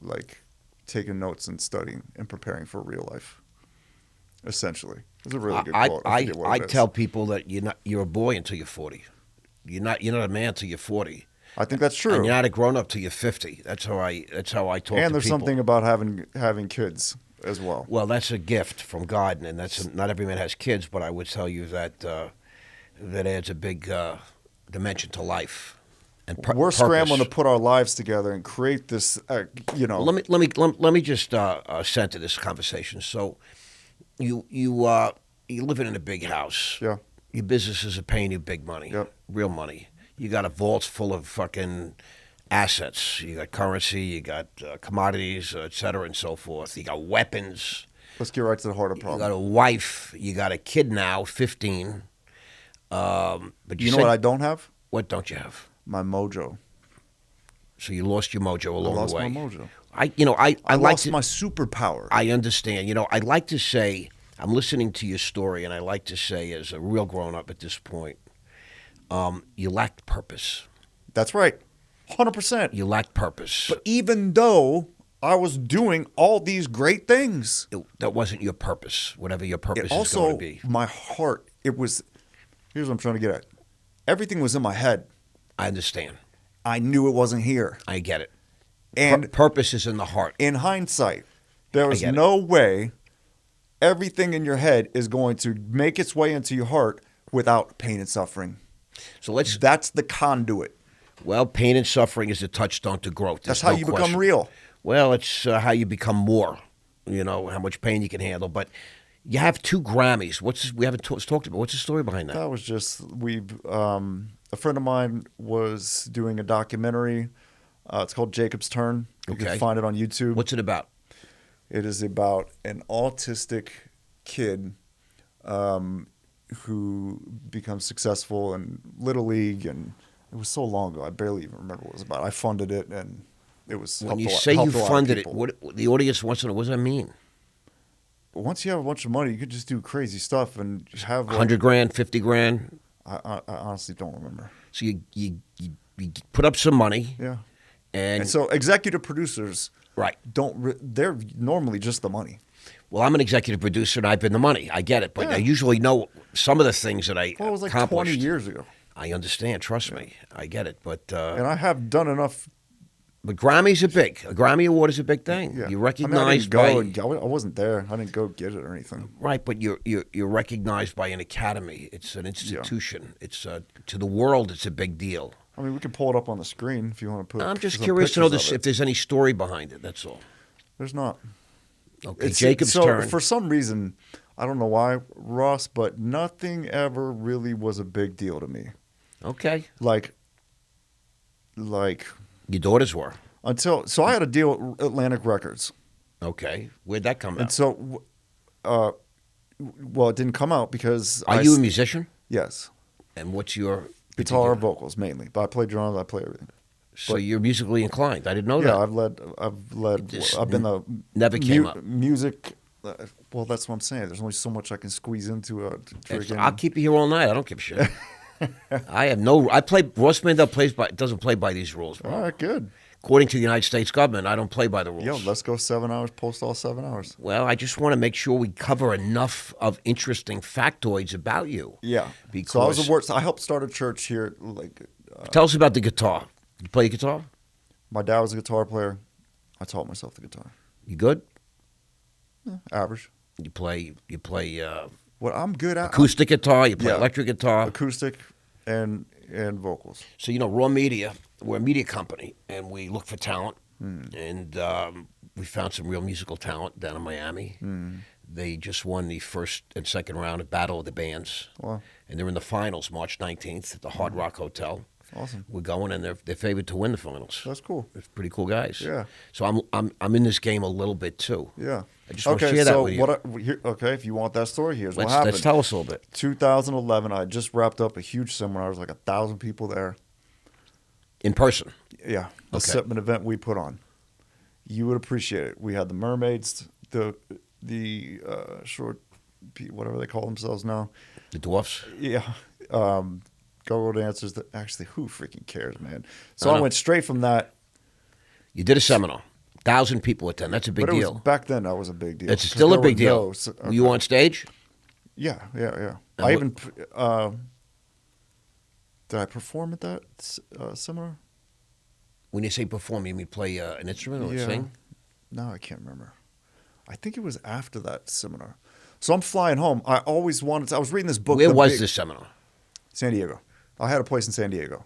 S2: like taking notes and studying and preparing for real life. Essentially, it's a really good quote.
S1: I tell people that you're a boy until you're 40. You're not a man until you're 40.
S2: I think that's true.
S1: And you're not a grown up till you're 50. That's how I talk to people.
S2: And there's something about having kids as well.
S1: Well, that's a gift from God, and not every man has kids. But I would tell you that that adds a big dimension to life. And
S2: we're scrambling to put our lives together and create this.
S1: Well, let me just center this conversation. So, you living in a big house.
S2: Yeah.
S1: Your businesses are paying you big money.
S2: Yep.
S1: Real money. You got a vault full of fucking assets. You got currency. You got commodities, et cetera, and so forth. You got weapons.
S2: Let's get right to the heart of the problem.
S1: You got a wife. You got a kid now, 15. But
S2: you know what I don't have?
S1: What don't you have?
S2: My mojo.
S1: So you lost your mojo along the way.
S2: I lost my mojo.
S1: I
S2: lost my superpower.
S1: I understand. I like to say, I'm listening to your story, and I like to say, as a real grown-up at this point, you lacked purpose.
S2: That's right. 100%.
S1: You lacked purpose.
S2: But even though I was doing all these great things,
S1: that wasn't your purpose, whatever your purpose
S2: is going
S1: to be.
S2: My heart, here's what I'm trying to get at. Everything was in my head.
S1: I understand.
S2: I knew it wasn't here.
S1: I get it.
S2: And
S1: purpose is in the heart.
S2: In hindsight, there was no way everything in your head is going to make its way into your heart without pain and suffering.
S1: So
S2: that's the conduit.
S1: Well, pain and suffering is a touchdown to growth.
S2: That's how you become real.
S1: Well, it's how you become more. How much pain you can handle. But you have 2 Grammys. We haven't talked about. What's the story behind that?
S2: That was just a friend of mine was doing a documentary. It's called Jacob's Turn. You can find it on YouTube.
S1: What's it about?
S2: It is about an autistic kid who becomes successful in Little League, and it was so long ago I barely even remember what it was about. I funded it, and it was
S1: when you say you funded it. What the audience wants to know? What does that mean?
S2: But once you have a bunch of money, you could just do crazy stuff and have
S1: $100,000, $50,000.
S2: I honestly don't remember.
S1: So you put up some money,
S2: yeah, and so executive producers,
S1: right?
S2: They're normally just the money.
S1: Well, I'm an executive producer, and I've been the money. I get it, but I usually know some of the things that I
S2: it was like
S1: accomplished
S2: 20 years ago.
S1: I understand. Trust me, I get it. But
S2: and I have done enough.
S1: But Grammys are big. A Grammy award is a big thing. Yeah. You're recognized
S2: I wasn't there. I didn't go get it or anything.
S1: Right, but you're recognized by an academy. It's an institution. Yeah. It's to the world. It's a big deal.
S2: I mean, we can pull it up on the screen if you want to put.
S1: I'm just curious to know if there's any story behind it. That's all.
S2: There's not.
S1: Okay, Jacob's turn.
S2: For some reason, I don't know why, Ross, but nothing ever really was a big deal to me.
S1: Okay.
S2: Like.
S1: Your daughters were.
S2: So I had a deal with Atlantic Records.
S1: Okay. Where'd that come out?
S2: And so, it didn't come out because
S1: Are you a musician?
S2: Yes.
S1: And what's your
S2: guitar, vocals mainly, but I play drums, I play everything.
S1: So you're musically inclined. I didn't know that.
S2: Yeah, I've been the
S1: never came up.
S2: Music. Well, that's what I'm saying. There's only so much I can squeeze into a.
S1: I'll keep you here all night. I don't give a shit. I play. Ross Mandell doesn't play by these rules, bro.
S2: All right, good.
S1: According to the United States government, I don't play by the rules.
S2: Yo, let's go 7 hours. Post all 7 hours.
S1: Well, I just want to make sure we cover enough of interesting factoids about you.
S2: Yeah.
S1: Because
S2: so I helped start a church here.
S1: Tell us about the guitar. You play guitar?
S2: My dad was a guitar player. I taught myself the guitar.
S1: You good?
S2: Average.
S1: You play
S2: What I'm good at,
S1: acoustic guitar. You play
S2: Yeah.
S1: electric guitar.
S2: acoustic and vocals.
S1: So Raw Media, we're a media company, and we look for talent. And we found some real musical talent down in Miami. They just won the first and second round of Battle of the Bands.
S2: Wow.
S1: And they're in the finals March 19th at the Hard Rock Hotel.
S2: Awesome.
S1: We're going, and they're favored to win the finals.
S2: That's cool.
S1: They're pretty cool guys.
S2: Yeah.
S1: So I'm in this game a little bit too.
S2: Yeah.
S1: I just want to share that with you.
S2: If you want that story, here's what happened.
S1: Let's tell us a little bit.
S2: 2011, I just wrapped up a huge seminar. There was like 1,000 people there.
S1: In person.
S2: Yeah. An event we put on. You would appreciate it. We had the mermaids, the short, whatever they call themselves now.
S1: The dwarfs.
S2: Yeah. Go-go dancers. Actually, who freaking cares, man? So I went straight from that.
S1: You did a seminar. 1,000 people attend. That's a big deal.
S2: Back then, that was a big deal.
S1: It's still a big deal. Were you on stage?
S2: Yeah.
S1: And
S2: even did I perform at that seminar?
S1: When you say perform, you mean play an instrument or sing?
S2: No, I can't remember. I think it was after that seminar. So I'm flying home. I always wanted to. I was reading this book.
S1: Where was this seminar?
S2: San Diego. I had a place in San Diego.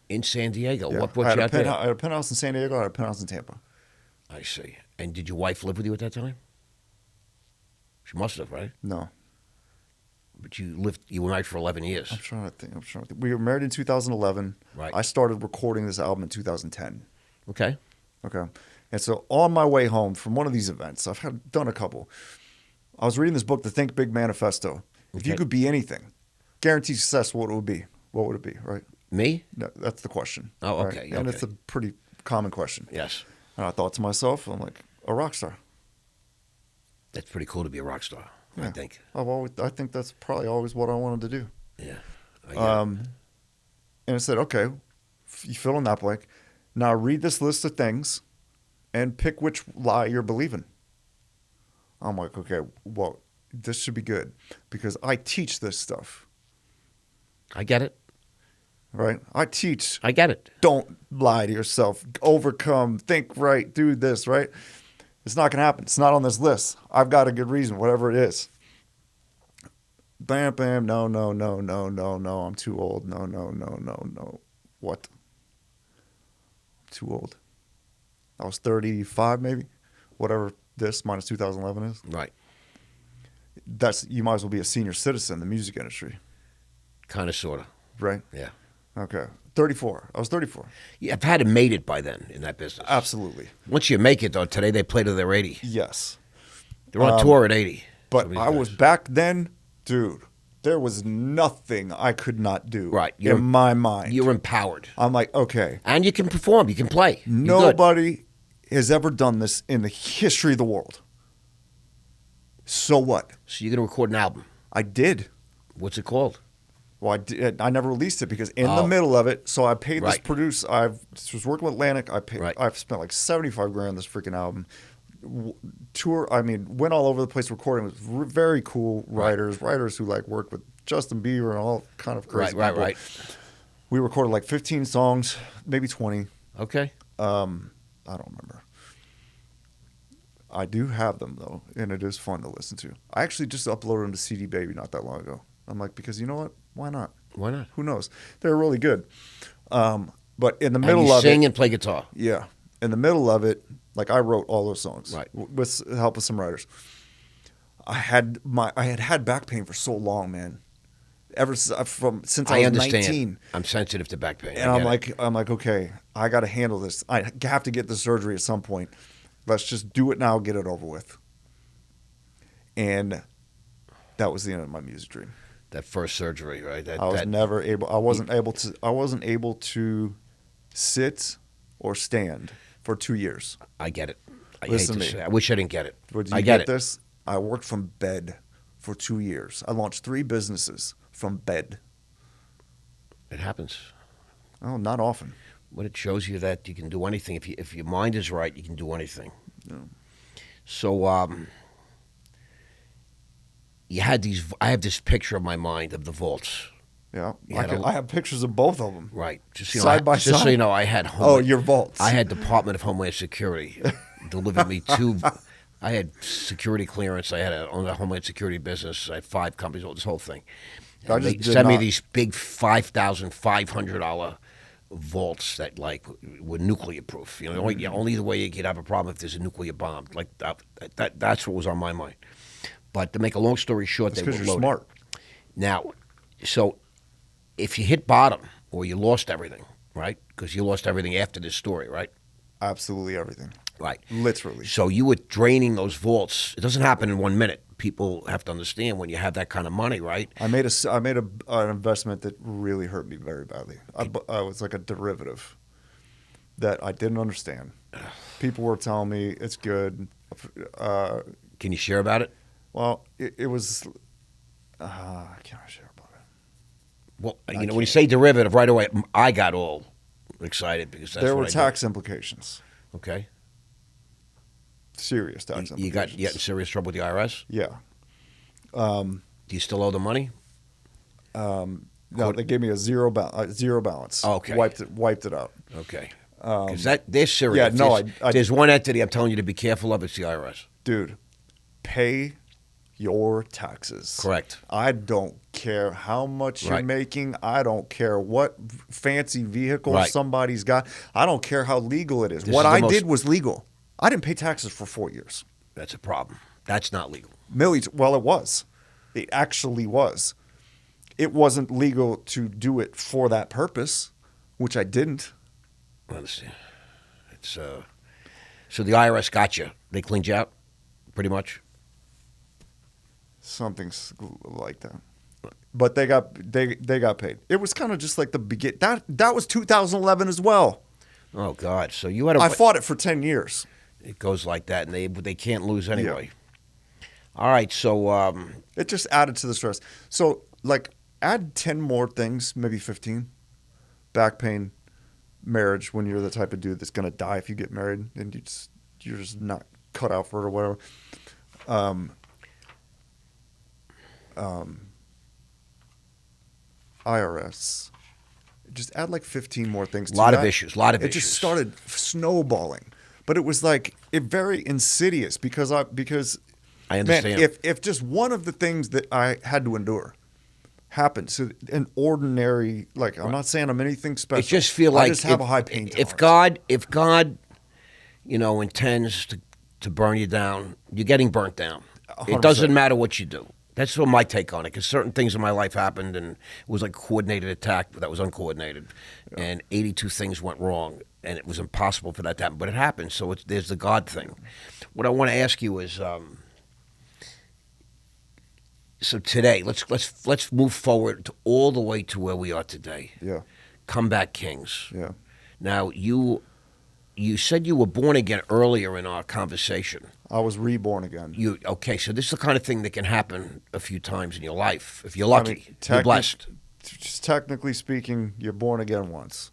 S1: In San Diego?
S2: Yeah.
S1: What brought you out there?
S2: I had a penthouse in San Diego. I had a penthouse in Tampa.
S1: I see. And did your wife live with you at that time? She must have, right?
S2: No.
S1: But you were married for 11 years.
S2: I'm trying to think. We were married in 2011.
S1: Right.
S2: I started recording this album in 2010.
S1: Okay.
S2: And so on my way home from one of these events, done a couple. I was reading this book, The Think Big Manifesto. If you could be anything, guaranteed success, what would it be, right?
S1: Me?
S2: No, that's the question.
S1: Oh,
S2: right?
S1: okay.
S2: And it's a pretty common question.
S1: Yes.
S2: And I thought to myself, I'm like, a rock star.
S1: That's pretty cool to be a rock star,
S2: Yeah.
S1: I think.
S2: I think that's probably always what I wanted to do.
S1: Yeah.
S2: And I said, okay, you fill in that blank. Now read this list of things and pick which lie you're believing. I'm like, okay, well, this should be good because I teach this stuff.
S1: I get it.
S2: Right? I teach.
S1: I get it.
S2: Don't lie to yourself. Overcome. Think right. Do this, right? It's not going to happen. It's not on this list. I've got a good reason, whatever it is. Bam, bam. No. I'm too old. No. What? I'm too old. I was 35 maybe. Whatever this minus 2011 is.
S1: Right.
S2: You might as well be a senior citizen in the music industry.
S1: Kind of, sort of.
S2: Right?
S1: Yeah.
S2: Okay. 34. I was 34.
S1: Yeah, I've had to made it by then in that business.
S2: Absolutely.
S1: Once you make it, though, today they play to their 80.
S2: Yes.
S1: They're on tour at 80.
S2: But I was back then, dude, there was nothing I could not do in my mind.
S1: You're empowered.
S2: I'm like, okay.
S1: And you can perform. You can play.
S2: Nobody has ever done this in the history of the world. So what?
S1: So you're going to record an album.
S2: I did.
S1: What's it called?
S2: Well, I never released it because in the middle of it, so I paid this producer. I was working with Atlantic. I've spent like $75,000 on this freaking album. Went all over the place recording with very cool writers who like worked with Justin Bieber and all kind of crazy people.
S1: Right.
S2: We recorded like 15 songs, maybe 20.
S1: Okay.
S2: I don't remember. I do have them though, and it is fun to listen to. I actually just uploaded them to CD Baby not that long ago. I'm like, because you know what? Why not?
S1: Why not?
S2: Who knows? They're really good. But in the middle
S1: you
S2: of
S1: sing and play guitar.
S2: Yeah. In the middle of it, like I wrote all those songs.
S1: Right.
S2: With the help of some writers. I had back pain for so long, man. Since I was
S1: understand.
S2: 19.
S1: I'm sensitive to back pain.
S2: And I'm like, okay, I got to handle this. I have to get the surgery at some point. Let's just do it now, get it over with. And that was the end of my music dream.
S1: That first surgery, right? I
S2: wasn't able to sit or stand for 2 years.
S1: I get it. I
S2: Listen
S1: hate
S2: to
S1: to
S2: me.
S1: say. I wish I didn't get it.
S2: But do
S1: I
S2: you
S1: get
S2: get
S1: it.
S2: this? I worked from bed for 2 years. I launched 3 businesses from bed.
S1: It happens.
S2: Oh, not often.
S1: But it shows you that you can do anything. If your mind is right, you can do anything.
S2: Yeah.
S1: So I have this picture in my mind of the vaults.
S2: Yeah, I have pictures of both of them.
S1: Right. Just
S2: Side by
S1: Just
S2: side.
S1: so you know, I had
S2: Your vaults.
S1: I had Department of Homeland Security delivered me I had security clearance. I had owned a homeland security business. I had 5 companies, all this whole thing.
S2: I
S1: And
S2: just
S1: they
S2: did
S1: sent me
S2: not-
S1: these big $5,500 vaults that like were nuclear proof. You know, only the way you could have a problem if there's a nuclear bomb. Like that's what was on my mind. But to make a long story short,
S2: That's
S1: they were
S2: because you're
S1: loaded.
S2: smart.
S1: Now, so if you hit bottom or you lost everything, right? Because you lost everything after this story, right?
S2: Absolutely everything.
S1: Right.
S2: Literally.
S1: So you were draining those vaults. It doesn't happen in 1 minute. People have to understand when you have that kind of money, right?
S2: I made an investment that really hurt me very badly. I was like a derivative that I didn't understand. People were telling me it's good.
S1: Can you share about it?
S2: Well, it was. I can't share about it.
S1: Well, when you say derivative, right away, I got all excited because that's
S2: There
S1: what
S2: were
S1: I
S2: tax implications.
S1: do. Okay.
S2: Serious tax
S1: You
S2: implications.
S1: get in serious trouble with the IRS?
S2: Yeah.
S1: Do you still owe the money?
S2: No, they gave me a zero balance.
S1: Okay.
S2: Wiped it out.
S1: Okay. Because they're serious.
S2: Yeah, no,
S1: If there's one entity I'm telling you to be careful of, it's the IRS.
S2: Dude, pay your taxes.
S1: Correct.
S2: I don't care how much you're
S1: Right.
S2: making. I don't care what fancy vehicle
S1: Right.
S2: somebody's got. I don't care how legal it is.
S1: This
S2: What
S1: is the
S2: I
S1: most-
S2: did was legal. I didn't pay taxes for 4 years.
S1: That's a problem. That's not legal.
S2: Millions. Well, it was. It actually was. It wasn't legal to do it for that purpose, which I didn't.
S1: I understand. It's so the IRS got you. They cleaned you out, pretty much.
S2: Something like that. But they got paid. It was kind of just like the begin. That was 2011 as well.
S1: Oh God! So you had
S2: I fought it for 10 years.
S1: It goes like that, and they can't lose anyway. All right, so
S2: It just added to the stress. So, like, add 10 more things, maybe 15. Back pain, marriage, when you're the type of dude that's going to die if you get married and you're just not cut out for it or whatever. IRS. Just add like 15 more things to that.
S1: lot of issues.
S2: It just started snowballing. But it was like very insidious because
S1: I understand.
S2: Man, if just one of the things that I had to endure happened, so an ordinary, like, I'm not saying I'm anything special.
S1: It just feel like
S2: I just have a high pain
S1: if
S2: tolerance.
S1: God, intends to burn you down, you're getting burnt down.
S2: 100%.
S1: It doesn't matter what you do. That's what my take on it. Because certain things in my life happened, and it was like a coordinated attack, but that was uncoordinated, and 82 things went wrong, and it was impossible for that to happen, but it happened. So there's the God thing. What I want to ask you is. So today, let's move forward all the way to where we are today.
S2: Yeah.
S1: Comeback Kings.
S2: Yeah.
S1: Now you said you were born again earlier in our conversation.
S2: I was reborn again.
S1: Okay? So this is the kind of thing that can happen a few times in your life if you're lucky. You're blessed.
S2: Just technically speaking, you're born again once.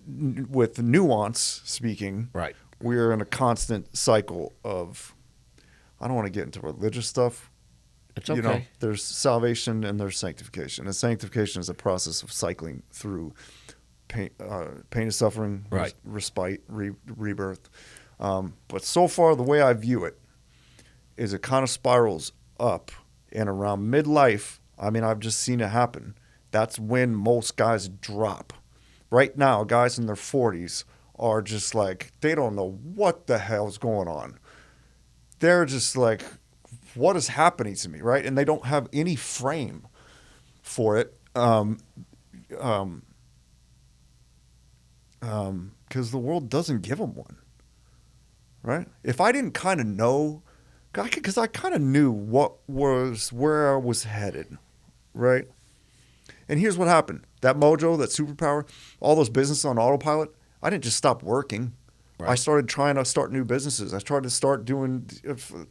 S2: With nuance speaking,
S1: Right.
S2: we're in a constant cycle of. I don't want to get into religious stuff.
S1: It's okay.
S2: There's salvation and there's sanctification. And sanctification is a process of cycling through pain and suffering,
S1: Right.
S2: respite, rebirth. But so far, the way I view it is it kind of spirals up. And around midlife, I mean, I've just seen it happen. That's when most guys drop. Right now, guys in their 40s are just like, they don't know what the hell's going on. They're just like, what is happening to me, right? And they don't have any frame for it, because the world doesn't give them one, right? If I didn't kind of know, because I kind of knew where I was headed, right? And here's what happened: that mojo, that superpower, all those businesses on autopilot. I didn't just stop working. Right. I started trying to start new businesses. I started to start doing.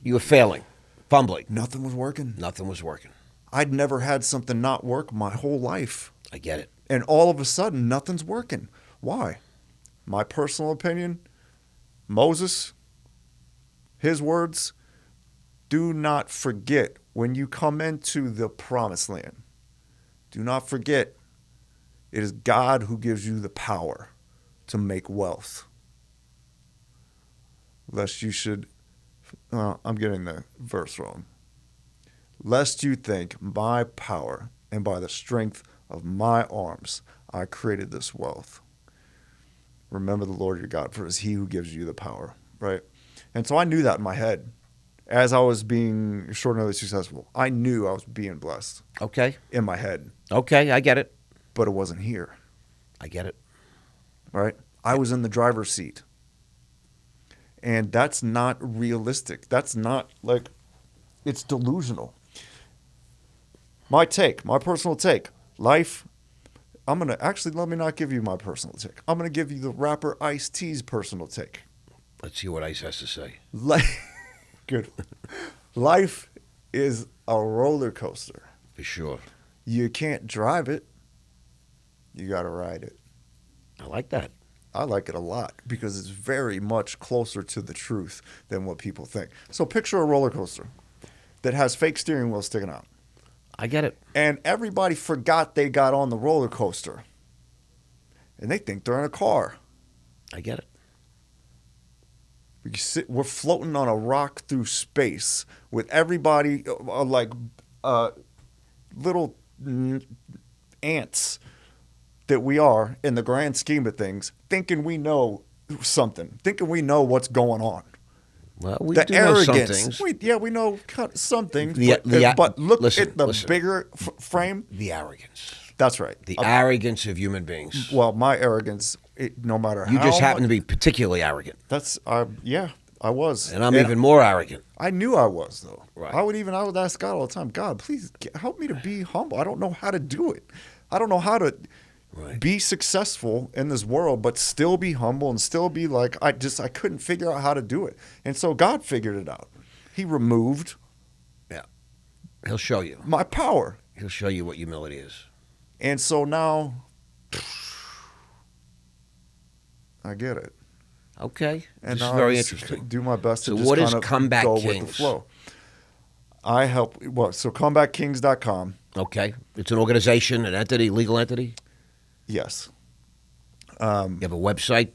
S1: You were failing, fumbling.
S2: Nothing was working.
S1: Nothing was working.
S2: I'd never had something not work my whole life.
S1: I get it.
S2: And all of a sudden, nothing's working. Why? My personal opinion, Moses, his words, do not forget when you come into the promised land. Do not forget, it is God who gives you the power to make wealth. lest you should, I'm getting the verse wrong. Lest you think my power and by the strength of my arms I created this wealth. Remember the Lord your God, for it is he who gives you the power, right? And so I knew that in my head. As I was being extraordinarily successful, I knew I was being blessed.
S1: Okay.
S2: In my head.
S1: Okay, I get it.
S2: But it wasn't here.
S1: I get it.
S2: Right? I was in the driver's seat. And that's not realistic. That's not like, it's delusional. My personal take. Life, I'm going to, actually, let me not give you my personal take. I'm going to give you the rapper Ice-T's personal take.
S1: Let's see what Ice has to say.
S2: Good. Life is a roller coaster.
S1: For sure.
S2: You can't drive it. You got to ride it.
S1: I like that.
S2: I like it a lot because it's very much closer to the truth than what people think. So picture a roller coaster that has fake steering wheels sticking out.
S1: I get it.
S2: And everybody forgot they got on the roller coaster. And they think they're in a car.
S1: I get it.
S2: We're floating on a rock through space with everybody little ants that we are in the grand scheme of things, thinking we know something, thinking we know what's going on.
S1: Well, we
S2: the
S1: do know some
S2: arrogance.
S1: things.
S2: We know some things.
S1: But
S2: look
S1: listen,
S2: at the bigger frame.
S1: The arrogance.
S2: That's right.
S1: The arrogance of human beings.
S2: Well, my arrogance, no matter how
S1: You just happen
S2: much,
S1: to be particularly arrogant.
S2: That's I was.
S1: And I'm even more arrogant.
S2: I knew I was, though.
S1: Right.
S2: I would ask God all the time, God, please help me to be humble. I don't know how to do it. I don't know how to be successful in this world, but still be humble and still be like, I couldn't figure out how to do it. And so God figured it out. He removed.
S1: Yeah. He'll show you.
S2: My power.
S1: He'll show you what humility is.
S2: And so now I get it.
S1: Okay.
S2: And
S1: this is
S2: now
S1: very
S2: I just
S1: interesting.
S2: do my best to
S1: So
S2: just
S1: what is
S2: kind of
S1: Comeback
S2: go
S1: Kings?
S2: with the flow. I help, so combatkings.com.
S1: Okay. It's an organization, an entity, legal entity?
S2: Yes.
S1: You have a website,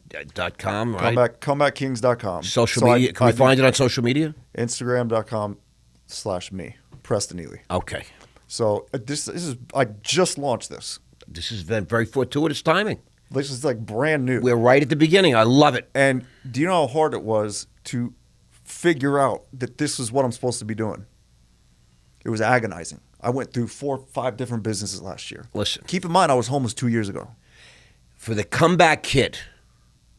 S1: .com, right?
S2: Combatkings.com.
S1: Social media. Can we find it on social media?
S2: Instagram.com/me, Preston Ely.
S1: Okay.
S2: So this is, I just launched this.
S1: This has been very fortuitous timing.
S2: This is like brand new.
S1: We're right at the beginning. I love it.
S2: And do you know how hard it was to figure out that this is what I'm supposed to be doing? It was agonizing. I went through 4 or 5 different businesses last year.
S1: Listen.
S2: Keep in mind, I was homeless 2 years ago.
S1: For the comeback kid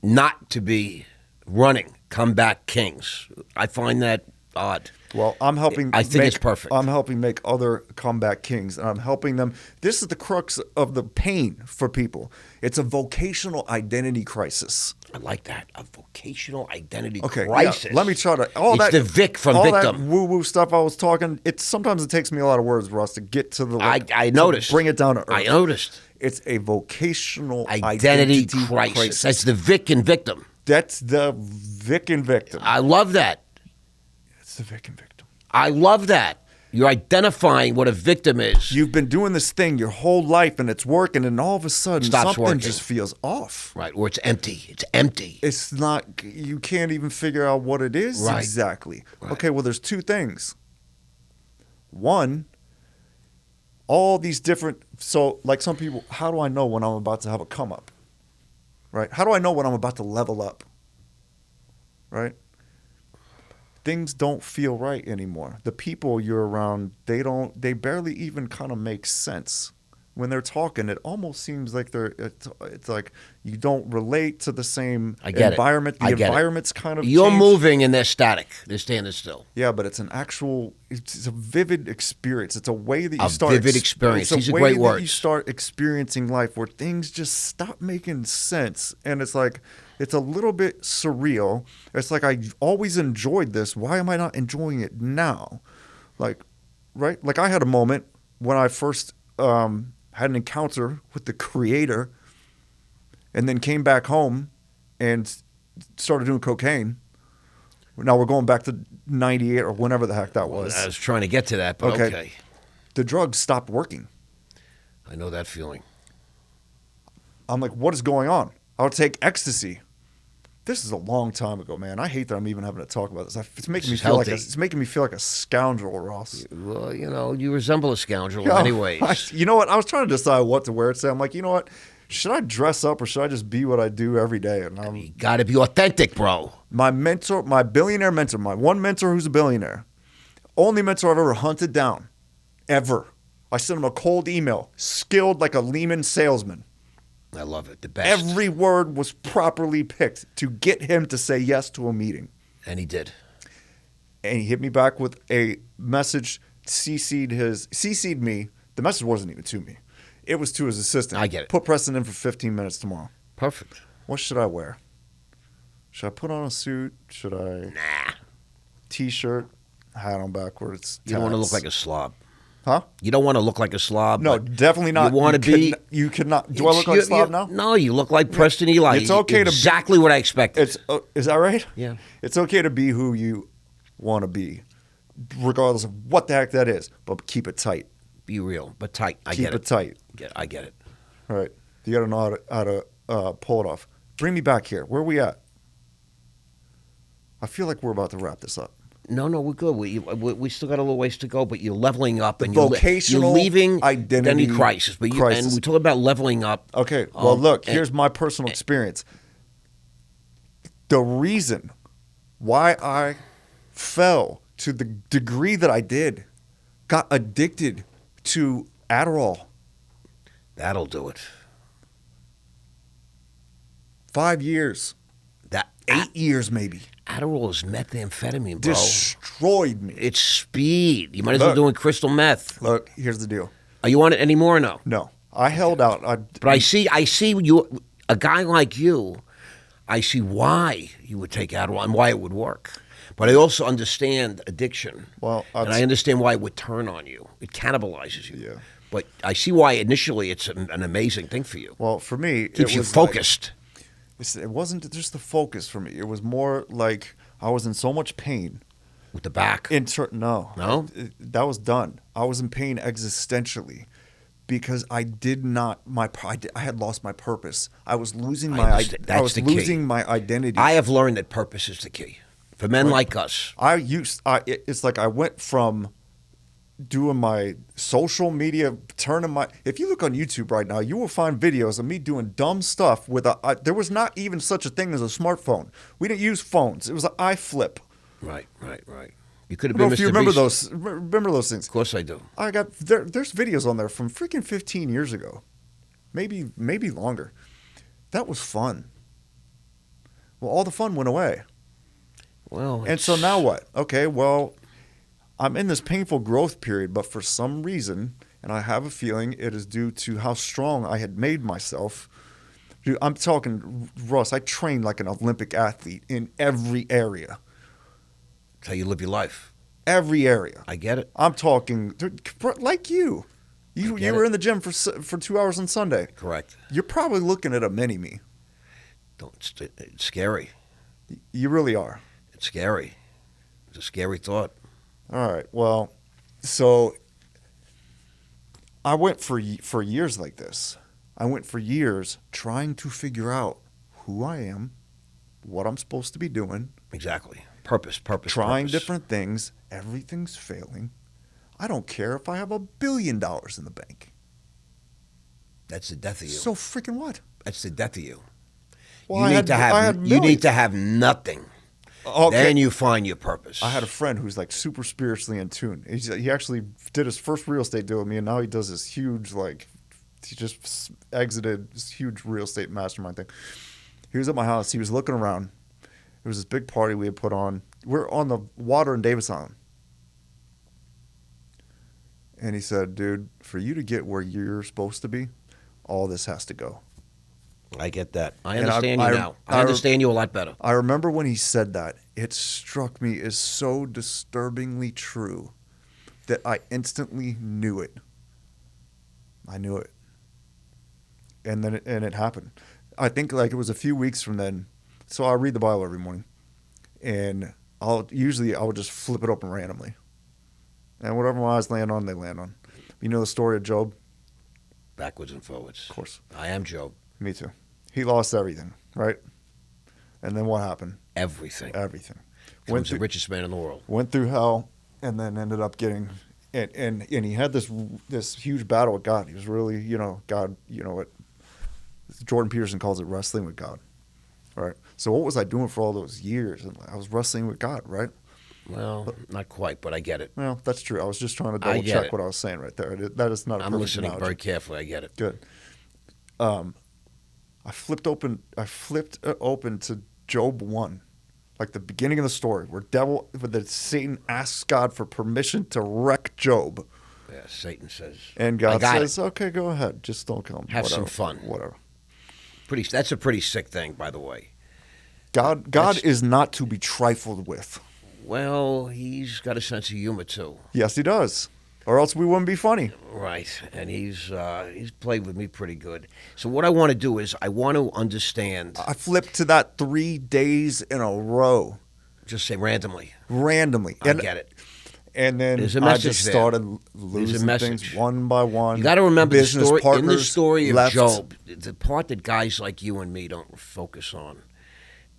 S1: not to be running Comeback Kings, I find that odd.
S2: Well, I'm helping.
S1: I think it's perfect.
S2: I'm helping make other comeback kings, and I'm helping them. This is the crux of the pain for people. It's a vocational identity crisis.
S1: I like that. A vocational identity
S2: Okay,
S1: crisis.
S2: yeah. Let me try to.
S1: It's the Vic from
S2: all
S1: Victim.
S2: That woo-woo stuff I was talking. Sometimes it takes me a lot of words, Russ, to get to the.
S1: I noticed.
S2: To bring it down to earth.
S1: I noticed.
S2: It's a vocational
S1: identity crisis. That's the Vic and Victim.
S2: That's the Vic and Victim.
S1: I love that.
S2: It's the Vic and Victim.
S1: I love that. You're identifying what a victim is.
S2: You've been doing this thing your whole life, and it's working, and all of a sudden something
S1: working.
S2: just feels off.
S1: Right, or it's empty. It's empty.
S2: It's not, you can't even figure out what it is exactly.
S1: Right.
S2: Okay, well, there's 2 things. One, all these different, so like some people, how do I know when I'm about to have a come up? Right? How do I know when I'm about to level up? Right? Things don't feel right anymore. The people you're around, they barely even kind of make sense. When they're talking, it almost seems like it's like you don't relate to the same environment. The environment's kind of
S1: You're
S2: changed.
S1: moving and they're static. They're standing still.
S2: Yeah, but it's a vivid experience. It's a way that you start.
S1: Vivid experience. These are great words.
S2: You start experiencing life where things just stop making sense, and it's like it's a little bit surreal. It's like I always enjoyed this. Why am I not enjoying it now? Like, right? Like I had a moment when I first had an encounter with the Creator, and then came back home and started doing cocaine. Now we're going back to 98 or whenever the heck that was.
S1: I was trying to get to that, but okay.
S2: The drugs stopped working.
S1: I know that feeling.
S2: I'm like, what is going on? I'll take ecstasy. This is a long time ago, man. I hate that I'm even having to talk about this. It's making
S1: This
S2: me
S1: is
S2: feel like a scoundrel, Ross.
S1: Well, you resemble a scoundrel in many ways.
S2: You know what? I was trying to decide what to wear today. I'm like, you know what? Should I dress up or should I just be what I do every day? And
S1: You got to be authentic, bro.
S2: my mentor, my billionaire mentor, my one mentor who's a billionaire, only mentor I've ever hunted down, ever. I sent him a cold email, skilled like a Lehman salesman.
S1: I love it. The best.
S2: Every word was properly picked to get him to say yes to a meeting.
S1: And he did.
S2: And he hit me back with a message, CC'd me. The message wasn't even to me. It was to his assistant.
S1: I get it.
S2: Put Preston in for 15 minutes tomorrow.
S1: Perfect.
S2: What should I wear? Should I put on a suit? Should I?
S1: Nah.
S2: T-shirt, hat on backwards.
S1: You don't want to look like a slob.
S2: Huh?
S1: You don't want to look like a slob.
S2: No,
S1: but
S2: definitely not.
S1: You want to be.
S2: You could not. Do I look like a slob now?
S1: No, you look like Preston Ely.
S2: It's okay
S1: exactly what I expected.
S2: Is that right?
S1: Yeah.
S2: It's okay to be who you want to be, regardless of what the heck that is. But keep it tight.
S1: Be real, but tight. I
S2: Keep
S1: get
S2: it tight.
S1: I get it.
S2: All right. You got to know how to pull it off. Bring me back here. Where are we at? I feel like we're about to wrap this up.
S1: No, we're good. We still got a little ways to go, but you're leveling up and
S2: Vocational
S1: you're leaving
S2: identity
S1: crisis. But
S2: crisis.
S1: And we talk about leveling up.
S2: Okay. Well, look, here's my personal experience. The reason why I fell to the degree that I did, got addicted to Adderall.
S1: That'll do it.
S2: 5 years. 8 years maybe.
S1: Adderall is methamphetamine, bro.
S2: Destroyed me.
S1: It's speed. You might as well doing crystal meth.
S2: Look, here's the deal.
S1: Are you on it anymore or no?
S2: No. I held out.
S1: But I see you, a guy like you, I see why you would take Adderall and why it would work. But I also understand addiction.
S2: Well,
S1: and I understand why it would turn on you. It cannibalizes you.
S2: Yeah.
S1: But I see why initially it's an amazing thing for you.
S2: Well, for me,
S1: Keeps you focused.
S2: It wasn't just the focus for me. It was more like I was in so much pain.
S1: With the back?
S2: No. That was done. I was in pain existentially because I had lost my purpose. I was losing my identity.
S1: I have learned that purpose is the key for men like us.
S2: It's like I went from doing my social media, if you look on YouTube right now, you will find videos of me doing dumb stuff with there was not even such a thing as a smartphone. We didn't use phones. It was an iFlip.
S1: Right. You could have
S2: I don't
S1: been
S2: know if you remember those things.
S1: Of course I do.
S2: There's videos on there from freaking 15 years ago. Maybe longer. That was fun. Well, all the fun went away.
S1: Well,
S2: and so now what? Okay, well, I'm in this painful growth period, but for some reason, and I have a feeling it is due to how strong I had made myself. Dude, I'm talking, Russ, I trained like an Olympic athlete in every area.
S1: That's how you live your life.
S2: Every area.
S1: I get it.
S2: I'm talking, like you. You were in the gym for 2 hours on Sunday.
S1: Correct.
S2: You're probably looking at a mini-me.
S1: It's scary.
S2: You really are.
S1: It's scary. It's a scary thought.
S2: All right. Well, so I went for years like this. I went for years trying to figure out who I am, what I'm supposed to be doing.
S1: Exactly. Purpose.
S2: Trying
S1: purpose.
S2: different things. Everything's failing. I don't care if I have $1 billion in the bank.
S1: That's the death of you.
S2: So freaking what?
S1: That's the death of you.
S2: Well,
S1: you need to have nothing.
S2: Okay.
S1: Then you find your purpose.
S2: I had a friend who's like super spiritually in tune. He actually did his first real estate deal with me, and now he does this huge, he just exited this huge real estate mastermind thing. He was at my house. He was looking around. It was this big party we had put on. We're on the water in Davis Island. And he said, dude, for you to get where you're supposed to be, all this has to go.
S1: I get that. I understand you now. I understand you a lot better.
S2: I remember when he said that, it struck me as so disturbingly true that I instantly knew it. I knew it. And then it happened. I think it was a few weeks from then. So I read the Bible every morning. And I would just flip it open randomly. And whatever my eyes land on, they land on. You know the story of Job?
S1: Backwards and forwards.
S2: Of course.
S1: I am Job.
S2: Me too. He lost everything, right? And then what happened?
S1: Everything.
S2: Everything.
S1: Becomes the richest man in the world.
S2: Went through hell, and then ended up getting, and he had this huge battle with God. He was really, God, what Jordan Peterson calls it, wrestling with God. Right. So what was I doing for all those years? And I was wrestling with God, right?
S1: Well, not quite, but I get it.
S2: Well, that's true. I was just trying to double check what I was saying right there. That is not a
S1: I'm
S2: perfect
S1: listening
S2: analogy.
S1: very carefully. I get it.
S2: Good. I flipped open to Job 1, like the beginning of the story, where Satan asks God for permission to wreck Job.
S1: Yeah, Satan says.
S2: And God says, okay, go ahead. Just don't kill him.
S1: Have some fun.
S2: Whatever.
S1: That's a pretty sick thing, by the way.
S2: God is not to be trifled with.
S1: Well, he's got a sense of humor, too.
S2: Yes, he does. Or else we wouldn't be funny.
S1: Right, and he's played with me pretty good. So what I want to do is I want to understand.
S2: I flipped to that 3 days in a row.
S1: Just say randomly.
S2: I
S1: get it.
S2: And then I just started losing things one by one.
S1: You got to remember the story. In the story of
S2: left.
S1: Job, the part that guys like you and me don't focus on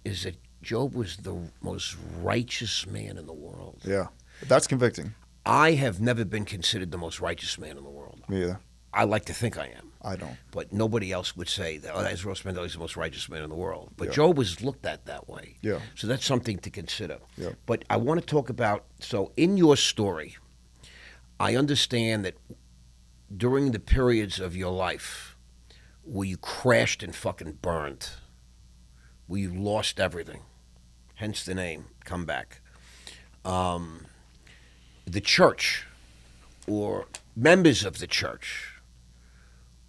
S1: is that Job was the most righteous man in the world.
S2: Yeah, that's convicting.
S1: I have never been considered the most righteous man in the world.
S2: Me either.
S1: I like to think I am.
S2: I don't.
S1: But nobody else would say that, that's Ross Mandell, he's the most righteous man in the world. But
S2: Yeah.
S1: Job was looked at that way.
S2: Yeah.
S1: So that's something to consider.
S2: Yeah.
S1: But I want to talk about, so in your story, I understand that during the periods of your life where you crashed and fucking burned, where you lost everything, hence the name, Comeback, the church or members of the church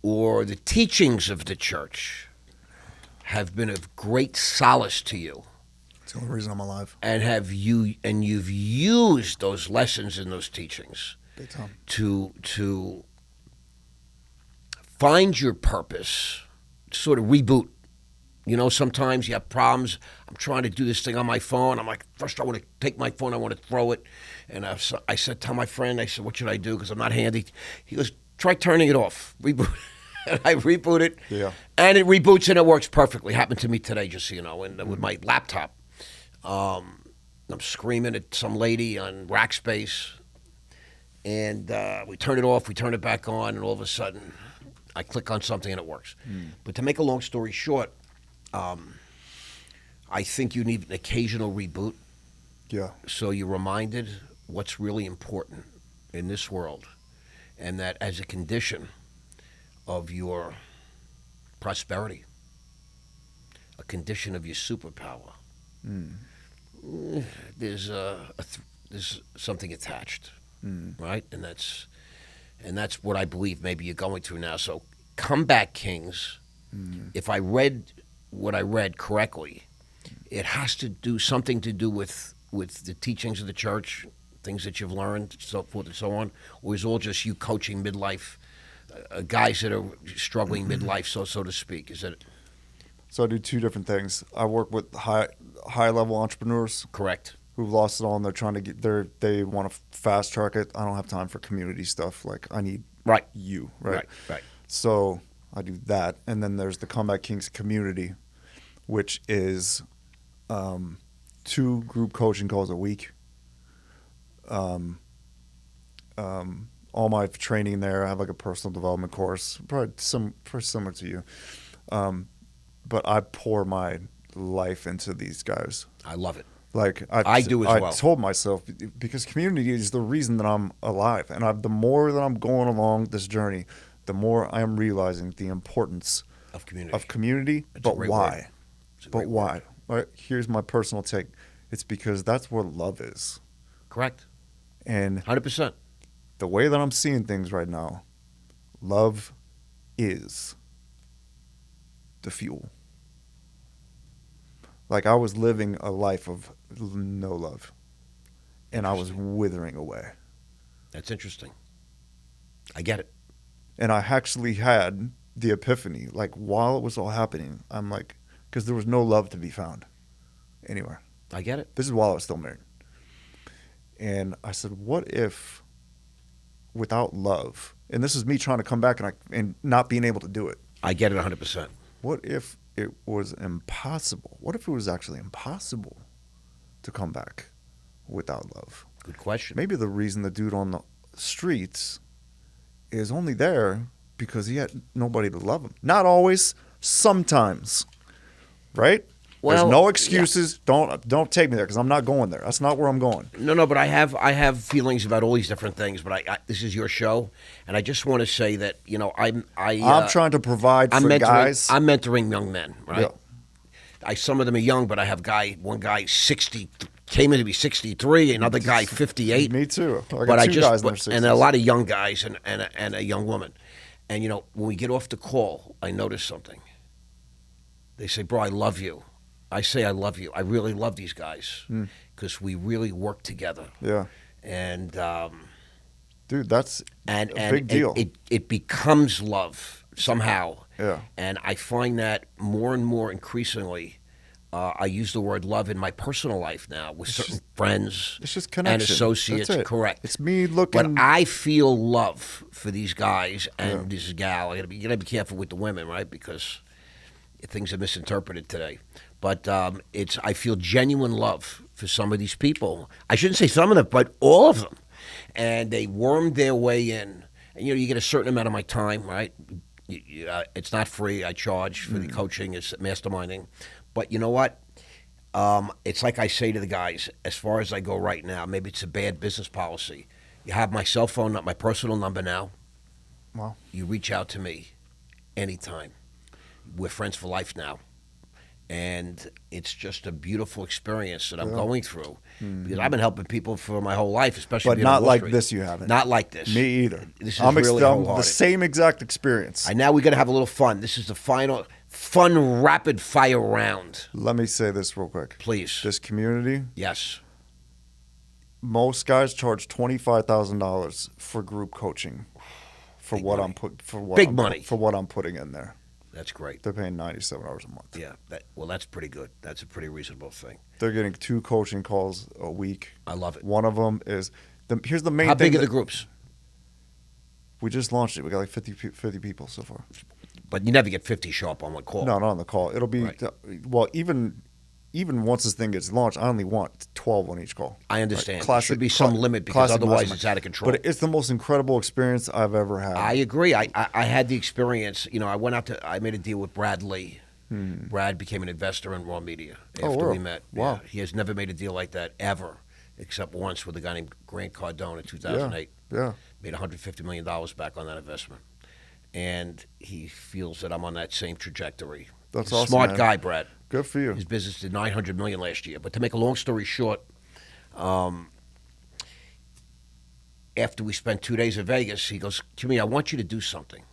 S1: or the teachings of the church have been of great solace to you.
S2: It's the only reason I'm alive.
S1: And you've used those lessons and those teachings
S2: Big time.
S1: to find your purpose, sort of reboot. Sometimes you have problems. I'm trying to do this thing on my phone. I'm like, first I want to take my phone, I want to throw it. And I said, tell my friend, I said, what should I do? Because I'm not handy. He goes, try turning it off. Reboot. And I reboot it.
S2: Yeah.
S1: And it reboots and it works perfectly. Happened to me today, just so you know, with my laptop. I'm screaming at some lady on Rackspace. And we turn it off, we turn it back on, and all of a sudden I click on something and it works. But to make a long story short, I think you need an occasional reboot.
S2: Yeah.
S1: So you're reminded what's really important in this world, and that as a condition of your prosperity, a condition of your superpower, there's something attached, right? And that's what I believe maybe you're going through now. So Comeback Kings, if I read what I read correctly, it has to do something to do with the teachings of the church, things that you've learned, so forth and so on, or is it all just you coaching midlife guys that are struggling midlife, so to speak? Is it?
S2: So I do two different things. I work with high level entrepreneurs.
S1: Correct.
S2: Who've lost it all and they're trying to they want to fast track it. I don't have time for community stuff. Like I need you, right?
S1: Right.
S2: So I do that, and then there's the Comeback Kings community, which is 2 group coaching calls a week. All my training there, I have like a personal development course, probably similar to you. But I pour my life into these guys.
S1: I love it.
S2: Like
S1: I do as well.
S2: I told myself, because community is the reason that I'm alive, and the more that I'm going along this journey, the more I am realizing the importance
S1: of community.
S2: But why?
S1: But
S2: why? Right? Here's my personal take. It's because that's where love is.
S1: Correct.
S2: And
S1: 100%.
S2: The way that I'm seeing things right now, love is the fuel. Like I was living a life of no love, and I was withering away.
S1: That's interesting. I get it.
S2: And I actually had the epiphany, like while it was all happening, I'm like, because there was no love to be found anywhere.
S1: I get it.
S2: This is while I was still married. And I said, what if without love, and this is me trying to come back and not being able to do it.
S1: I get it 100%.
S2: What if it was impossible? What if it was actually impossible to come back without love?
S1: Good question.
S2: Maybe the reason the dude on the streets is only there because he had nobody to love him. Not always, sometimes, right?
S1: Well,
S2: there's no excuses. Yeah. Don't take me there because I'm not going there. That's not where I'm going.
S1: No, but I have feelings about all these different things. But I this is your show, and I just want to say that I'm
S2: trying to provide for guys.
S1: I'm mentoring young men, right?
S2: Yeah.
S1: Some of them are young, but I have one guy 60 came in to be 63, another guy 58.
S2: Me too. I got
S1: but
S2: two guys in their 60s.
S1: And a lot of young guys and a young woman. And when we get off the call, I notice something. They say, "Bro, I love you." I say I love you. I really love these guys because we really work together.
S2: Yeah.
S1: And
S2: dude, that's a big deal.
S1: It becomes love somehow.
S2: Yeah.
S1: And I find that more and more increasingly, I use the word love in my personal life now with certain friends.
S2: It's just connection.
S1: And associates.
S2: That's it.
S1: Correct.
S2: It's me looking.
S1: But I feel love for these guys and this gal. You gotta be careful with the women, right? Because things are misinterpreted today. But I feel genuine love for some of these people. I shouldn't say some of them, but all of them. And they wormed their way in. And, you get a certain amount of my time, right? It's not free. I charge for the coaching. It's masterminding. But you know what? It's like I say to the guys, as far as I go right now, maybe it's a bad business policy. You have my cell phone, not my personal number now.
S2: Wow.
S1: You reach out to me anytime. We're friends for life now. And it's just a beautiful experience that I'm going through because I've been helping people for my whole life, especially.
S2: But not like this. You haven't.
S1: Not like this.
S2: Me either.
S1: This is really wholehearted.
S2: The same exact experience.
S1: Now we got to have a little fun. This is the final fun rapid fire round.
S2: Let me say this real quick,
S1: please.
S2: This community.
S1: Yes.
S2: Most guys charge $25,000 for group coaching for
S1: Big
S2: what
S1: money.
S2: I'm
S1: money
S2: for what I'm putting in there.
S1: That's great.
S2: They're paying $97 a month.
S1: Yeah. That's pretty good. That's a pretty reasonable thing.
S2: They're getting 2 coaching calls a week.
S1: I love it.
S2: One of them is here's the main thing.
S1: How big are the groups?
S2: We just launched it. We got like 50 people so far.
S1: But you never get 50 show up on one call.
S2: No, not on the call. It'll be well, even once this thing gets launched, I only want 12 on each call.
S1: I understand.
S2: Right?
S1: There should be some limit because otherwise it's out of control.
S2: But it's the most incredible experience I've ever had.
S1: I agree. I had the experience. I made a deal with Brad Lee. Brad became an investor in Raw Media after we met.
S2: Wow.
S1: Yeah, he has never made a deal like that ever, except once with a guy named Grant Cardone in 2008.
S2: Yeah.
S1: Made $150 million back on that investment. And he feels that I'm on that same trajectory.
S2: That's
S1: He's a
S2: awesome,
S1: smart
S2: man.
S1: guy, Brad.
S2: Good for you.
S1: His business did $900 million last year. But to make a long story short, after we spent 2 days in Vegas, he goes, Jimmy, I want you to do something.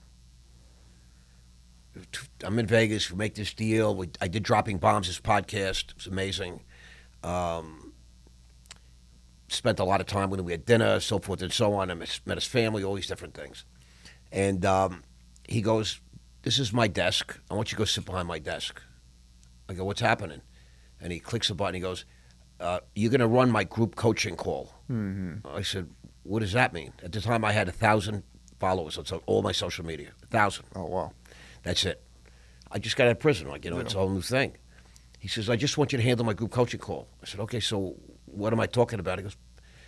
S1: I'm in Vegas. We make this deal. I did Dropping Bombs, this podcast. It was amazing. Spent a lot of time with him. We had dinner, so forth and so on. I met his family, all these different things. And he goes, this is my desk. I want you to go sit behind my desk. I go, what's happening? And he clicks a button. He goes, you're going to run my group coaching call. Mm-hmm. I said, what does that mean? At the time, I had 1,000 followers on all my social media. 1,000.
S2: Oh, wow.
S1: That's it. I just got out of prison. It's a whole new thing. He says, I just want you to handle my group coaching call. I said, okay, so what am I talking about? He goes,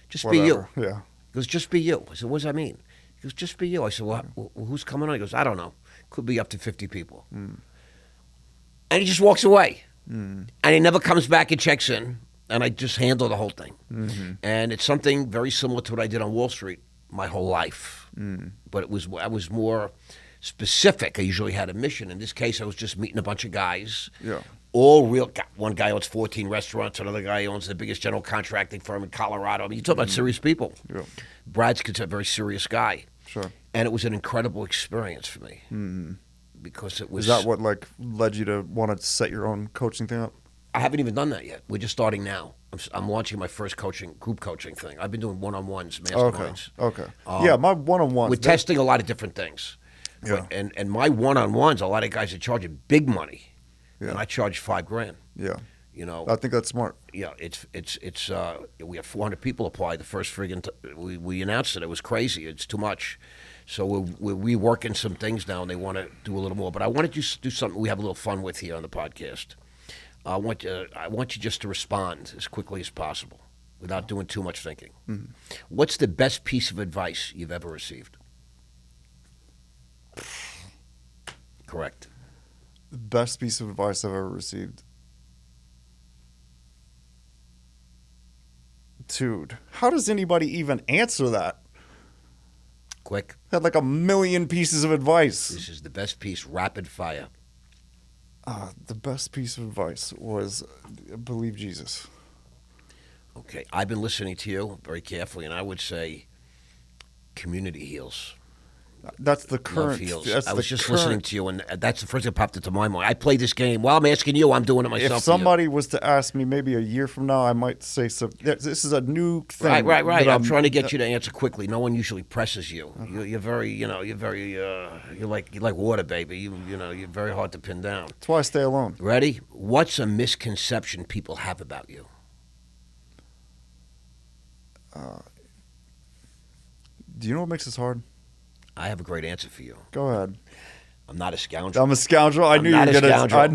S1: just be you.
S2: Yeah.
S1: He goes, just be you. I said, what does that mean? He goes, just be you. I said, well, who's coming on? He goes, I don't know. Could be up to 50 people. And he just walks away. And he never comes back and checks in. And I just handle the whole thing. Mm-hmm. And it's something very similar to what I did on Wall Street my whole life. But I was more specific. I usually had a mission. In this case, I was just meeting a bunch of guys.
S2: Yeah.
S1: All real. One guy owns 14 restaurants. Another guy owns the biggest general contracting firm in Colorado. I mean, you talk about serious people.
S2: Yeah.
S1: Brad's a very serious guy.
S2: Sure.
S1: And it was an incredible experience for me. Because it was.
S2: Is that what led you to want to set your own coaching thing up?
S1: I haven't even done that yet. We're just starting now. I'm launching my first group coaching thing. I've been doing one-on-ones, masterminds.
S2: Okay. Yeah, my one-on-ones.
S1: We're testing a lot of different things.
S2: Yeah.
S1: And my one-on-ones, a lot of guys are charging big money.
S2: Yeah.
S1: And I charge $5,000.
S2: Yeah.
S1: You know,
S2: I think that's smart.
S1: yeah, it's we have 400 people apply. The first friggin' we announced it. It was crazy. It's too much. So we're reworking some things now, and they want to do a little more. But I wanted you to do something we have a little fun with here on the podcast. I want you just to respond as quickly as possible without doing too much thinking. Mm-hmm. What's the best piece of advice you've ever received? Correct.
S2: The best piece of advice I've ever received. Dude, how does anybody even answer that?
S1: Quick.
S2: I had like a million pieces of advice.
S1: This is the best piece, rapid fire.
S2: The best piece of advice was believe Jesus.
S1: Okay, I've been listening to you very carefully, and I would say community heals.
S2: That's the current.
S1: I was just listening to you, and that's the first thing that popped into my mind. I play this game. While I'm asking you, I'm doing it myself.
S2: If somebody was to ask me maybe a year from now, I might say this is a new thing.
S1: Right. I'm trying to get you to answer quickly. No one usually presses you. You're very, you're like water, baby. You're very hard to pin down.
S2: That's why I stay alone.
S1: Ready? What's a misconception people have about you?
S2: Do you know what makes this hard?
S1: I have a great answer for you.
S2: Go ahead.
S1: I'm not a scoundrel.
S2: I'm a scoundrel. I knew you were about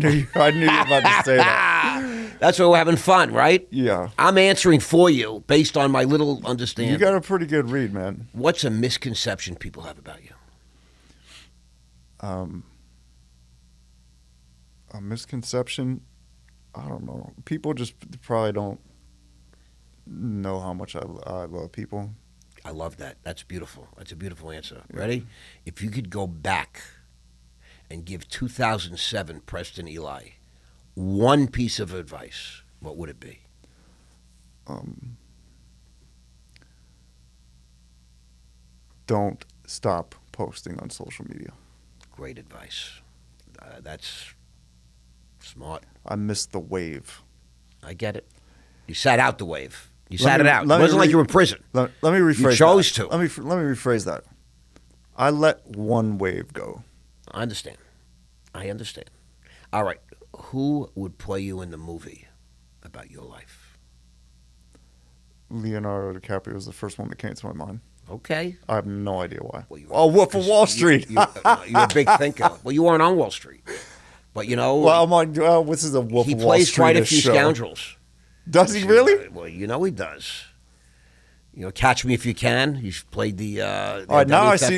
S2: to say that.
S1: That's why we're having fun, right?
S2: Yeah.
S1: I'm answering for you based on my little understanding.
S2: You got a pretty good read, man.
S1: What's a misconception people have about you?
S2: A misconception? I don't know. People just probably don't know how much I love people.
S1: I love that. That's beautiful. That's a beautiful answer. Ready? If you could go back and give 2007 Preston Ely one piece of advice, what would it be?
S2: Don't stop posting on social media.
S1: Great advice. That's smart.
S2: I missed the wave.
S1: I get it. You sat out the wave. You sat it out. It wasn't like you were in prison.
S2: Let me rephrase that.
S1: You chose to.
S2: Let me rephrase that. I let one wave go.
S1: I understand. All right. Who would play you in the movie about your life?
S2: Leonardo DiCaprio was the first one that came to my mind.
S1: Okay.
S2: I have no idea why.
S1: Well,
S2: Wolf of Wall Street.
S1: You're a big thinker. Well, you weren't on Wall Street. But,
S2: Well, I'm on, this is a Wolf of Wall Street.
S1: He plays quite a few scoundrels.
S2: Does he really?
S1: Well, he does. Catch Me If You Can. He's played the.
S2: All right, now I see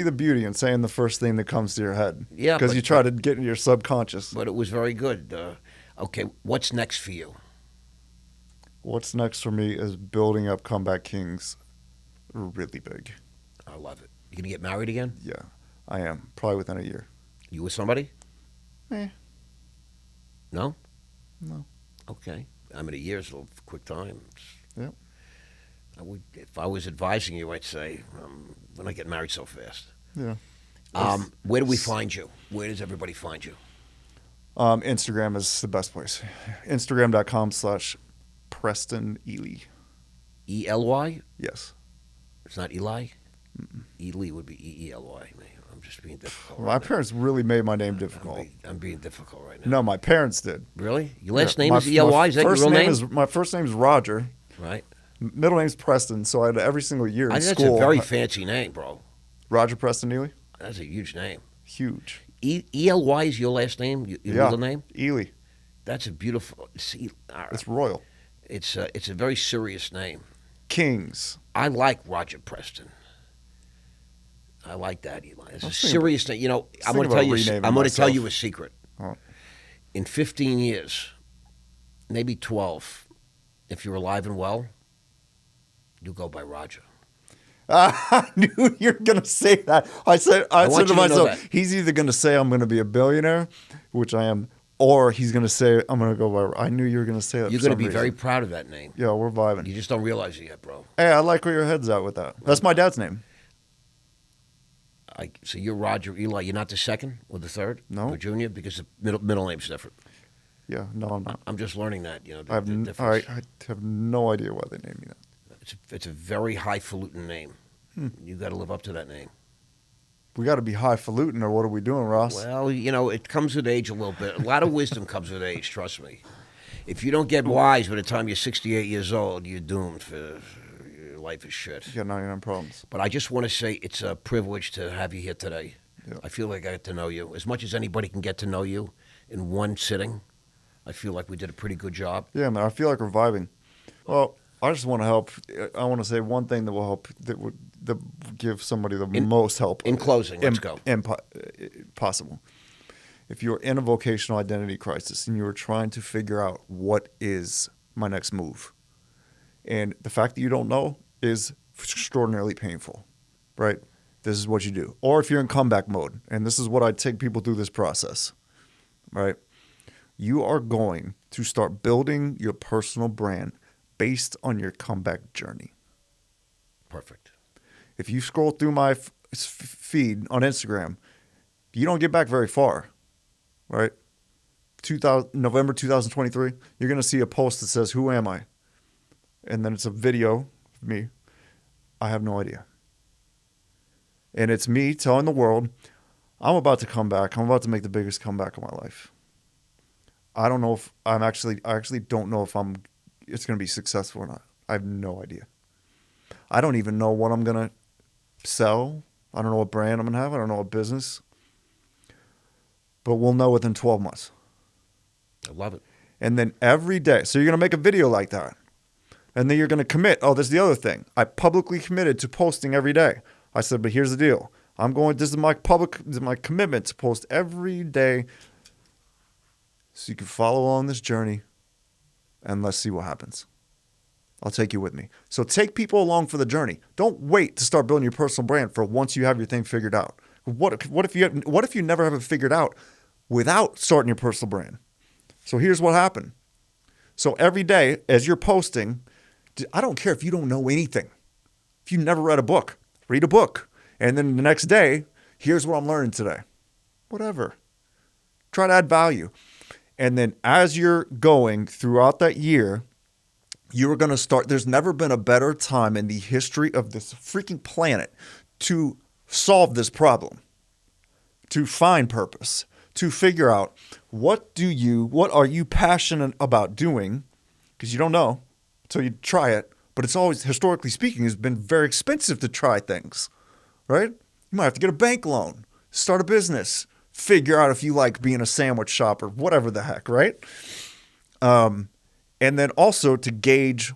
S2: the beauty in saying the first thing that comes to your head.
S1: Yeah,
S2: because you try to get into your subconscious.
S1: But it was very good. Okay, what's next for you?
S2: What's next for me is building up Comeback Kings, really big.
S1: I love it. You gonna get married again?
S2: Yeah, I am. Probably within a year.
S1: You with somebody? No.
S2: No.
S1: Okay. I mean, a year's a quick time.
S2: Yep.
S1: If I was advising you, I'd say we're not getting married so fast.
S2: Yeah.
S1: Where do we find you? Where does everybody find you?
S2: Instagram is the best place. Instagram.com/Preston Ely.
S1: E-L-Y?
S2: Yes.
S1: It's not Eli? Mm-mm. Ely would be E-E-L-Y. I'm just being difficult.
S2: My parents really made my name difficult.
S1: I'm being difficult right now.
S2: No, my parents did.
S1: Really? Your last name is E-L-Y? Is that your real name?
S2: My first name is Roger.
S1: Right.
S2: Middle name's Preston, so I had every single year in school.
S1: That's a very fancy name, bro.
S2: Roger Preston Ely?
S1: That's a huge name.
S2: Huge.
S1: E-L-Y is your last name? Your middle name?
S2: Ely.
S1: That's a beautiful...
S2: It's royal.
S1: It's a very serious name.
S2: Kings.
S1: I like Roger Preston. I like that, Eli. It's a serious name. I'm going to tell you a secret.
S2: Oh.
S1: In 15 years, maybe 12, if you're alive and well, you go by Roger.
S2: I knew you were going to say that. I said to myself, he's either going to say I'm going to be a billionaire, which I am, or he's going to say I'm going to go by. I knew you were going to say that.
S1: You're going to be very proud of that name.
S2: Yeah, we're vibing.
S1: You just don't realize it yet, bro.
S2: Hey, I like where your head's at with that. That's my dad's name.
S1: So you're Roger Eli. You're not the second or the third?
S2: No.
S1: Or junior? Because the middle name's different.
S2: Yeah, no, I'm not.
S1: I'm just learning that,
S2: I have no idea why they named me that.
S1: It's a very highfalutin name. You got to live up to that name.
S2: We got to be highfalutin, or what are we doing, Ross?
S1: Well, it comes with age a little bit. A lot of wisdom comes with age, trust me. If you don't get wise by the time you're 68 years old, you're doomed for your life is shit.
S2: You got 99 problems.
S1: But I just want to say it's a privilege to have you here today.
S2: Yeah.
S1: I feel like I got to know you. As much as anybody can get to know you in one sitting, I feel like we did a pretty good job.
S2: Yeah, man. I feel like we're vibing. Well, I just want to help. I want to say one thing that will help, that would give somebody the most help.
S1: In closing, let's go.
S2: Possible. If you're in a vocational identity crisis and you're trying to figure out what is my next move, and the fact that you don't know is extraordinarily painful, right? This is what you do. Or if you're in comeback mode, and this is what I take people through this process, right? You are going to start building your personal brand based on your comeback journey.
S1: Perfect.
S2: If you scroll through my feed on Instagram, you don't get back very far, right? November 2023, you're going to see a post that says, "Who am I?" And then it's a video of me. I have no idea. And it's me telling the world, I'm about to come back. I'm about to make the biggest comeback of my life. I don't know if I actually don't know if it's going to be successful or not. I have no idea. I don't even know what I'm going to sell. I don't know what brand I'm going to have. I don't know what business. But we'll know within 12 months.
S1: I love it.
S2: And then every day, so you're going to make a video like that. And then you're going to commit. Oh, this is the other thing. I publicly committed to posting every day. I said, but here's the deal. This is my commitment to post every day so you can follow along this journey, and let's see what happens. I'll take you with me. So take people along for the journey. Don't wait to start building your personal brand for once you have your thing figured out. What if you never have it figured out without starting your personal brand? So here's what happened. So every day as you're posting, I don't care if you don't know anything. If you never read a book, read a book. And then the next day, here's what I'm learning today. Whatever. Try to add value. And then as you're going throughout that year, you're going to start. There's never been a better time in the history of this freaking planet to solve this problem, to find purpose, to figure out what are you passionate about doing, because you don't know until you try it. But it's always, historically speaking, has been very expensive to try things, right? You might have to get a bank loan, start a business, figure out if you like being a sandwich shop or whatever the heck, right? And then also to gauge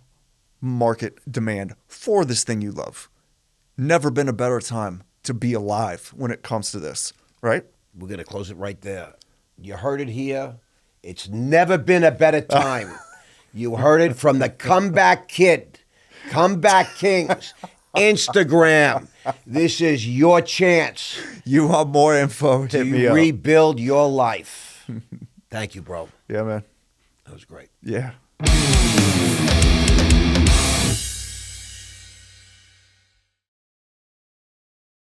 S2: market demand for this thing you love. Never been a better time to be alive when it comes to this, right?
S1: We're going to close it right there. You heard it here. It's never been a better time. You heard it from the Comeback Kid, Comeback Kings, Instagram. This is your chance.
S2: You want more info? Hit me up.
S1: Rebuild your life. Thank you, bro.
S2: Yeah, man.
S1: That was great.
S2: Yeah.